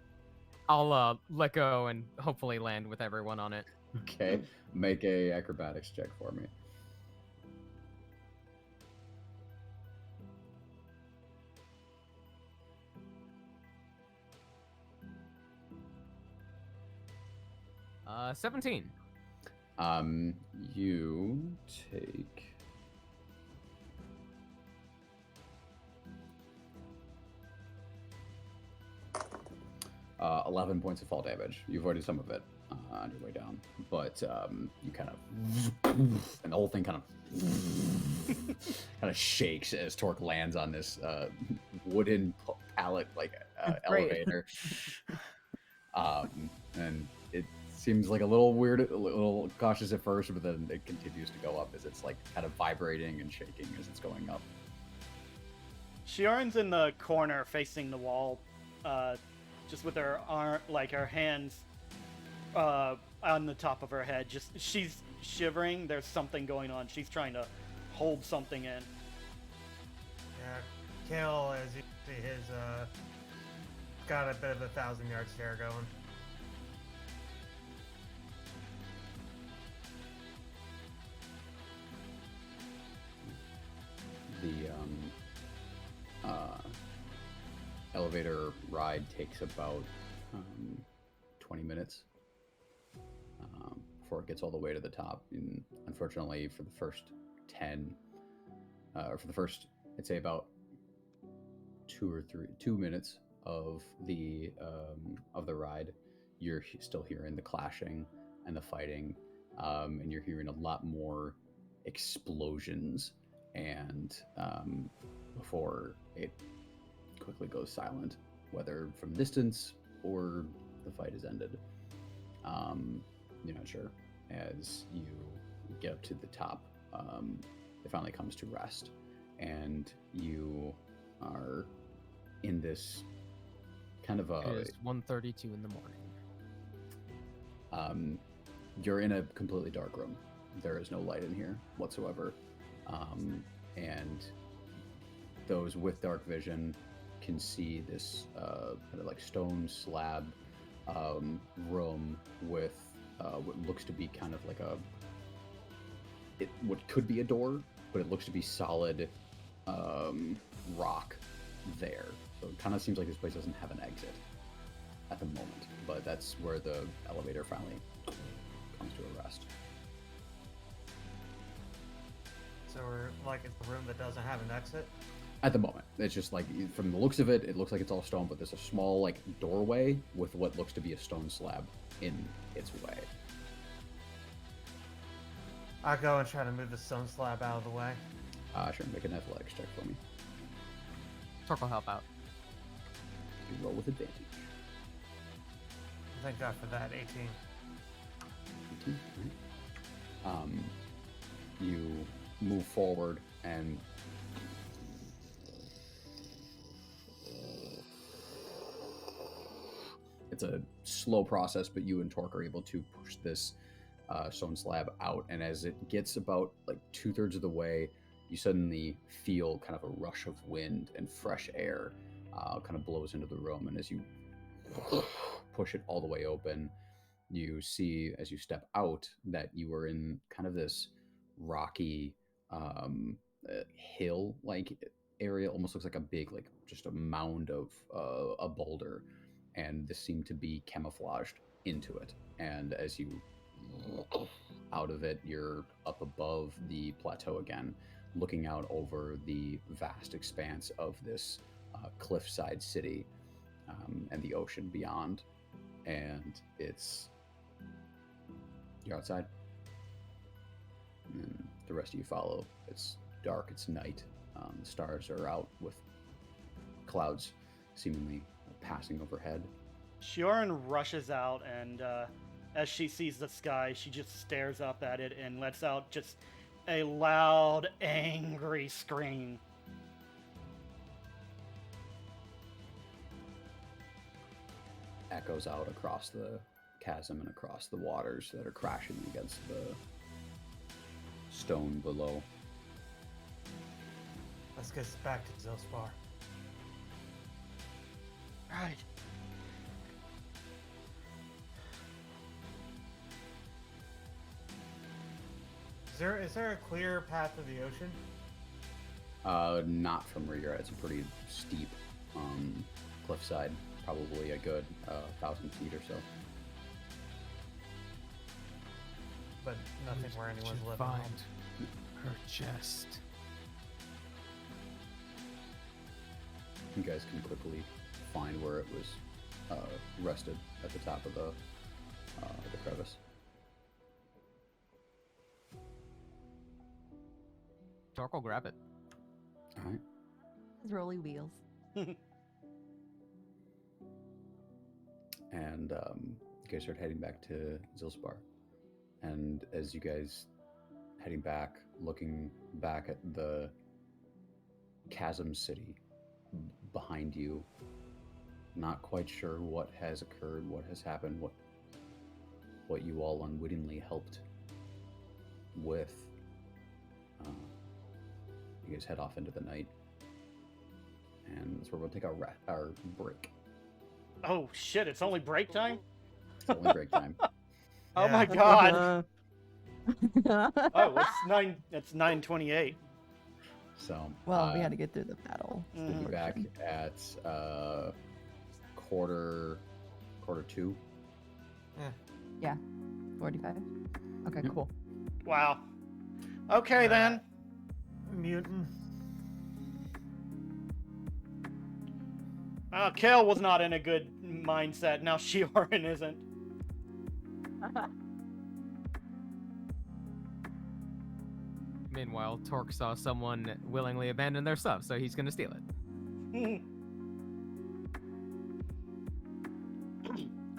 I'll let go and hopefully land with everyone on it. Okay, make a acrobatics check for me. Uh, 17. You take 11 points of fall damage. You've avoided some of it on your way down, but you kind of, and the whole thing kind of shakes as Torque lands on this wooden pallet like That's great. elevator. And it seems like a little weird, a little cautious at first, but then it continues to go up as it's like kind of vibrating and shaking as it's going up. Shioran's in the corner facing the wall, just with her her hands on the top of her head. Just she's shivering. There's something going on. She's trying to hold something in. Yeah, Kale, as you see, his got a bit of a 1,000-yard stare going. The elevator ride takes about 20 minutes before it gets all the way to the top. And unfortunately, for the first 10, for the first, I'd say about 2 minutes of the ride, you're still hearing the clashing and the fighting, and you're hearing a lot more explosions, and before it quickly goes silent, whether from distance or the fight is ended. You're not sure. As you get up to the top, it finally comes to rest, and you are in this kind of a... It is 1:32 in the morning. You're in a completely dark room. There is no light in here whatsoever. And those with dark vision can see this kind of like stone slab room with what looks to be kind of like what could be a door, but it looks to be solid rock there. So it kind of seems like this place doesn't have an exit at the moment, but that's where the elevator finally comes to a rest. So we're like it's a room that doesn't have an exit. At the moment, it's just like, from the looks of it, it looks like it's all stone, but there's a small like doorway with what looks to be a stone slab in its way. I go and try to move the stone slab out of the way. Sure, make an athletics check for me. Torkel, help out. You roll with advantage. Thank God for that. 18. 18, right. You move forward, and it's a slow process, but you and Torque are able to push this stone slab out, and as it gets about like 2/3 of the way, you suddenly feel kind of a rush of wind and fresh air kind of blows into the room, and as you push it all the way open, you see, as you step out, that you are in kind of this rocky hill-like area. Almost looks like a big, like just a mound of a boulder, and this seemed to be camouflaged into it. And as you out of it, you're up above the plateau again, looking out over the vast expanse of this cliffside city and the ocean beyond. And you're outside, and the rest of you follow. It's dark, it's night. The stars are out with clouds seemingly passing overhead. Shioran rushes out, and as she sees the sky, she just stares up at it and lets out just a loud, angry scream. Echoes out across the chasm and across the waters that are crashing against the stone below. Let's get back to Zilspar. Right. Is there a clear path to the ocean? Not from where you're at. It's a pretty steep cliffside, probably a good 1,000 feet or so. But nothing where anyone's living. Find her chest. You guys can quickly find where it was rested at the top of the crevice. Torkel, grab it. All right. His rolly wheels. And you guys start heading back to Zilspar. And as you guys heading back, looking back at the chasm city behind you, not quite sure what has occurred, what has happened, what you all unwittingly helped with. You guys head off into the night, and that's where we'll take our break. Oh shit! It's only break time. It's only break time. Oh my god! Oh, it's 9:28. So well, we had to get through the battle. we'll be back at quarter 2. Yeah, 45. Okay, Yep. cool. Wow. Okay then. Mutant. Kale was not in a good mindset. Now Shioran isn't. Meanwhile, Torque saw someone willingly abandon their stuff, so he's gonna steal it.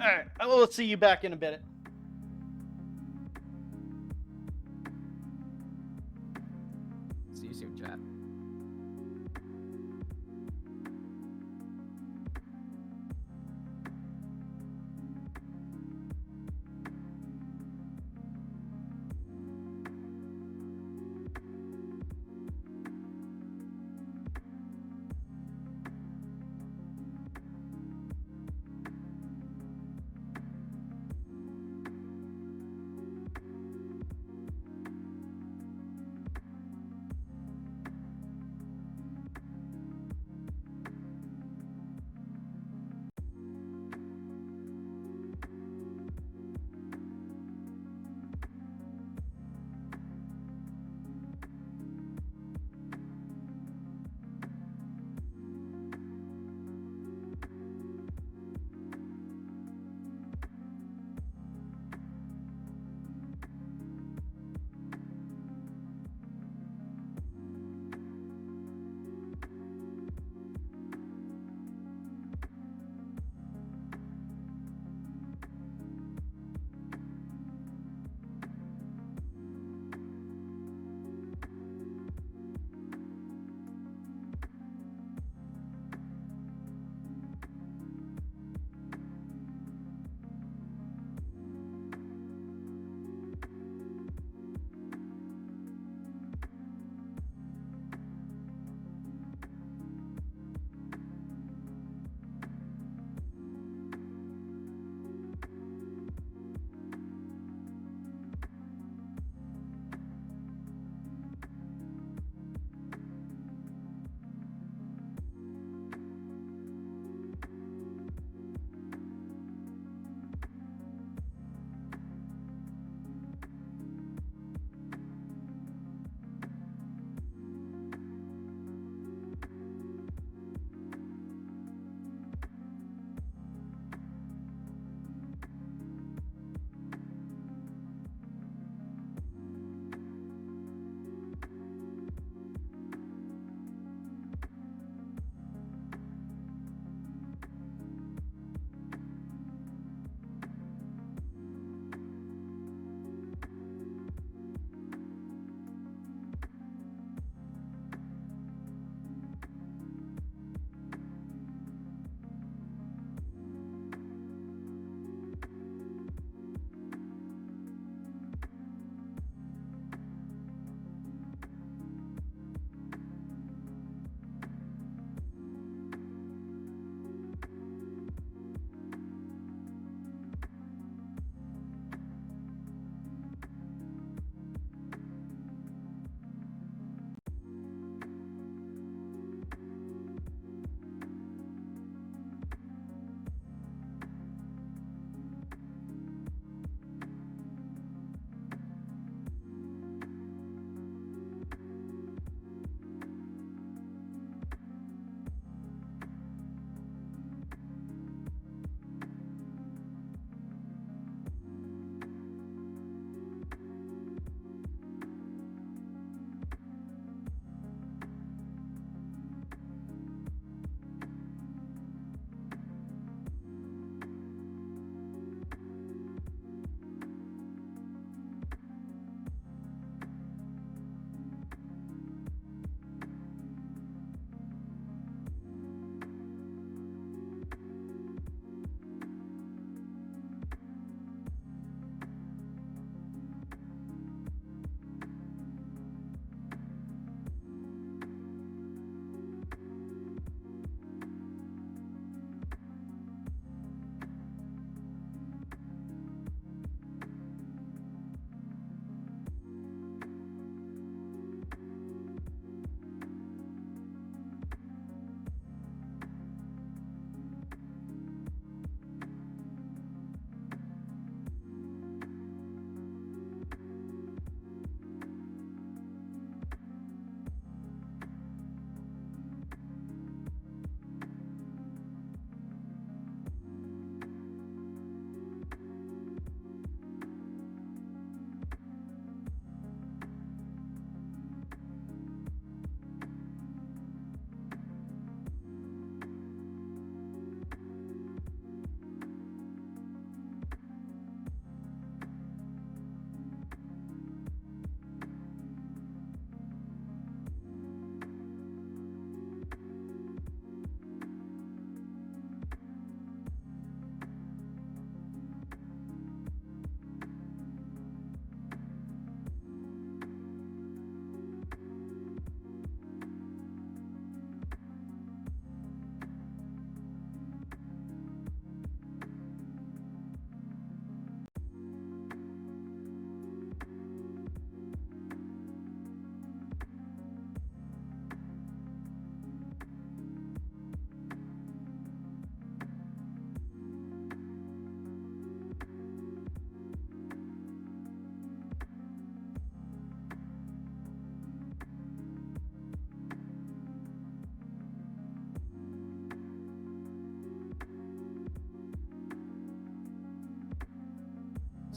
Alright, we'll see you back in a bit. See you soon, chat.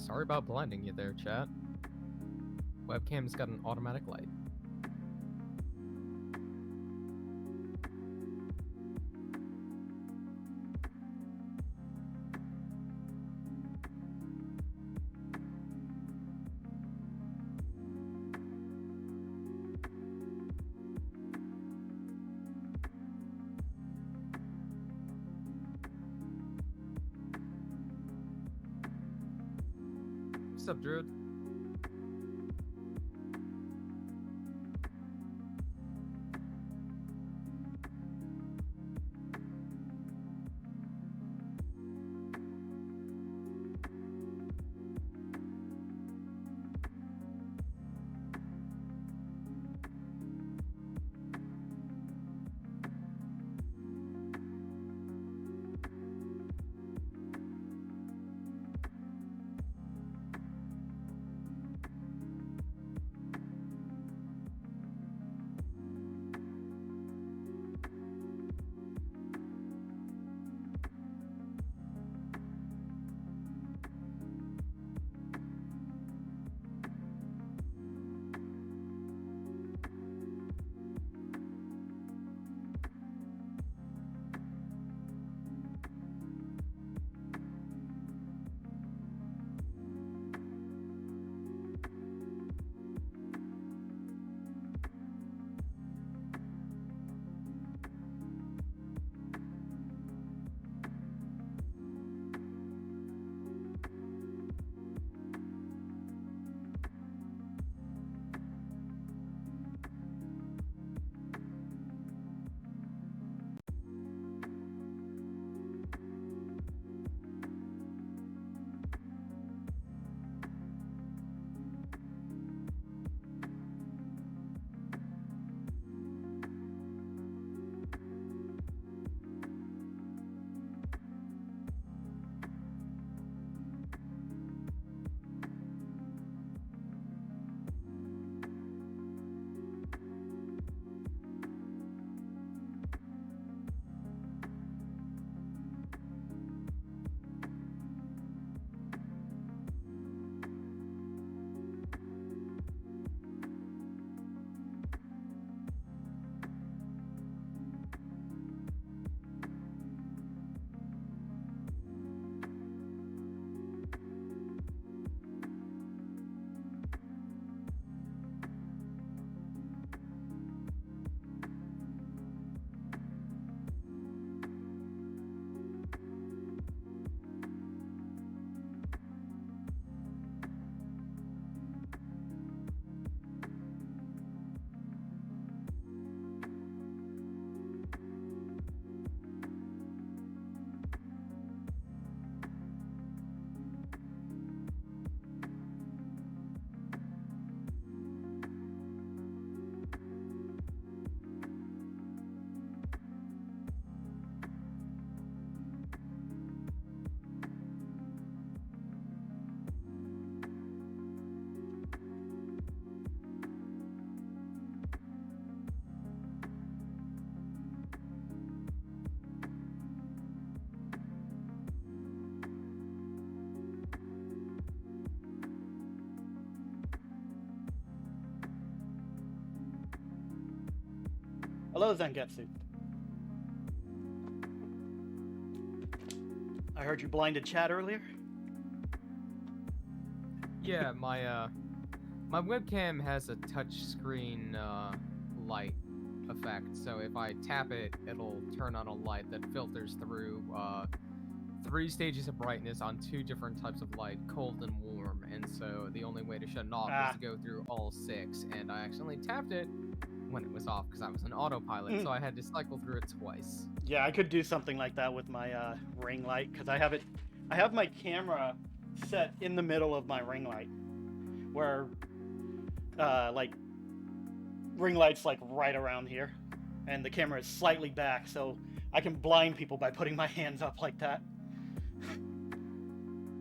Sorry about blinding you there, chat. Webcam's got an automatic light. What's up, Druid? Hello, Zangetsu. I heard you blinded chat earlier. Yeah, my webcam has a touch screen light effect. So if I tap it, it'll turn on a light that filters through 3 stages of brightness on 2 different types of light, cold and warm. And so the only way to shut it off is to go through all 6. And I accidentally tapped it when it was off because I was an autopilot, so I had to cycle through it twice. Yeah, I could do something like that with my ring light because I have my camera set in the middle of my ring light, where like ring light's like right around here, and the camera is slightly back, so I can blind people by putting my hands up like that.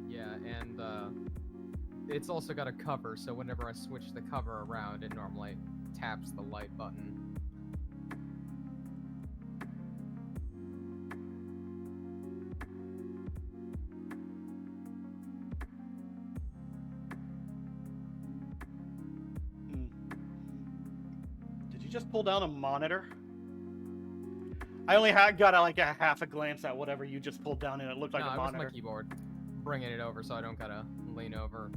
Yeah, and it's also got a cover, so whenever I switch the cover around, it normally taps the light button. just pull down a monitor? I only got like a half a glance at whatever you just pulled down, and it looked like No, a it was monitor. my keyboard. Bringing it over so I don't gotta lean over.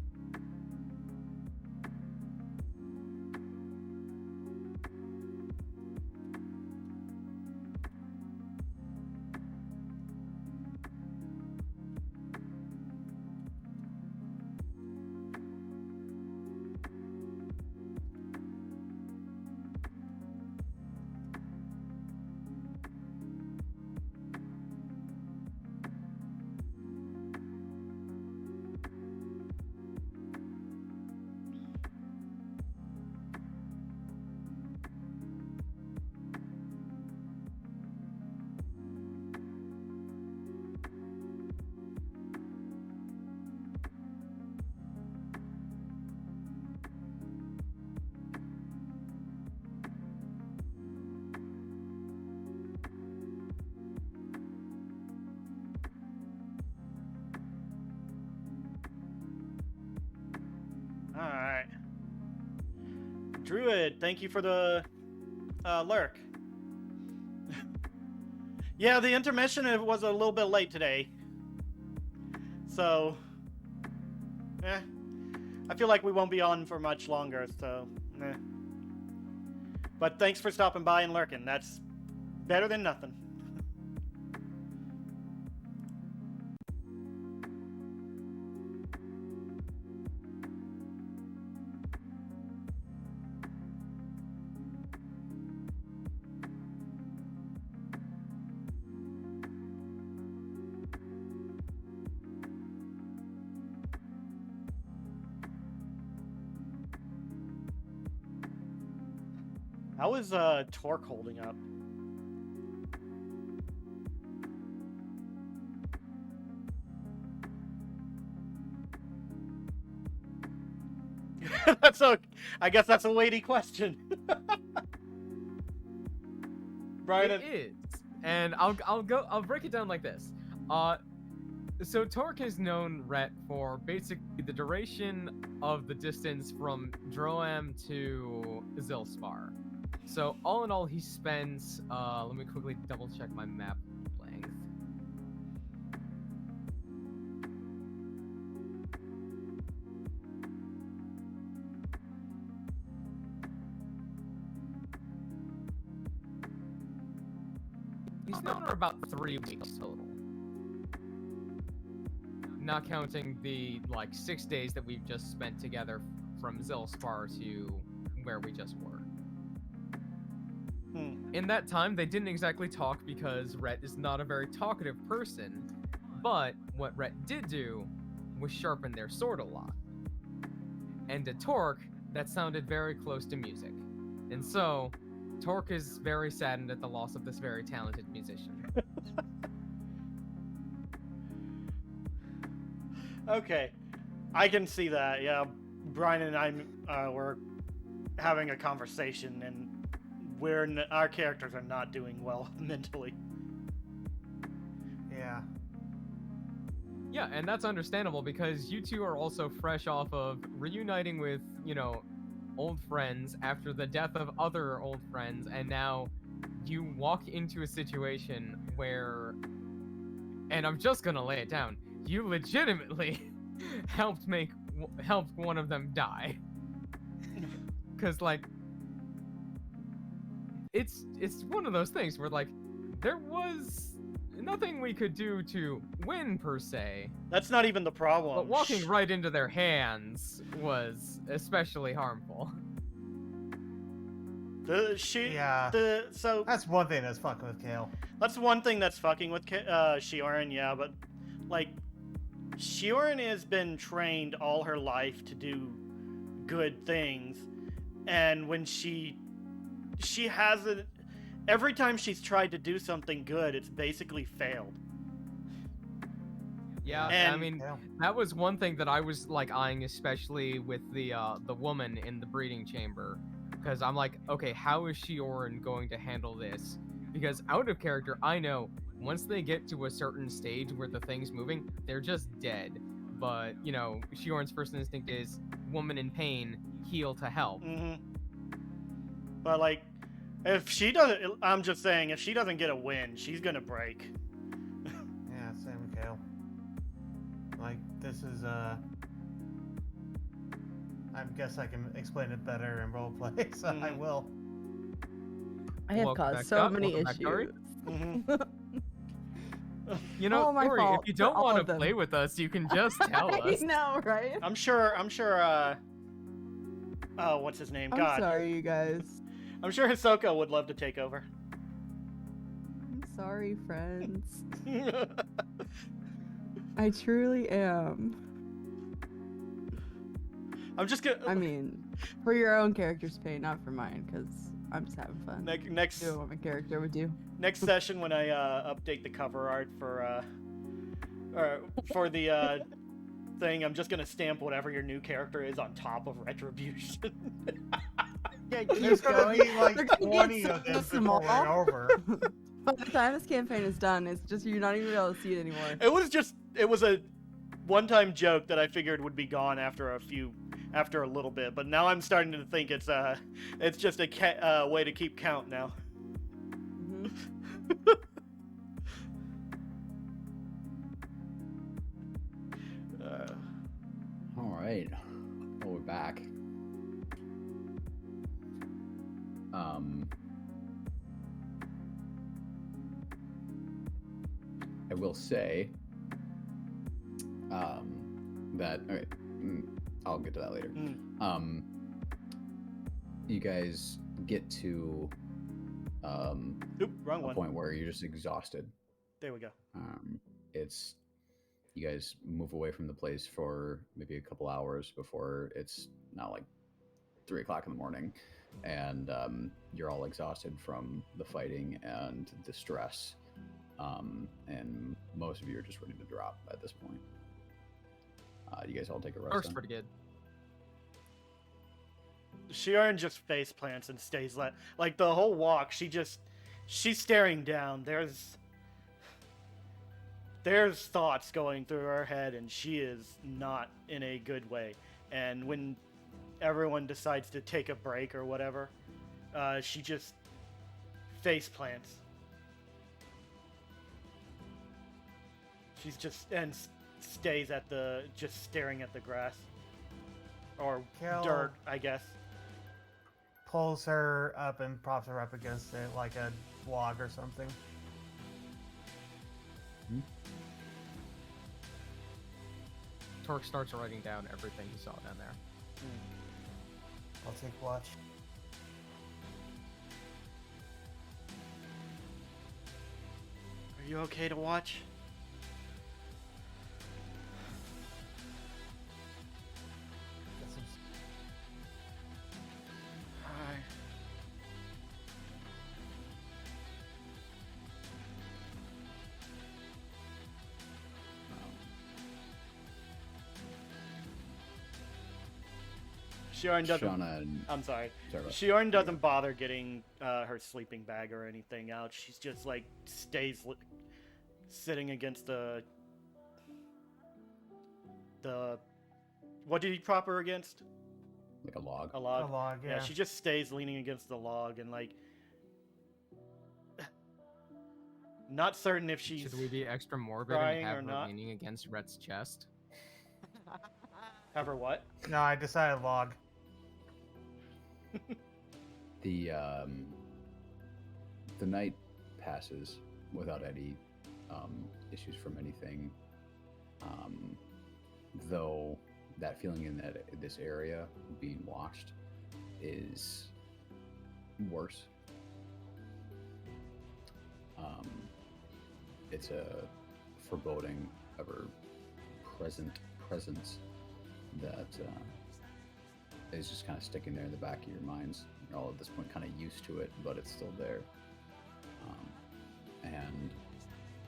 Alright. Druid, thank you for the lurk. Yeah, the intermission was a little bit late today. So, I feel like we won't be on for much longer, so, But thanks for stopping by and lurking. That's better than nothing. How is Torque holding up? I guess that's a weighty question. Brian, It is, and I'll break it down like this. So Torque has known Rhett for basically the duration of the distance from Droam to Zilspar. So all in all, he spends. Let me quickly double check my map length. He's known her about 3 weeks total. Not counting the, 6 days that we've just spent together from Zilspar to where we just were. In that time, they didn't exactly talk because Rhett is not a very talkative person, but what Rhett did do was sharpen their sword a lot. And to Torque, that sounded very close to music. And so, Torque is very saddened at the loss of this very talented musician. Okay, I can see that. Yeah, Brian and I were having a conversation, and our characters are not doing well mentally. Yeah. Yeah, and that's understandable because you two are also fresh off of reuniting with, old friends after the death of other old friends, and now you walk into a situation where, and I'm just gonna lay it down, you legitimately helped one of them die. Cause it's one of those things where there was nothing we could do to win per se. That's not even the problem. But walking right into their hands was especially harmful. So that's one thing that's fucking with Kale. That's one thing that's fucking with Shioran, yeah, but Shioran has been trained all her life to do good things, and when she hasn't, every time she's tried to do something good, it's basically failed. Yeah, and, I mean, that was one thing that I was eyeing, especially with the woman in the breeding chamber, because I'm like, okay, how is Shioran going to handle this? Because out of character, I know once they get to a certain stage where the thing's moving, they're just dead. But Shioran's first instinct is woman in pain, heal to help. Mm-hmm. But If she doesn't, I'm just saying, if she doesn't get a win, she's gonna break. Yeah, same Kale. Like, this is, I guess I can explain it better in roleplay, so I will. I have Welcome caused back, so Scott. many Welcome back, Tori. issues. Mhm. You know, All my Tori, fault if you for don't all want of to them. play with us, you can just tell I us. know, right? I'm sure, oh, what's his name? I'm God. sorry, you guys. I'm sure Hisoka would love to take over. I'm sorry, friends. I truly am. I'm just gonna. I mean, for your own character's pay, not for mine, because I'm just having fun. Next Doing what my character would do. next session when I update the cover art for the thing, I'm just gonna stamp whatever your new character is on top of Retribution. Yeah, There's keep gonna going. be like They're gonna 20 get of so them small. before we're over. By the time this campaign is done, it's just you're not even able to see it anymore. It was a one-time joke that I figured would be gone after a little bit, but now I'm starting to think it's just a way to keep count now. Mhm. All right. Well, we're back. I will say that. All right, I'll get to that later. You guys get to Oop, wrong a one. point where you're just exhausted. There we go. It's you guys move away from the place for maybe a couple hours before it's now like 3 o'clock in the morning, and you're all exhausted from the fighting and the stress, and most of you are just ready to drop at this point. You guys all take a rest. Works then? pretty good. Shion just face plants and stays like the whole walk. She's staring down. There's thoughts going through her head, and she is not in a good way. And when everyone decides to take a break or whatever, she just face plants. She's just stays just staring at the grass or Kel dirt, I guess. pulls her up and props her up against it like a log or something. Torque starts writing down everything he saw down there. I'll take watch. Are you okay to watch? Get some... Hi. Shion doesn't. Shauna and I'm sorry. sorry about- Shion doesn't bother getting her sleeping bag or anything out. She's just like stays sitting against the. What did he prop her against? like a log. A log. A log, yeah. She just stays leaning against the log and like. Not certain if she's. Should we be extra morbid crying and or have her not? leaning against Rhett's chest? Have her what? No, I decided log. The night passes without any issues from anything, though that feeling in this area being watched is worse. It's a foreboding, ever-present presence that is just kind of sticking there in the back of your minds. You're all at this point kind of used to it, but it's still there. And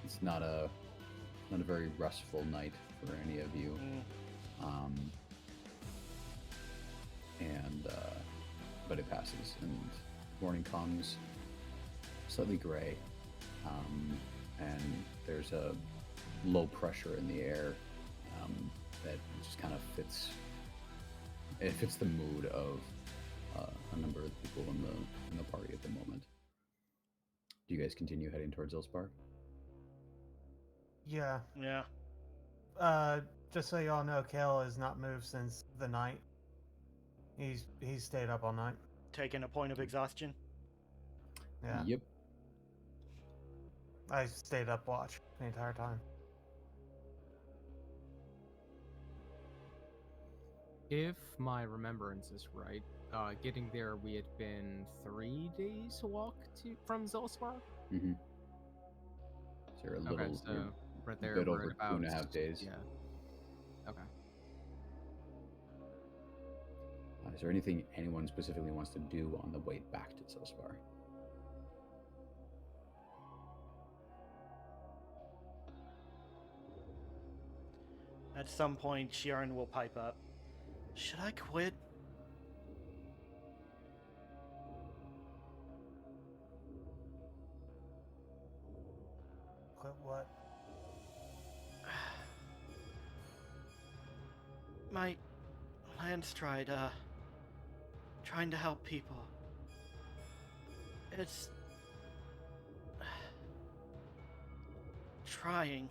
it's not a very restful night for any of you. But it passes, and morning comes, slightly gray, and there's a low pressure in the air that just kind of fits. It fits the mood of a number of people in the party at the moment. Do you guys continue heading towards Ilspar? Yeah. Yeah. Just so y'all know, Kale has not moved since the night. He's stayed up all night. Taking a point of exhaustion. Yeah. Yep. I stayed up watch the entire time. If my remembrance is right, getting there we had been 3 days walk from Zolspar. Mm-hmm. So you're a little, Okay, so you're right a there bit we're over at about 2.5 days. Yeah. Okay. Is there anything anyone specifically wants to do on the way back to Zolspar? At some point, Sharon will pipe up. Should I quit? Quit what? My Lance tried, trying to help people. It's... trying.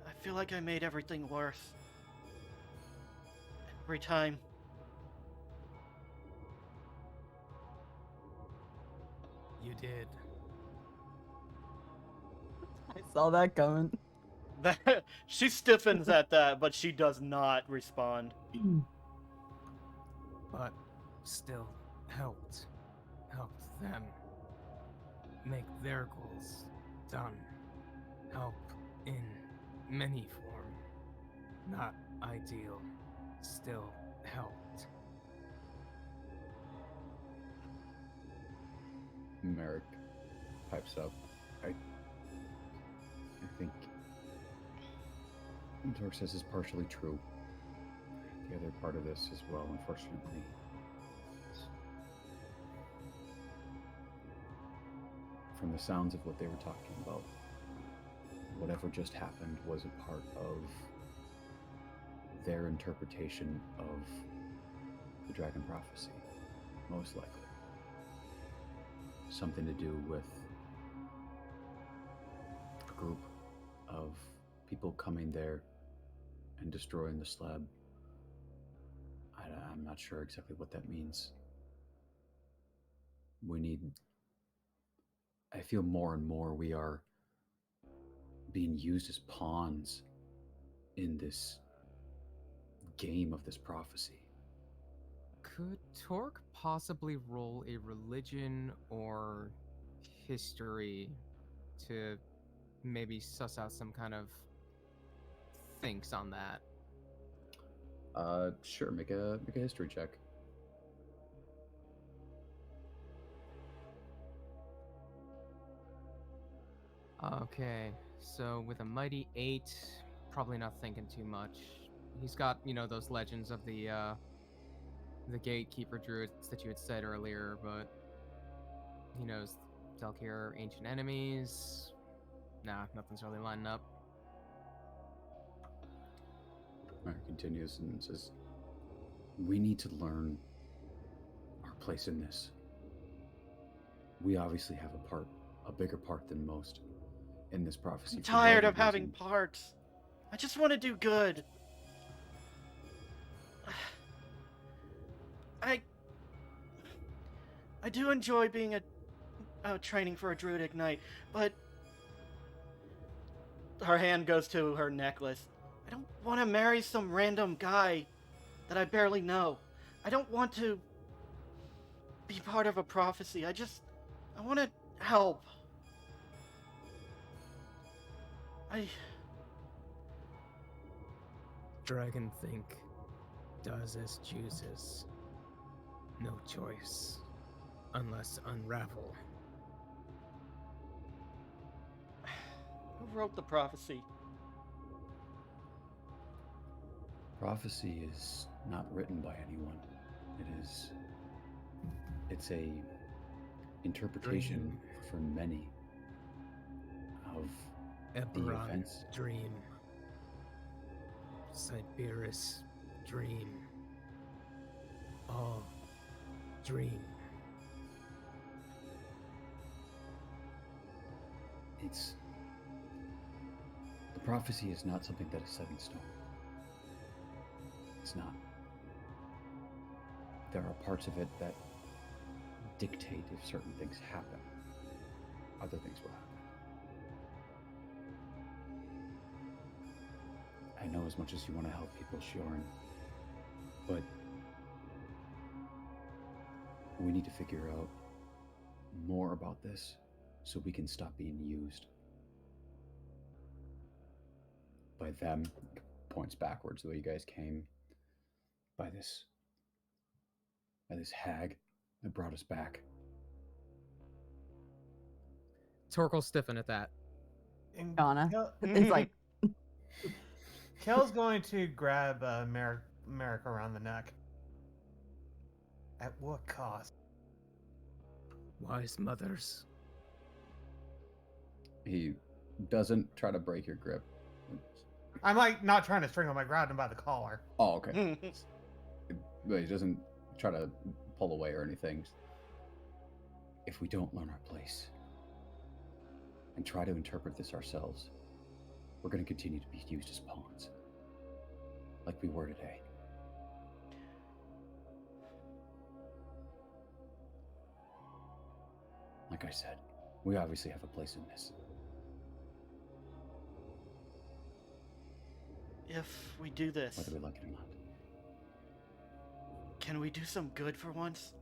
I feel like I made everything worse. Every time. You did. I saw that coming. She stiffens at that, but she does not respond. But still helped them make their goals done. Help in many form. Not ideal. Still helped. Merrick pipes up. I think what Torque says is partially true. The other part of this as well, unfortunately. From the sounds of what they were talking about, whatever just happened was a part of their interpretation of the Dragon Prophecy, most likely. Something to do with a group of people coming there and destroying the slab. I'm not sure exactly what that means. I feel more and more we are being used as pawns in this game of this prophecy. Could Torque possibly roll a religion or history to maybe suss out some kind of thinks on that? Sure, make a history check. Okay, so with a mighty 8, probably not thinking too much. He's got, those legends of the gatekeeper druids that you had said earlier, but he knows Delkir ancient enemies. Nah, nothing's really lining up. Mark continues and says, we need to learn our place in this. We obviously have a bigger part than most in this prophecy. I'm tired of having parts. I just want to do good. I do enjoy being training for a druidic knight, but her hand goes to her necklace. I don't want to marry some random guy that I barely know. I don't want to be part of a prophecy. I want to help. Dragon think does as chooses. No choice. Unless unravel. Who wrote the prophecy? Prophecy is not written by anyone. It's a interpretation for many of Eberron offense? dream. Siberis dream. All dream. It's... The prophecy is not something that is set in stone. It's not. There are parts of it that dictate if certain things happen. Other things will happen. I know as much as you want to help people, Shorn, but we need to figure out more about this so we can stop being used. By them, points backwards the way you guys came, by this hag that brought us back. Torkel stiffen at that. And Donna. Kel- It's like, Kel's going to grab Merrick around the neck. At what cost? Wise mothers. He doesn't try to break your grip. I'm like not trying to string him. I grabbed him by the collar. Oh, okay. But he doesn't try to pull away or anything. If we don't learn our place and try to interpret this ourselves, we're going to continue to be used as pawns, like we were today. Like I said, we obviously have a place in this. If we do this, Whether we like it or not. can we do some good for once?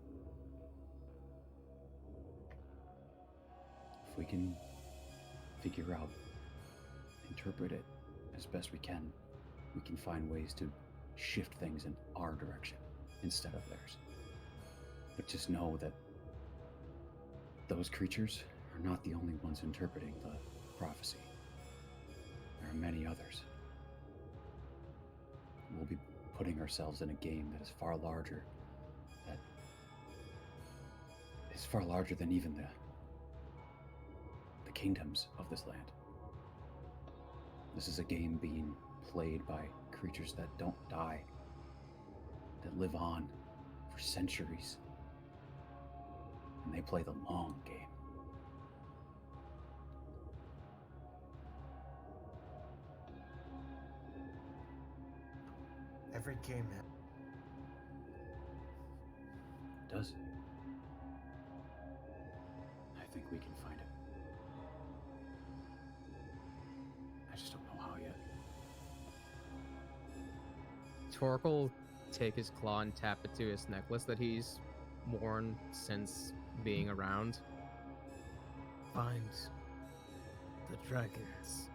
If we can figure out, interpret it as best we can find ways to shift things in our direction instead of theirs. But just know that those creatures are not the only ones interpreting the prophecy. There are many others. We'll be putting ourselves in a game that is far larger, than even the kingdoms of this land. This is a game being played by creatures that don't die, that live on for centuries, and they play the long game. Every game Does. I think we can find it. I just don't know how yet. Torkel take his claw and tap it to his necklace that he's worn since being around. Find the dragons.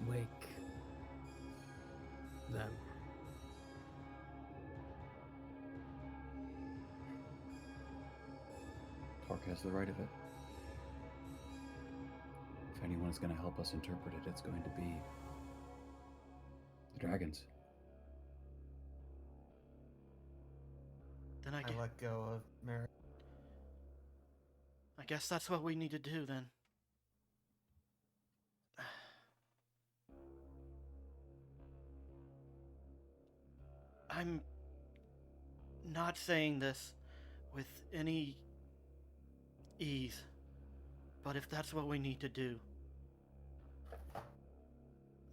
Wake them. Torque has the right of it. If anyone's going to help us interpret it, it's going to be the dragons. Then I let go of Merrick. I guess that's what we need to do then. I'm not saying this with any ease, but if that's what we need to do,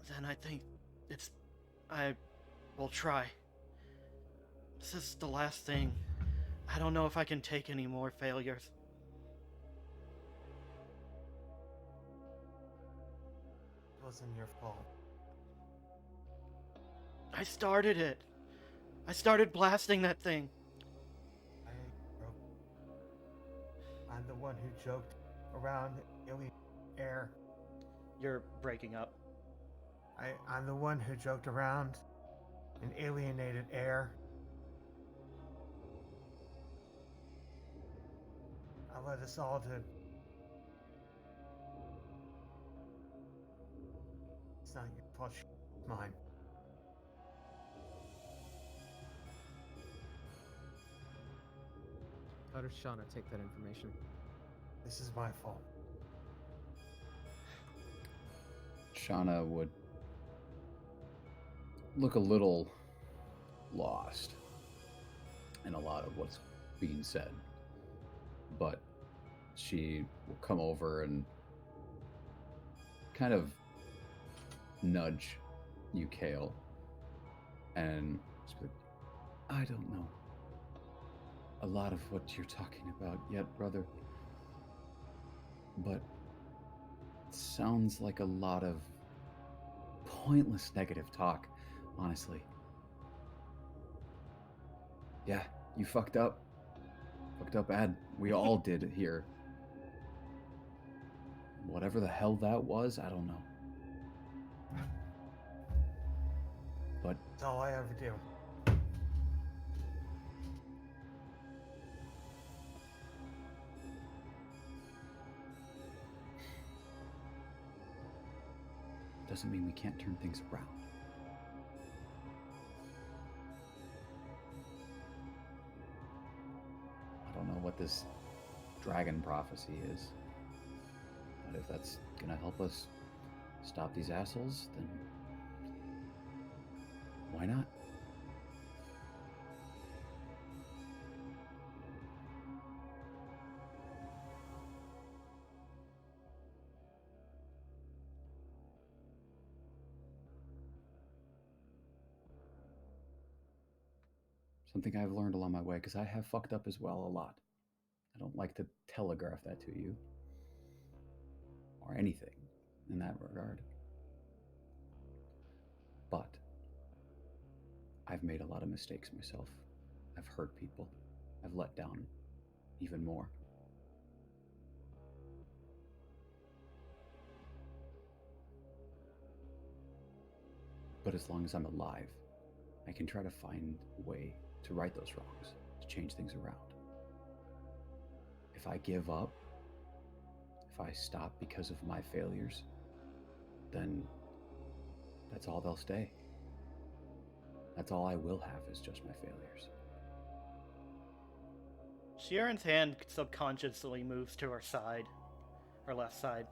then I think I will try. This is the last thing. I don't know if I can take any more failures. It wasn't your fault. I started it. I started blasting that thing. I'm the one who joked around alien air. You're breaking up. I'm the one who joked around in alienated air. I led us all to... It's not your fault, it's mine. How does Shauna take that information? This is my fault. Shauna would look a little lost in a lot of what's being said, but she will come over and kind of nudge you, Kale, and just be like, I don't know a lot of what you're talking about yet, brother, but it sounds like a lot of pointless negative talk, honestly. Yeah, you fucked up. Fucked up bad. We all did here. Whatever the hell that was, I don't know. But That's all I ever do. doesn't mean we can't turn things around. I don't know what this dragon prophecy is, but if that's gonna help us stop these assholes, then why not? Something I've learned along my way, because I have fucked up as well a lot. I don't like to telegraph that to you, or anything in that regard. But I've made a lot of mistakes myself. I've hurt people. I've let down even more. But as long as I'm alive, I can try to find a way to right those wrongs, to change things around. If I give up, if I stop because of my failures, then that's all they'll stay. That's all I will have is just my failures. Sharon's hand subconsciously moves to her side, her left side.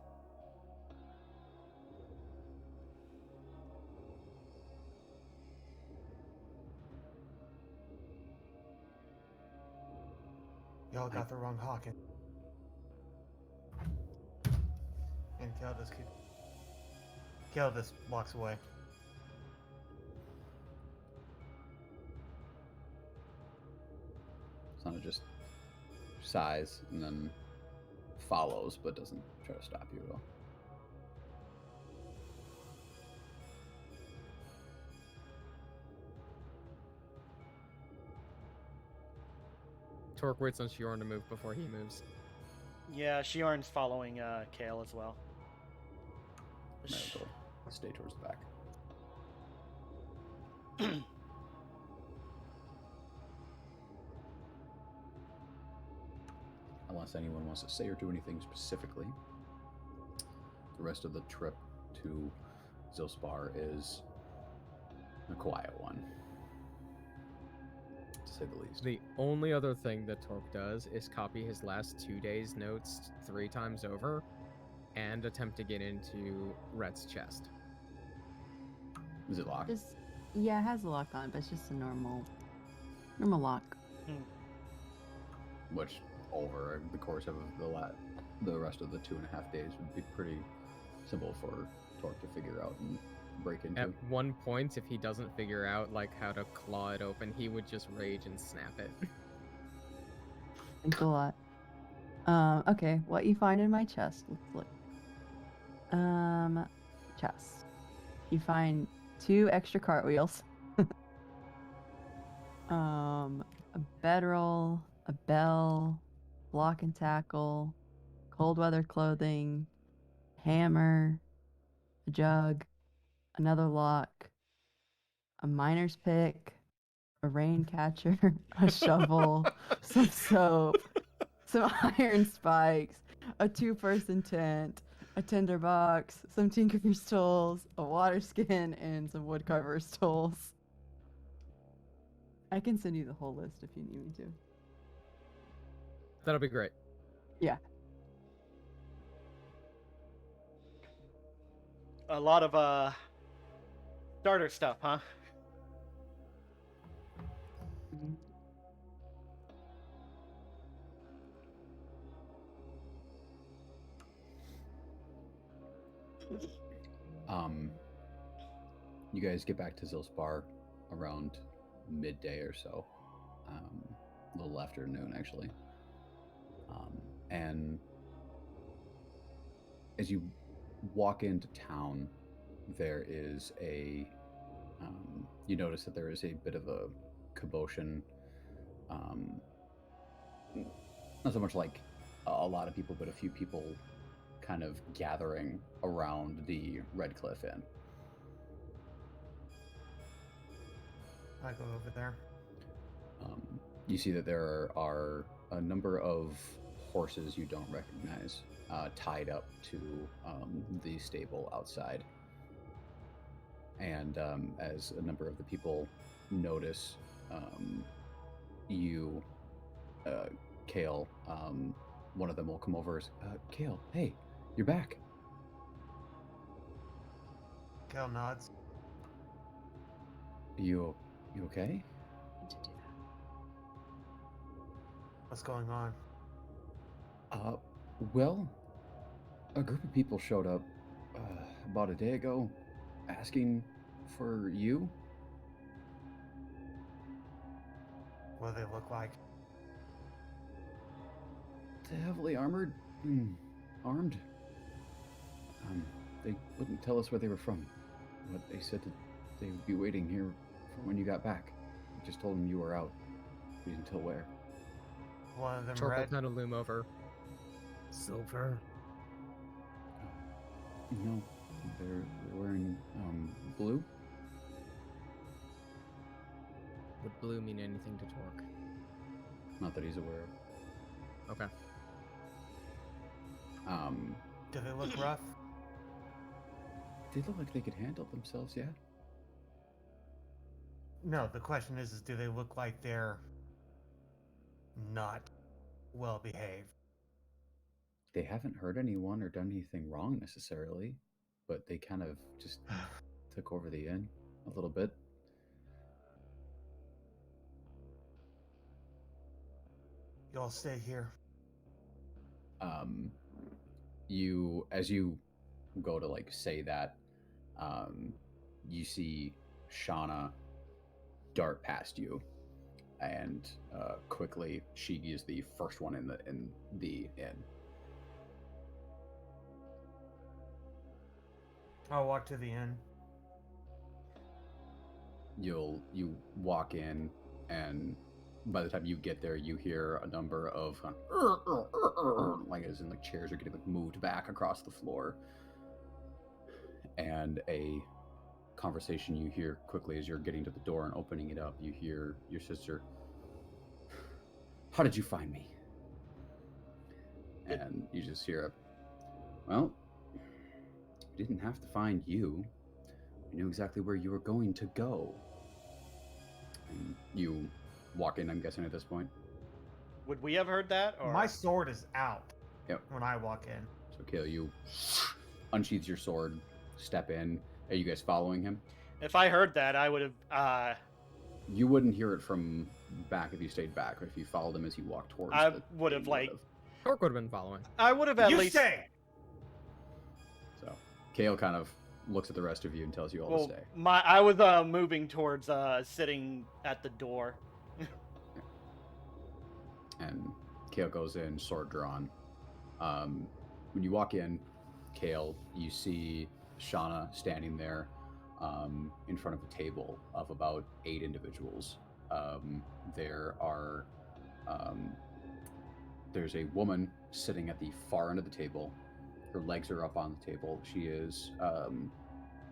Y'all got the wrong Hawken. And Kel just walks away. Sana just sighs and then follows, but doesn't try to stop you at all. Torque waits on Shiorn to move before he moves. Yeah, Shiorn's following Kale as well. Medical. Stay towards the back. Unless anyone wants to say or do anything specifically, the rest of the trip to Zilspar is a quiet one, to say the least. The only other thing that Torque does is copy his last 2 days' notes 3 times over and attempt to get into Rhett's chest. Is it locked? Yeah, it has a lock on it, but it's just a normal lock. Which, over the course of the rest of the 2.5 days, would be pretty simple for Torque to figure out and break into. At one point, if he doesn't figure out like how to claw it open, he would just rage and snap it. Thanks a lot. Okay, what you find in my chest? Let's look. Chest. You find 2 extra cartwheels. A bedroll, a bell, block and tackle, cold weather clothing, hammer, a jug, another lock, a miner's pick, a rain catcher, a shovel, some soap, some iron spikes, a 2-person tent, a tinderbox, some tinkerer's tools, a water skin, and some woodcarver's tools. I can send you the whole list if you need me to. That'll be great. Yeah. a lot of starter stuff, huh? You guys get back to Zill's bar around midday or so, a little after noon actually, and as you walk into town, there is you notice that there is a bit of a commotion. Not so much like a lot of people, but a few people kind of gathering around the Red Cliff Inn. I go over there. You see that there are a number of horses you don't recognize tied up to the stable outside. And as a number of the people notice you, Kale, one of them will come over. Kale, hey, you're back. Kel nods. You okay? To do that. What's going on? Well, a group of people showed up about a day ago asking for you. What do they look like? They're heavily armored, armed. They wouldn't tell us where they were from, but they said that they would be waiting here for when you got back. We just told them you were out. We didn't tell where. One of them Tork will red. kind of loom over. Silver. No, they're wearing blue. Would blue mean anything to Tork? Not that he's aware of. Okay. Do they look rough? They look like they could handle themselves, yeah. No, the question is do they look like they're not well behaved? They haven't hurt anyone or done anything wrong necessarily, but they kind of just took over the inn a little bit. Y'all stay here. As you go to like say that, you see Shauna dart past you, and quickly she is the first one in the inn. I'll walk to the inn. You walk in, and by the time you get there, you hear a number of like as in like chairs are getting like moved back across the floor, and a conversation you hear quickly as you're getting to the door and opening it up. You hear your sister. How did you find me? And you just hear, well, we didn't have to find you. We knew exactly where you were going to go. And you walk in, I'm guessing, at this point. Would we have heard that? Or My sword is out. Yep. When I walk in. So, Kale, you unsheathes your sword, step in. Are you guys following him? if I heard that, I would have. You wouldn't hear it from back if you stayed back. If you followed him as he walked towards I the would have you like. Tork would have been following. I would have at You least. stay! So, Kale kind of looks at the rest of you and tells you all Well, to stay. I was moving towards sitting at the door. And Kale goes in, sword drawn. When you walk in, Kale, you see Shauna standing there in front of a table of about 8 individuals. There's a woman sitting at the far end of the table. Her legs are up on the table. She is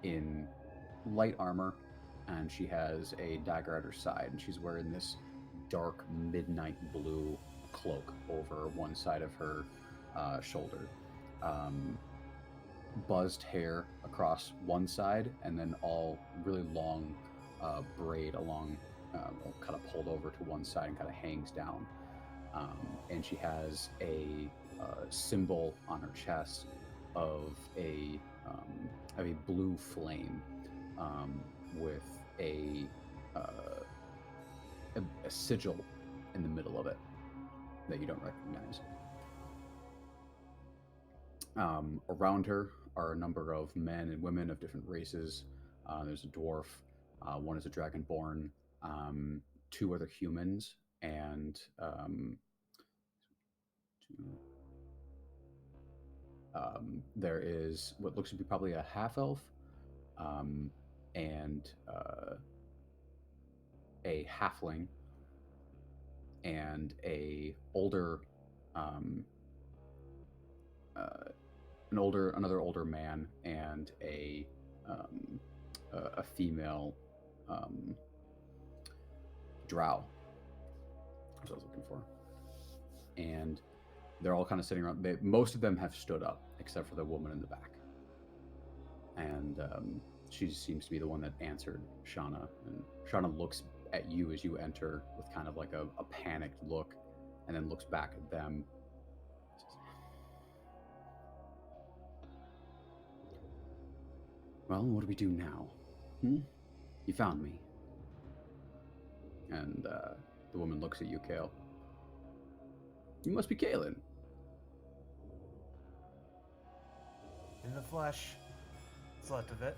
in light armor, and she has a dagger at her side, and she's wearing this dark midnight blue cloak over one side of her shoulder. Buzzed hair across one side, and then all really long braid along, kind of pulled over to one side and kind of hangs down. And she has a symbol on her chest of a of a blue flame with a sigil in the middle of it that you don't recognize. Around her are a number of men and women of different races. There's a dwarf, one is a dragonborn, 2 other humans, and there is what looks to be probably a half-elf, and a halfling, and another older man, and a female drow. That's what I was looking for. And they're all kind of sitting around. Most of them have stood up, except for the woman in the back. And she seems to be the one that answered Shauna. And Shauna looks at you as you enter with kind of like a panicked look, and then looks back at them. Well, what do we do now? You found me. And the woman looks at you, Kale. You must be Kaelin. In the flesh. What's left of it.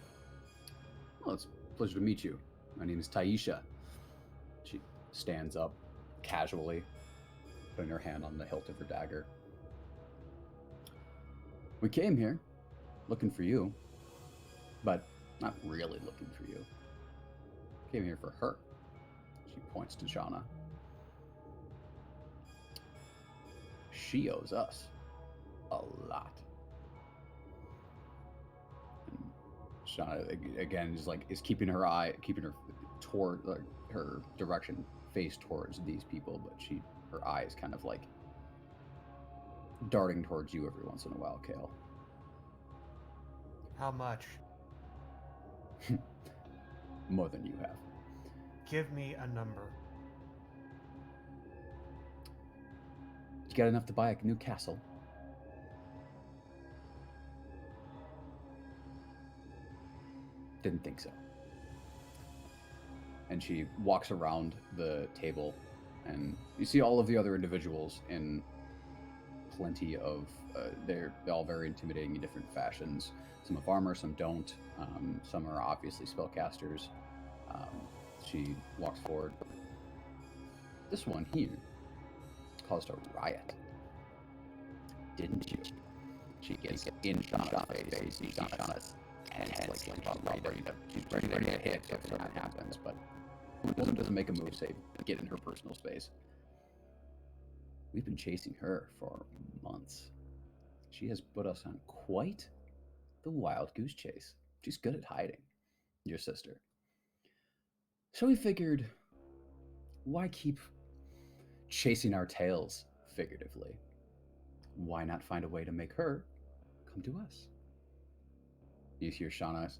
Well, it's a pleasure to meet you. My name is Taisha. She stands up casually, putting her hand on the hilt of her dagger. We came here looking for you, but not really looking for you. Came here for her. She points to Shauna. She owes us a lot. And Shauna again is keeping her toward her direction face towards these people, but her eye is kind of like darting towards you every once in a while, Kale. How much? More than you have. Give me a number. You got enough to buy a new castle? Didn't think so. And she walks around the table, and you see all of the other individuals in plenty of they're all very intimidating in different fashions. Some have armor, some don't. Some are obviously spellcasters. She walks forward. This one here caused a riot, didn't you? She gets in Shauna's face. You see Shauna's tense, like she's ready to hit if something happens, but doesn't make a move, save get in her personal space. We've been chasing her for months. She has put us on quite the wild goose chase. She's good at hiding, your sister. So we figured, why keep chasing our tails, figuratively? Why not find a way to make her come to us? You hear Shauna.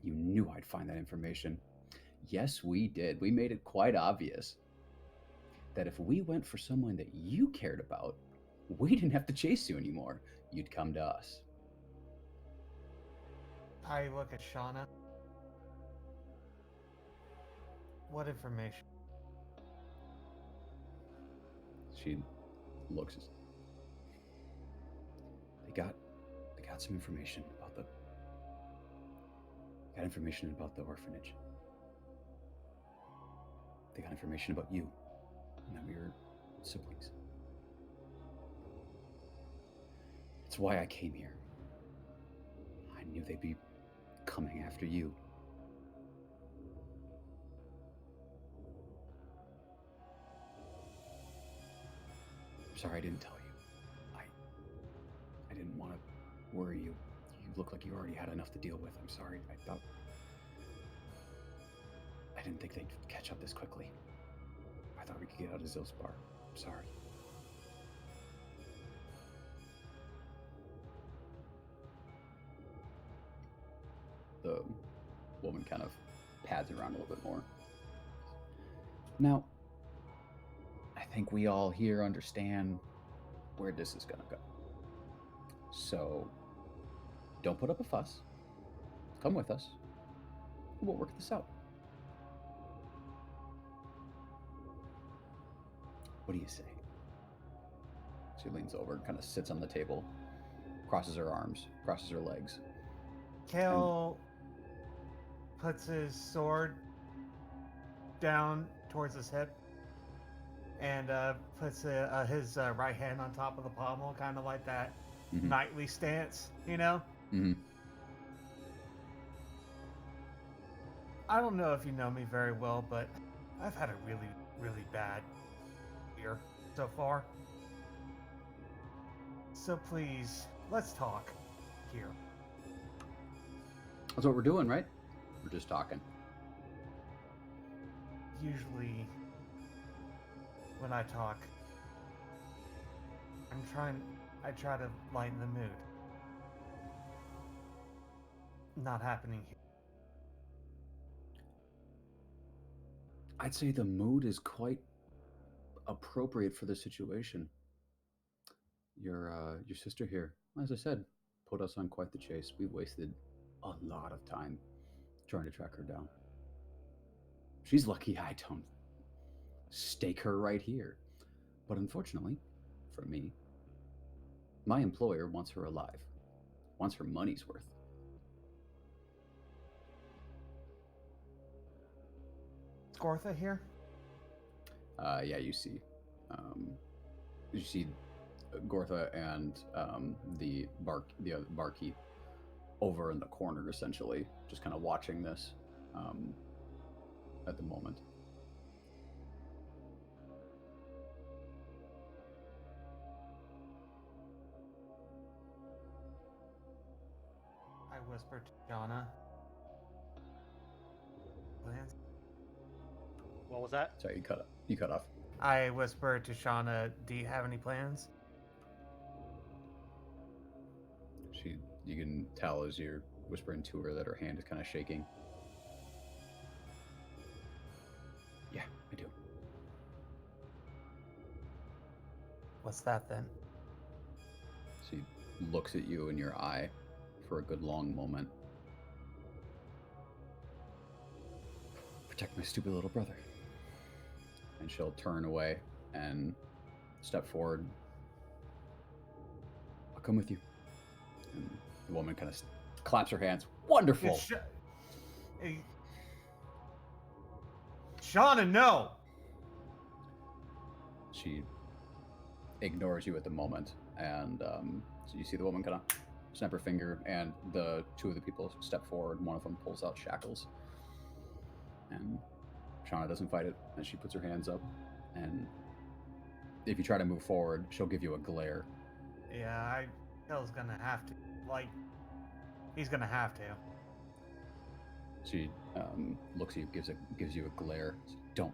You knew I'd find that information. Yes, we did. We made it quite obvious that if we went for someone that you cared about, we didn't have to chase you anymore. You'd come to us. I look at Shauna. What information? She looks. They got some information about the orphanage. They got information about you and that we were siblings. That's why I came here. I knew they'd be coming after you. I'm sorry I didn't tell you. I didn't want to worry you. You look like you already had enough to deal with. I'm sorry. I didn't think they'd catch up this quickly. I thought we could get out of Zilspar. I'm sorry. The woman kind of pads around a little bit more. Now, I think we all here understand where this is going to go. So, Don't put up a fuss. Come with us. We'll work this out. What do you say? She leans over and kind of sits on the table, crosses her arms, crosses her legs. Kale puts his sword down towards his hip and puts his right hand on top of the pommel, kind of like that knightly stance, you know? Mm-hmm. I don't know if you know me very well, but I've had a really, really bad year so far. So please, let's talk here. That's what we're doing, right? We're just talking. Usually, when I talk, I try to lighten the mood. Not happening here. I'd say the mood is quite appropriate for the situation. Your sister here, as I said, put us on quite the chase. We wasted a lot of time trying to track her down. She's lucky I don't stake her right here. But unfortunately, for me, my employer wants her alive, wants her money's worth. Scortha here? Yeah, you see Gortha and the other barkeep over in the corner, essentially, just kind of watching this at the moment. I whisper to Shauna. Plans? What was that? Sorry, you cut off. I whisper to Shauna, do you have any plans? You can tell as you're whispering to her that her hand is kind of shaking. Yeah, I do. What's that then? She looks at you in your eye for a good long moment. Protect my stupid little brother. And she'll turn away and step forward. I'll come with you. And the woman kind of claps her hands. Wonderful. Shauna, no! She ignores you at the moment, and so you see the woman kind of snap her finger, and the two of the people step forward. One of them pulls out shackles, and Shauna doesn't fight it, and she puts her hands up, and if you try to move forward, she'll give you a glare. Yeah, Kel's gonna have to. He's gonna have to. She looks at you, gives you a glare. Don't.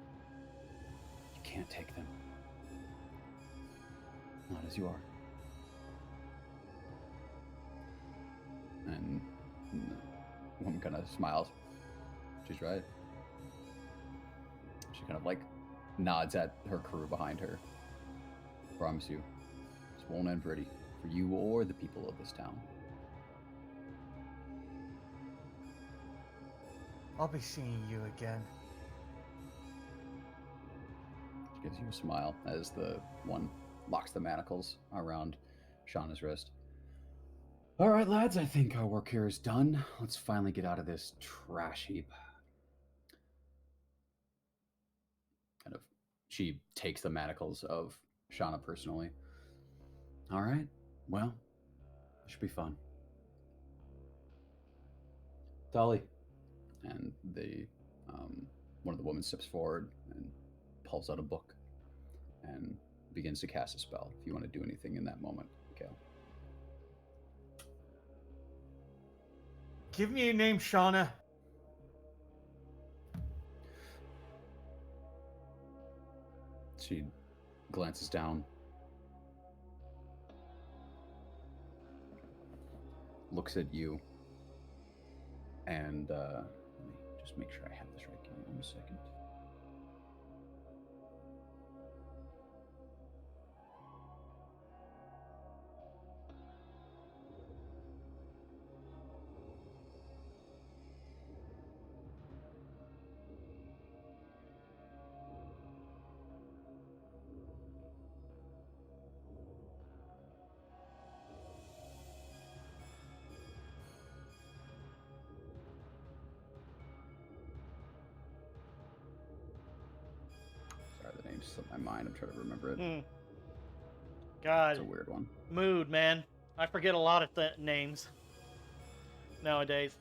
You can't take them. Not as you are. And the woman kind of smiles. She's right. She kind of nods at her crew behind her. Promise you, this won't end pretty for you or the people of this town. I'll be seeing you again. She gives you a smile as the one locks the manacles around Shauna's wrist. All right, lads, I think our work here is done. Let's finally get out of this trash heap. She takes the manacles of Shauna personally. All right, well, it should be fun. Dolly. And one of the women steps forward and pulls out a book and begins to cast a spell. If you want to do anything in that moment, Kale. Give me a name, Shauna. She glances down, looks at you, and let me just make sure I have this right. Give me 1 second. name just slipped my mind. I'm trying to remember it. Hmm. God. It's a weird one. Mood, man. I forget a lot of names nowadays.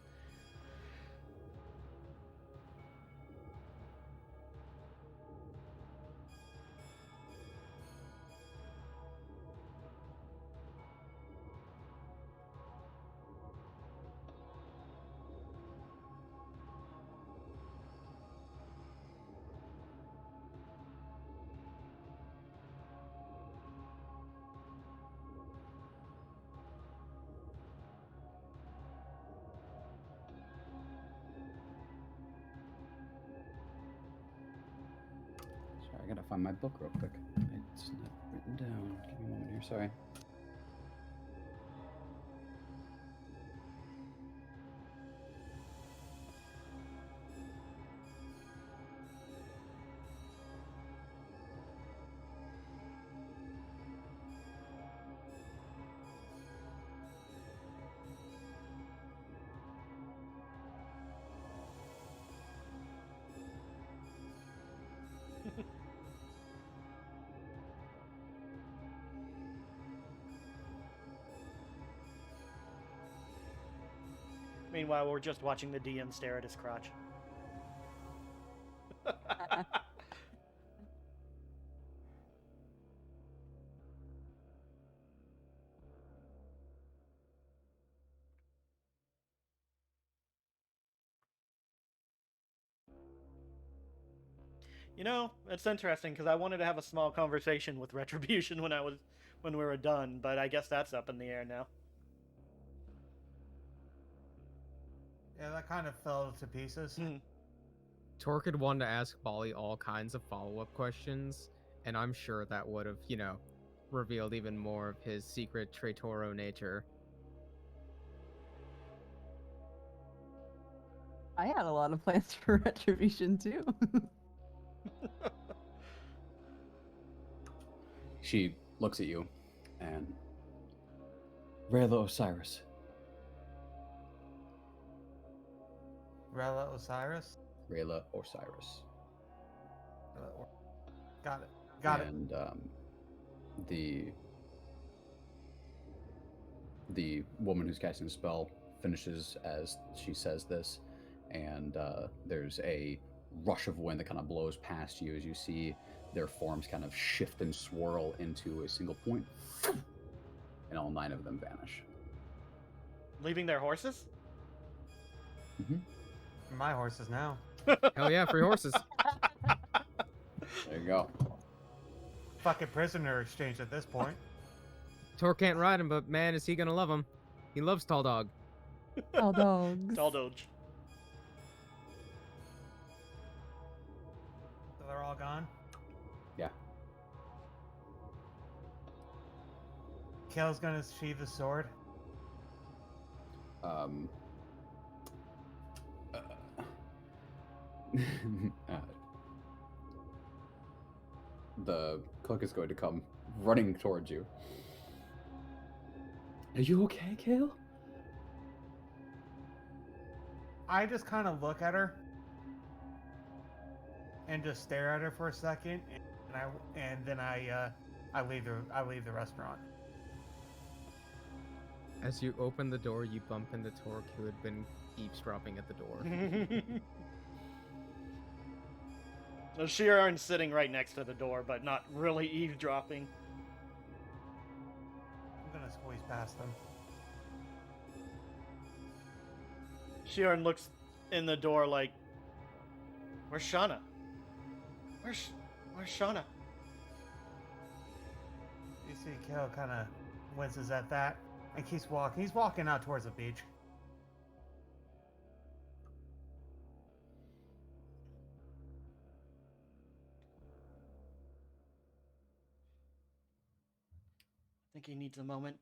Sorry, I gotta find my book real quick. It's not written down. Give me a moment here. Sorry. Meanwhile, we're just watching the DM stare at his crotch. You know, it's interesting because I wanted to have a small conversation with Retribution when we were done, but I guess that's up in the air now. Yeah, that kind of fell to pieces. Torque had wanted to ask Bali all kinds of follow-up questions, and I'm sure that would have, revealed even more of his secret Traitoro nature. I had a lot of plans for Retribution too. She looks at you and Rayla Osiris. Rella Osiris. Rayla Osiris. Got it. Got it. And the woman who's casting the spell finishes as she says this, and there's a rush of wind that kind of blows past you as you see their forms kind of shift and swirl into a single point, and all 9 of them vanish. Leaving their horses? My horses now. Hell yeah, free horses. There you go. Fucking prisoner exchange at this point. Torque can't ride him, but man, is he gonna love him. He loves Tall Dog. All dogs. Tall Doge. So they're all gone. Yeah. Kale's gonna sheathe the sword. The cook is going to come running towards you. Are you okay, Kale? I just kind of look at her and just stare at her for a second, and then I leave the restaurant. As you open the door, you bump into Torque, who had been eavesdropping at the door. Well, Sheeran's sitting right next to the door, but not really eavesdropping. I'm gonna squeeze past them. Sheeran looks in the door like, "Where's Shauna? Where's Shauna?" You see Kale kind of winces at that and keeps walking. He's walking out towards the beach. I think he needs a moment.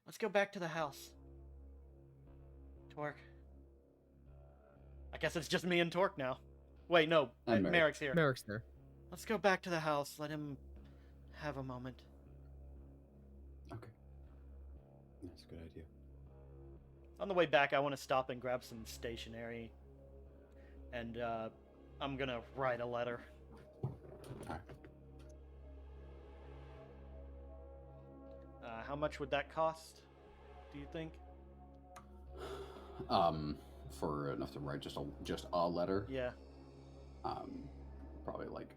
Let's go back to the house. Torque. I guess it's just me and Torque now. Wait, no. And Merrick. Merrick's here. Merrick's there. Let's go back to the house. Let him have a moment. Okay. That's a good idea. On the way back, I want to stop and grab some stationery. And I'm going to write a letter. Alright. How much would that cost? Do you think? For enough to write just a letter, Yeah. probably like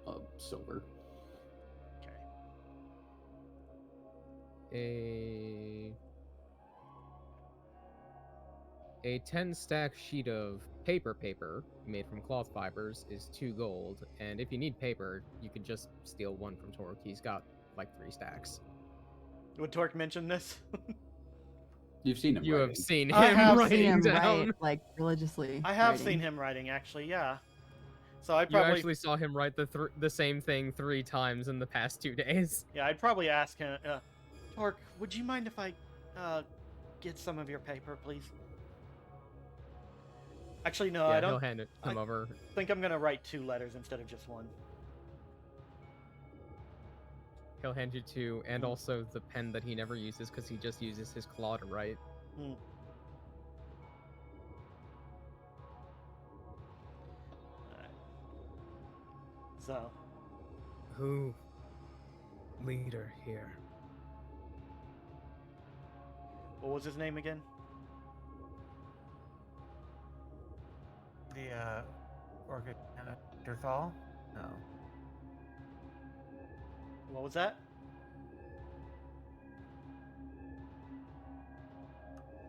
a silver. Okay. A 10-stack sheet of paper made from cloth fibers is 2 gold, and if you need paper, you could just steal one from Torque. He's got like 3 stacks. Would Torque mention this? You've seen him. You writing. have seen I him have See writing him down. write, like, religiously. I have writing. seen him writing, actually, yeah. So I'd You probably... actually saw him write the same thing 3 times in the past 2 days. Yeah, I'd probably ask him, Torque, would you mind if I, get some of your paper, please? Actually, no, Yeah, I don't he'll hand it him over. think I'm gonna write 2 letters instead of just 1. He'll hand you 2, and also the pen that he never uses because he just uses his claw to write. Alright. So, Who? Leader here. what was his name again? The Orchid Derthal? No. What was that?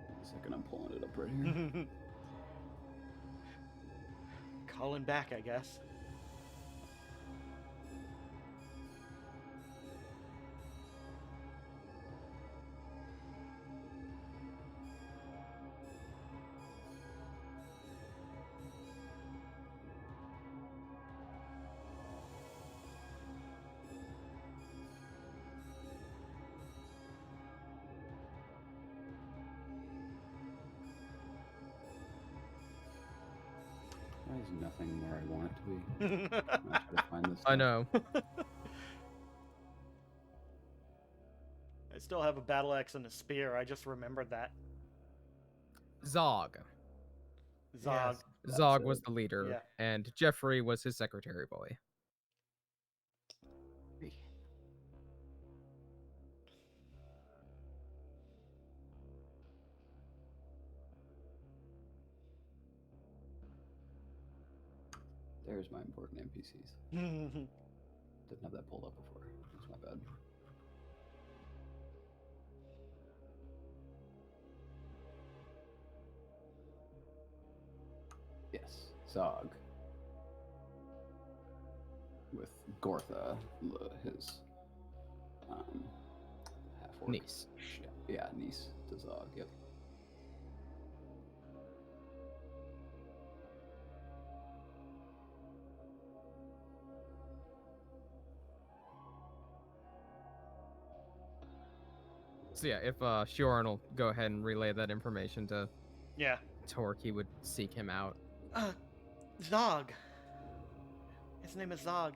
Wait a second, I'm pulling it up right here. Calling back, I guess. Why is nothing where I want it to be? I'm trying to find this I stuff. know. I still have a battle axe and a spear. I just remembered that. Zog. Zog. Yes. That's Zog it. was the leader, Yeah. and Jeffrey was his secretary boy. There's my important NPCs. Didn't have that pulled up before. That's my bad. Yes, Zog. With Gortha, his half-orc. Niece. Yeah, niece to Zog, yep. So yeah, if Shioran will go ahead and relay that information to Yeah. Torque, he would seek him out. Zog. His name is Zog.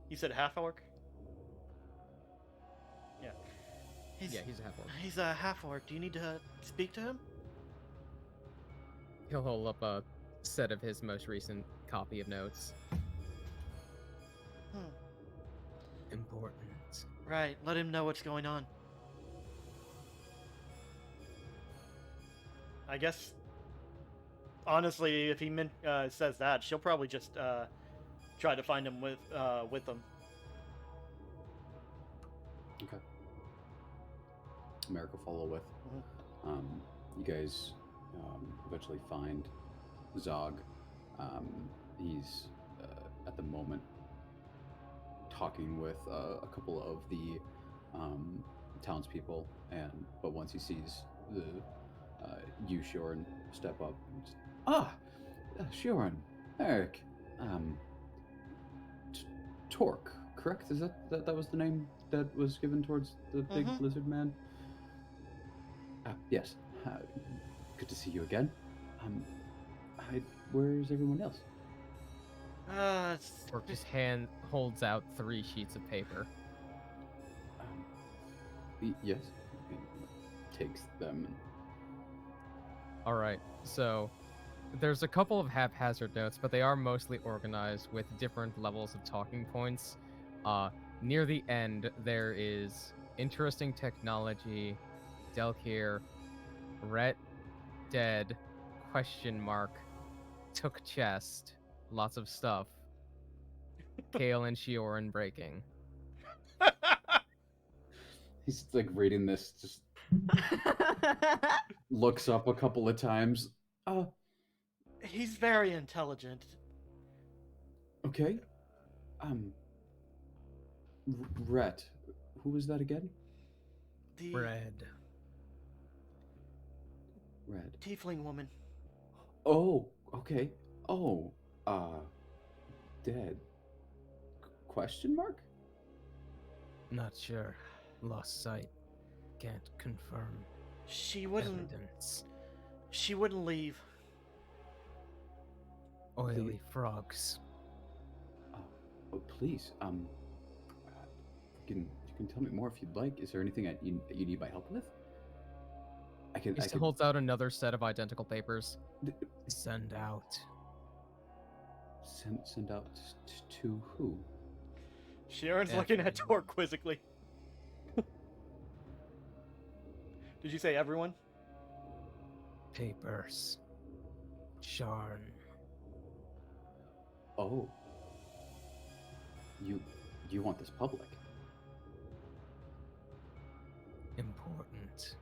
You said half-orc? Yeah. Yeah, he's a half-orc. He's a half-orc. Do you need to speak to him? He'll hold up a set of his most recent copy of notes. Important. Right. Let him know what's going on. I guess, honestly, if he says that, she'll probably just try to find him with them. Okay. America follow with. You guys eventually find Zog. He's at the moment talking with a couple of the townspeople, but once he sees you, Shioran, step up. Shioran, Eric, Torque, correct? Is that was the name that was given towards the big lizard man? Yes. Good to see you again. Where's everyone else? Torque just holds out 3 sheets of paper. Yes. He takes them. All right, so there's a couple of haphazard notes, but they are mostly organized with different levels of talking points. Near the end, there is interesting technology, Delkir, Rhett, dead, question mark, took chest, lots of stuff, Kale and Shioran breaking. He's like reading this, just looks up a couple of times. He's very intelligent. Okay. Rhett. Who was that again? The Red. Red. tiefling woman. Oh, okay. Oh, dead. Question mark? Not sure. Lost sight. Can't confirm. She wouldn't. Evidence. She wouldn't leave. Oily frogs. Oh, please. You can tell me more if you'd like. Is there anything you need my help with? He holds out another set of identical papers. Send out. Send out to who? Sharon's looking at Tor quizzically. Did you say everyone? Papers. Sharn. Oh. You want this public? Important.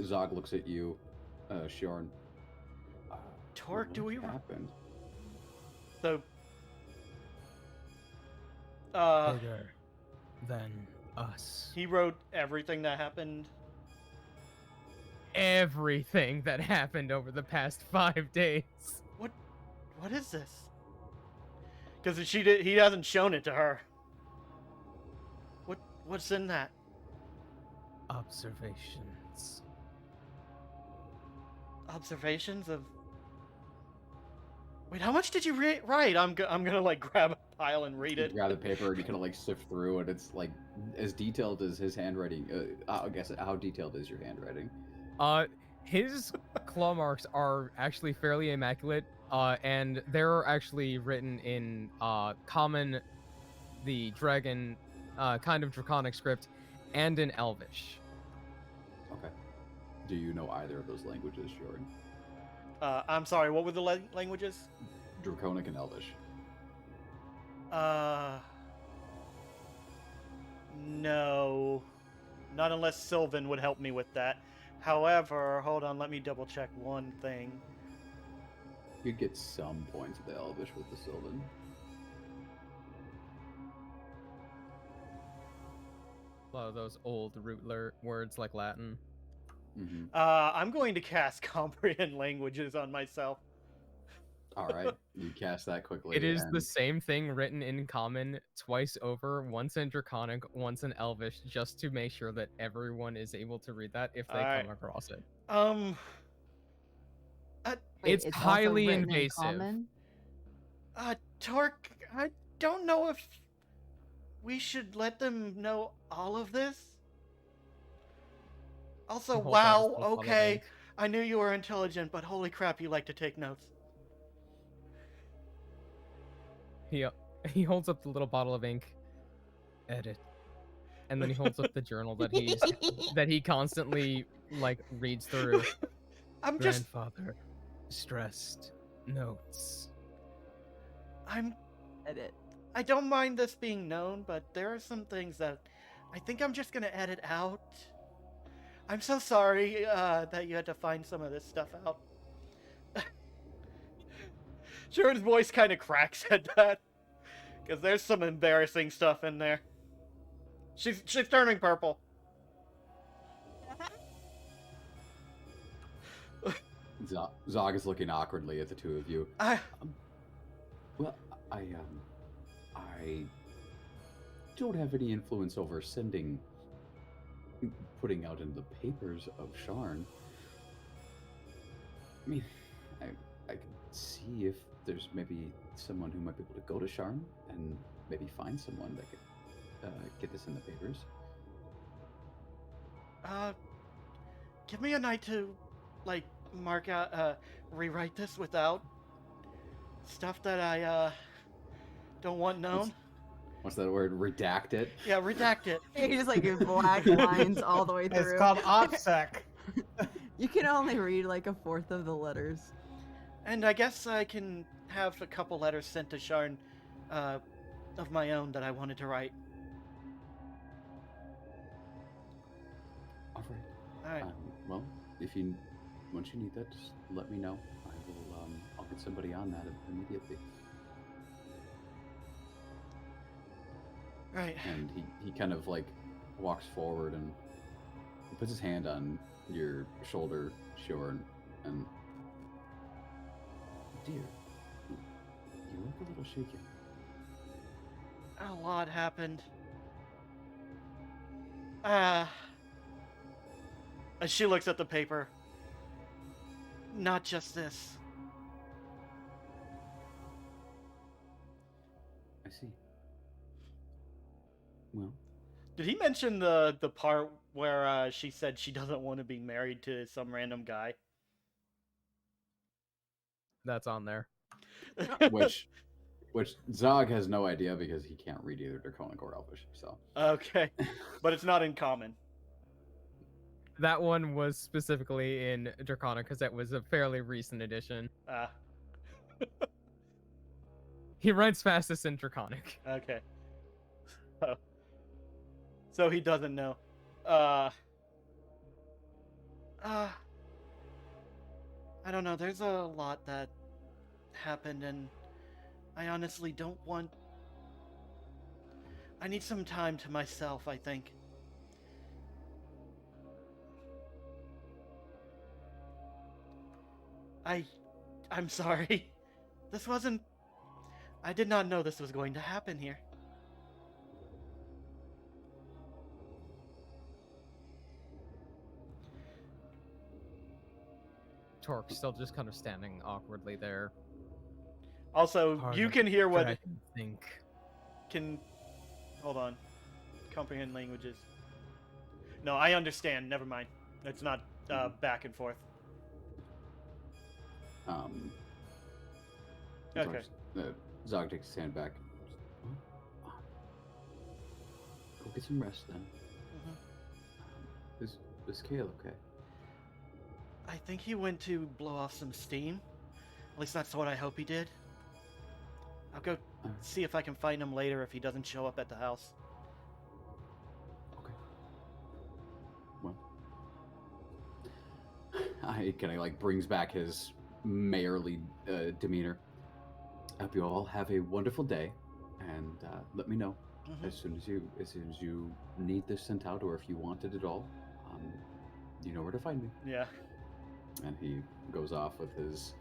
Zog looks at you, Shorn. Torque, do we happened? So, Bigger than us. he wrote everything that happened. Everything that happened over the past 5 days. What is this? Because he hasn't shown it to her. What's in that? Observations. Observations of. Wait, how much did you write? I'm gonna like grab a pile and read You it. grab the paper and you kind of like sift through, and it's like as detailed as his handwriting. I guess how detailed is your handwriting? His claw marks are actually fairly immaculate, and they're actually written in common, the dragon, kind of draconic script, and in Elvish. Okay. Do you know either of those languages, Jordan? I'm sorry. What were the languages? Draconic and Elvish. No. Not unless Sylvan would help me with that. However, hold on, let me double check one thing. You'd get some points of the Elvish with the Sylvan. A lot of those old root words like Latin. Mm-hmm. I'm going to cast Comprehend Languages on myself. All right, you cast that quickly. It is the same thing written in common twice over, once in Draconic, once in Elvish, just to make sure that everyone is able to read that if they come across it. Wait, it's highly also written in invasive. common? Torque, I don't know if we should let them know all of this. Also, Hold wow, on, just hold on a okay, minute. I knew you were intelligent, but holy crap, you like to take notes. He holds up the little bottle of ink. Edit. And then he holds up the journal that he constantly like reads through. I'm just Grandfather stressed notes. Edit. I don't mind this being known, but there are some things that I think I'm just gonna edit out. I'm so sorry that you had to find some of this stuff out. Sharon's voice kind of cracks at that, because there's some embarrassing stuff in there. She's turning purple. Zog is looking awkwardly at the two of you. Well, I don't have any influence over putting out in the papers of Sharn. I mean, I can see if there's maybe someone who might be able to go to Sharn and maybe find someone that could get this in the papers. Give me a night to like mark out, rewrite this without stuff that I don't want known? What's that word? Redact it. Yeah, redact it. You just like your black lines all the way through. It's called OPSEC. You can only read like a fourth of the letters. And I guess I can have a couple letters sent to Sharn of my own that I wanted to write. All right. All right. Well, once you need that, just let me know. I'll get somebody on that immediately. Right. And he kind of like walks forward and he puts his hand on your shoulder, Shorn, and dear, you look a little shaken. A lot happened. As she looks at the paper. Not just this. I see. Well, Did he mention the part where she said she doesn't want to be married to some random guy? That's on there. which Zog has no idea because he can't read either Draconic or Elvish. So Okay, but it's not in common. That one was specifically in Draconic because that was a fairly recent edition. He writes fastest in Draconic. Okay. So he doesn't know. I don't know. There's a lot that happened, and I honestly don't want. I need some time to myself, I think. I'm sorry. This wasn't. I did not know this was going to happen here. Torque still just kind of standing awkwardly there. Also, you can hear what I can think. Hold on. Comprehend languages. No, I understand. Never mind. It's not back and forth. Okay. Zog takes his hand back. Go get some rest then. Is Kale okay? I think he went to blow off some steam. At least that's what I hope he did. I'll go see if I can find him later if he doesn't show up at the house. Okay. Well, he kind of like brings back his mayorly demeanor. I hope you all have a wonderful day, and let me know as soon as you need this sent out, or if you want it at all. You know where to find me. Yeah. And he goes off with his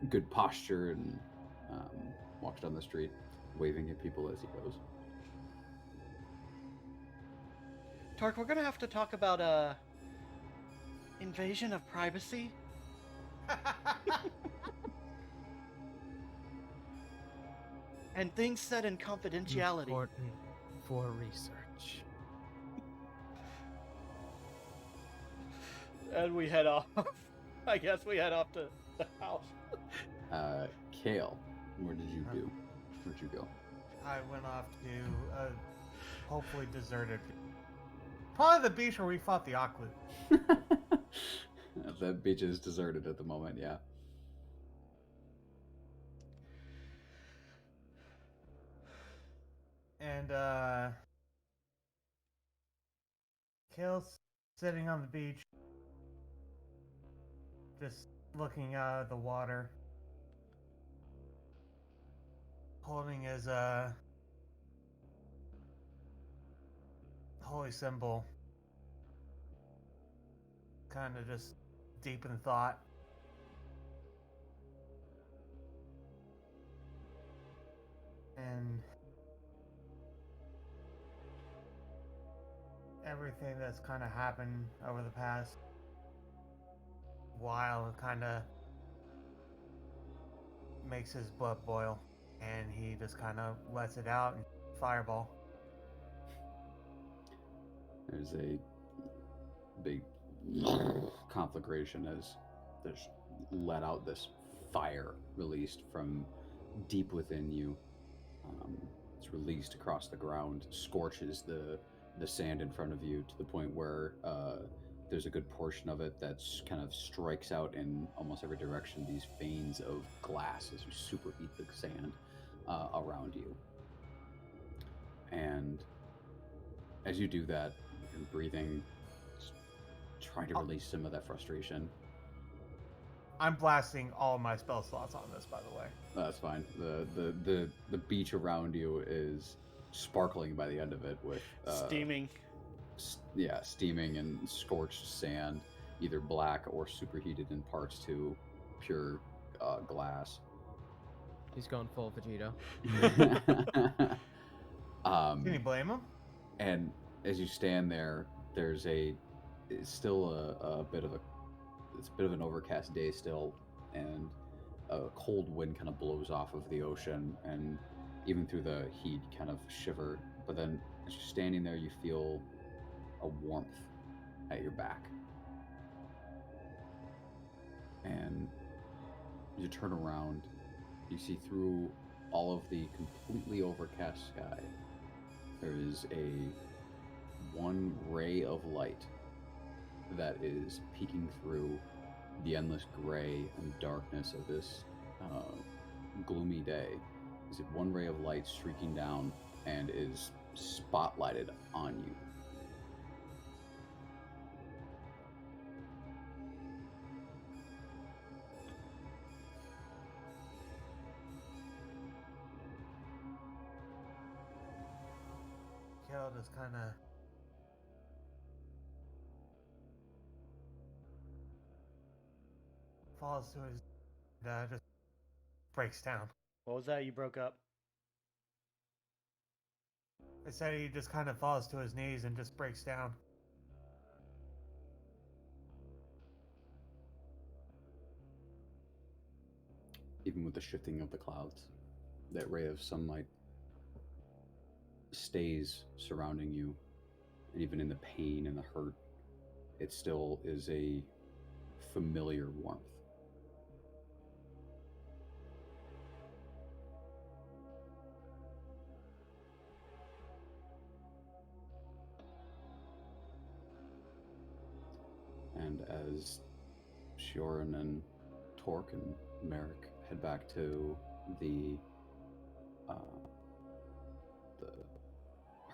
good posture and walks down the street, waving at people as he goes. Tark, we're gonna have to talk about invasion of privacy. And things said in confidentiality. Important for research. And we head off. I guess we head off to the house. Kale, where did you do? Where'd you go? I went off to a hopefully deserted. Probably the beach where we fought the Auckland. The beach is deserted at the moment, yeah. And Kale's sitting on the beach, just looking out of the water, holding his holy symbol, kind of just deep in thought. And everything that's kind of happened over the past while kind of makes his blood boil, and he just kind of lets it out and fireball. There's a big conflagration as there's let out this fire released from deep within you. It's released across the ground, scorches the sand in front of you to the point where there's a good portion of it that's kind of strikes out in almost every direction, these veins of glass as you superheat the sand around you. And as you do that, you're breathing, trying to release some of that frustration. I'm blasting all my spell slots on this, by the way. That's fine. The beach around you is sparkling by the end of it with Steaming. Steaming and scorched sand, either black or superheated in parts to pure glass. He's going full Vegeta. Can you blame him? And as you stand there, it's still a bit of an overcast day still, and a cold wind kind of blows off of the ocean, and even through the heat, you kind of shiver. But then as you're standing there, you feel a warmth at your back. And as you turn around, you see through all of the completely overcast sky, there is one ray of light that is peeking through the endless gray and darkness of this gloomy day. Is it one ray of light streaking down and is spotlighted on you? Kel just kind of falls to his, just breaks down. What was that? You broke up. I said he just kind of falls to his knees and just breaks down. Even with the shifting of the clouds, that ray of sunlight stays surrounding you, and even in the pain and the hurt, it still is a familiar warmth. And as Shioran and Torque and Merrick head back to the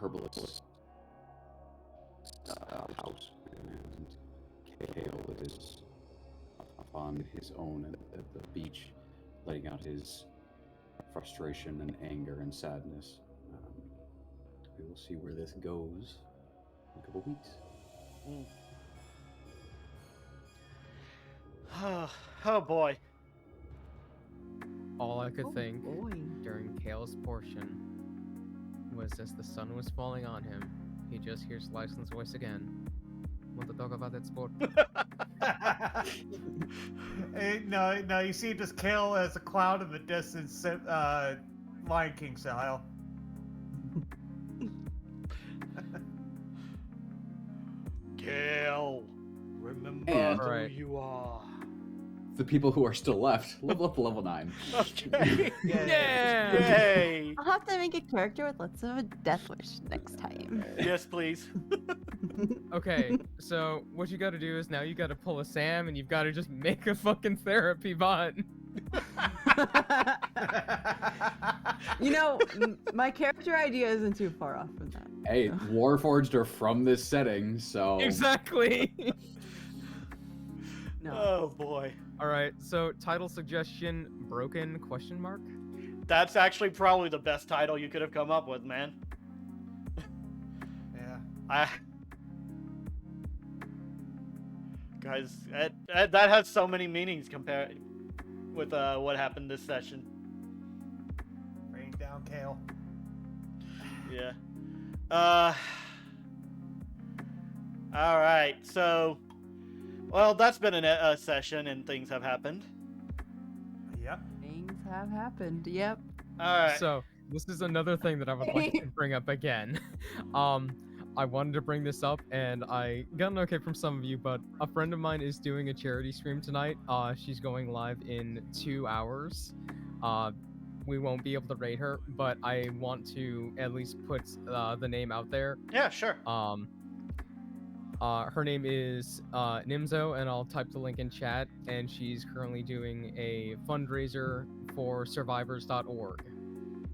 herbalist house, and Kale is up on his own at the beach, letting out his frustration and anger and sadness. We will see where this goes in a couple weeks. Oh boy. All I could think boy. during Kale's portion was as the sun was falling on him, he just hears Lyson's voice again. Want to talk about that sport? No, you see just Kale as a cloud in the distance, Lion King style. Gale, remember And- who Alright. you are. The people who are still left, level up to level 9. Okay. Yeah! Yay! I'll have to make a character with lots of a death wish next time. Yes, please. Okay, so what you gotta do is now you gotta pull a Sam and you've gotta just make a fucking therapy bot. My character idea isn't too far off from that. Hey, Warforged are from this setting, so Exactly! No. Oh boy. Alright, so title suggestion, broken question mark? That's actually probably the best title you could have come up with, man. Yeah. Guys, that has so many meanings compared with what happened this session. Rain down, Kale. Yeah. All right. So, well, that's been a session, and things have happened. Yep. Things have happened. Yep. All right. So, this is another thing that I would like to bring up again. I wanted to bring this up, and I got an okay from some of you, but a friend of mine is doing a charity stream tonight. She's going live in 2 hours. We won't be able to rate her, but I want to at least put the name out there. Yeah, sure. Her name is Nimzo, and I'll type the link in chat, and she's currently doing a fundraiser for survivors.org,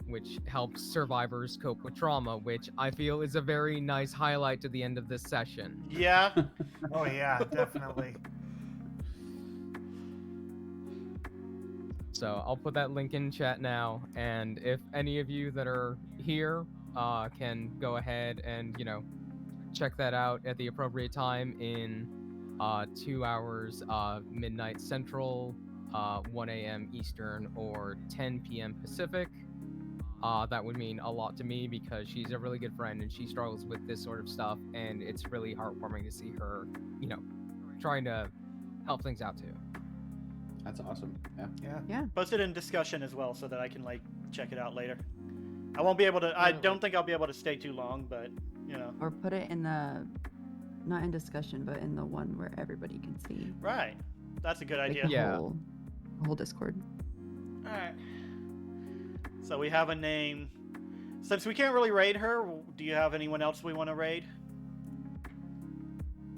which helps survivors cope with trauma, which I feel is a very nice highlight to the end of this session. Yeah. Oh yeah, definitely. So I'll put that link in chat now, and if any of you that are here can go ahead and, check that out at the appropriate time in 2 hours, midnight Central, 1 a.m. Eastern, or 10 p.m. Pacific. That would mean a lot to me because she's a really good friend and she struggles with this sort of stuff, and it's really heartwarming to see her, trying to help things out too. That's awesome. Yeah. Yeah. Post it in discussion as well so that I can check it out later. I won't be able to. I don't think I'll be able to stay too long, but Or put it in the, not in discussion, but in the one where everybody can see. Right. That's a good Like idea. the Yeah. whole Discord. All right. So we have a name. Since we can't really raid her, do you have anyone else we want to raid?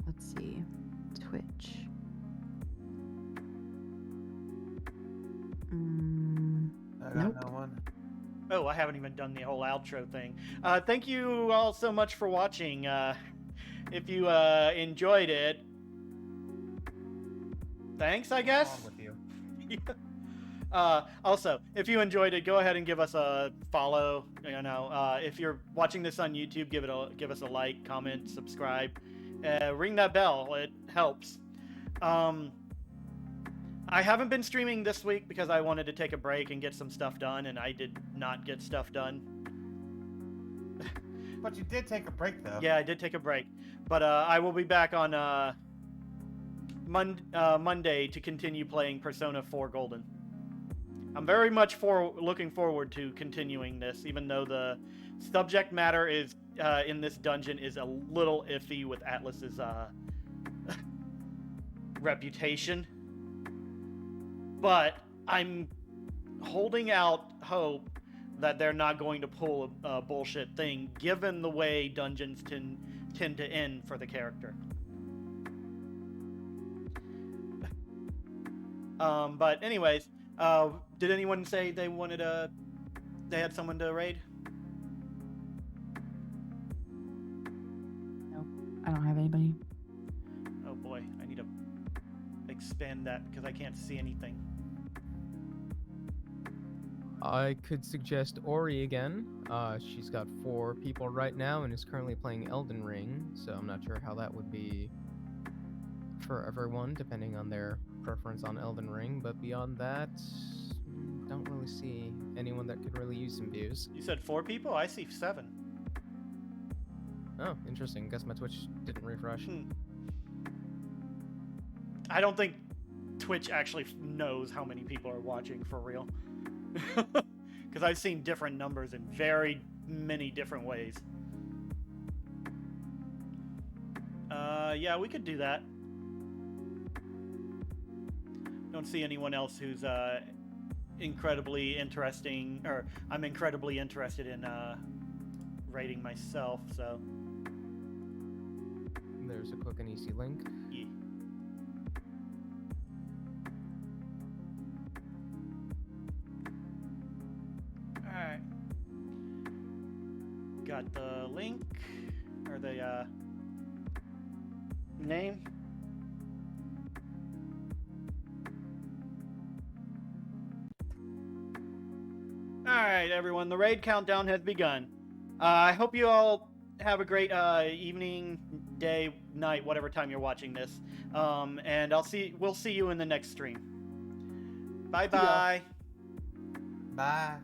Let's see. Twitch. I got Nope. no one. Oh, I haven't even done the whole outro thing. Thank you all so much for watching. If you enjoyed it, thanks, I guess. What's wrong with you? Also, if you enjoyed it, go ahead and give us a follow. If you're watching this on YouTube, give us a like, comment, subscribe, ring that bell. It helps. I haven't been streaming this week because I wanted to take a break and get some stuff done, and I did not get stuff done. But you did take a break though. Yeah, I did take a break, but I will be back on Monday to continue playing Persona 4 Golden. I'm very much looking forward to continuing this, even though the subject matter is in this dungeon is a little iffy with Atlas's reputation. But I'm holding out hope that they're not going to pull a bullshit thing, given the way dungeons tend to end for the character. But anyways, did anyone say they had someone to raid? Nope. I don't have anybody. Oh boy, I need to expand that because I can't see anything. I could suggest Ori again. She's got 4 people right now and is currently playing Elden Ring, so I'm not sure how that would be for everyone, depending on their preference on Elden Ring. But beyond that, don't really see anyone that could really use some views. You said 4 people? I see 7. Oh, interesting. Guess my Twitch didn't refresh. I don't think Twitch actually knows how many people are watching for real. Because I've seen different numbers in very many different ways. Yeah, we could do that. Don't see anyone else who's incredibly interesting, or I'm incredibly interested in rating myself, so. There's a quick and easy link. Yeah. Alright. Got the link, or the name. Alright, everyone, the raid countdown has begun. I hope you all have a great evening, day, night, whatever time you're watching this. And we'll see you in the next stream. Bye-bye. Bye.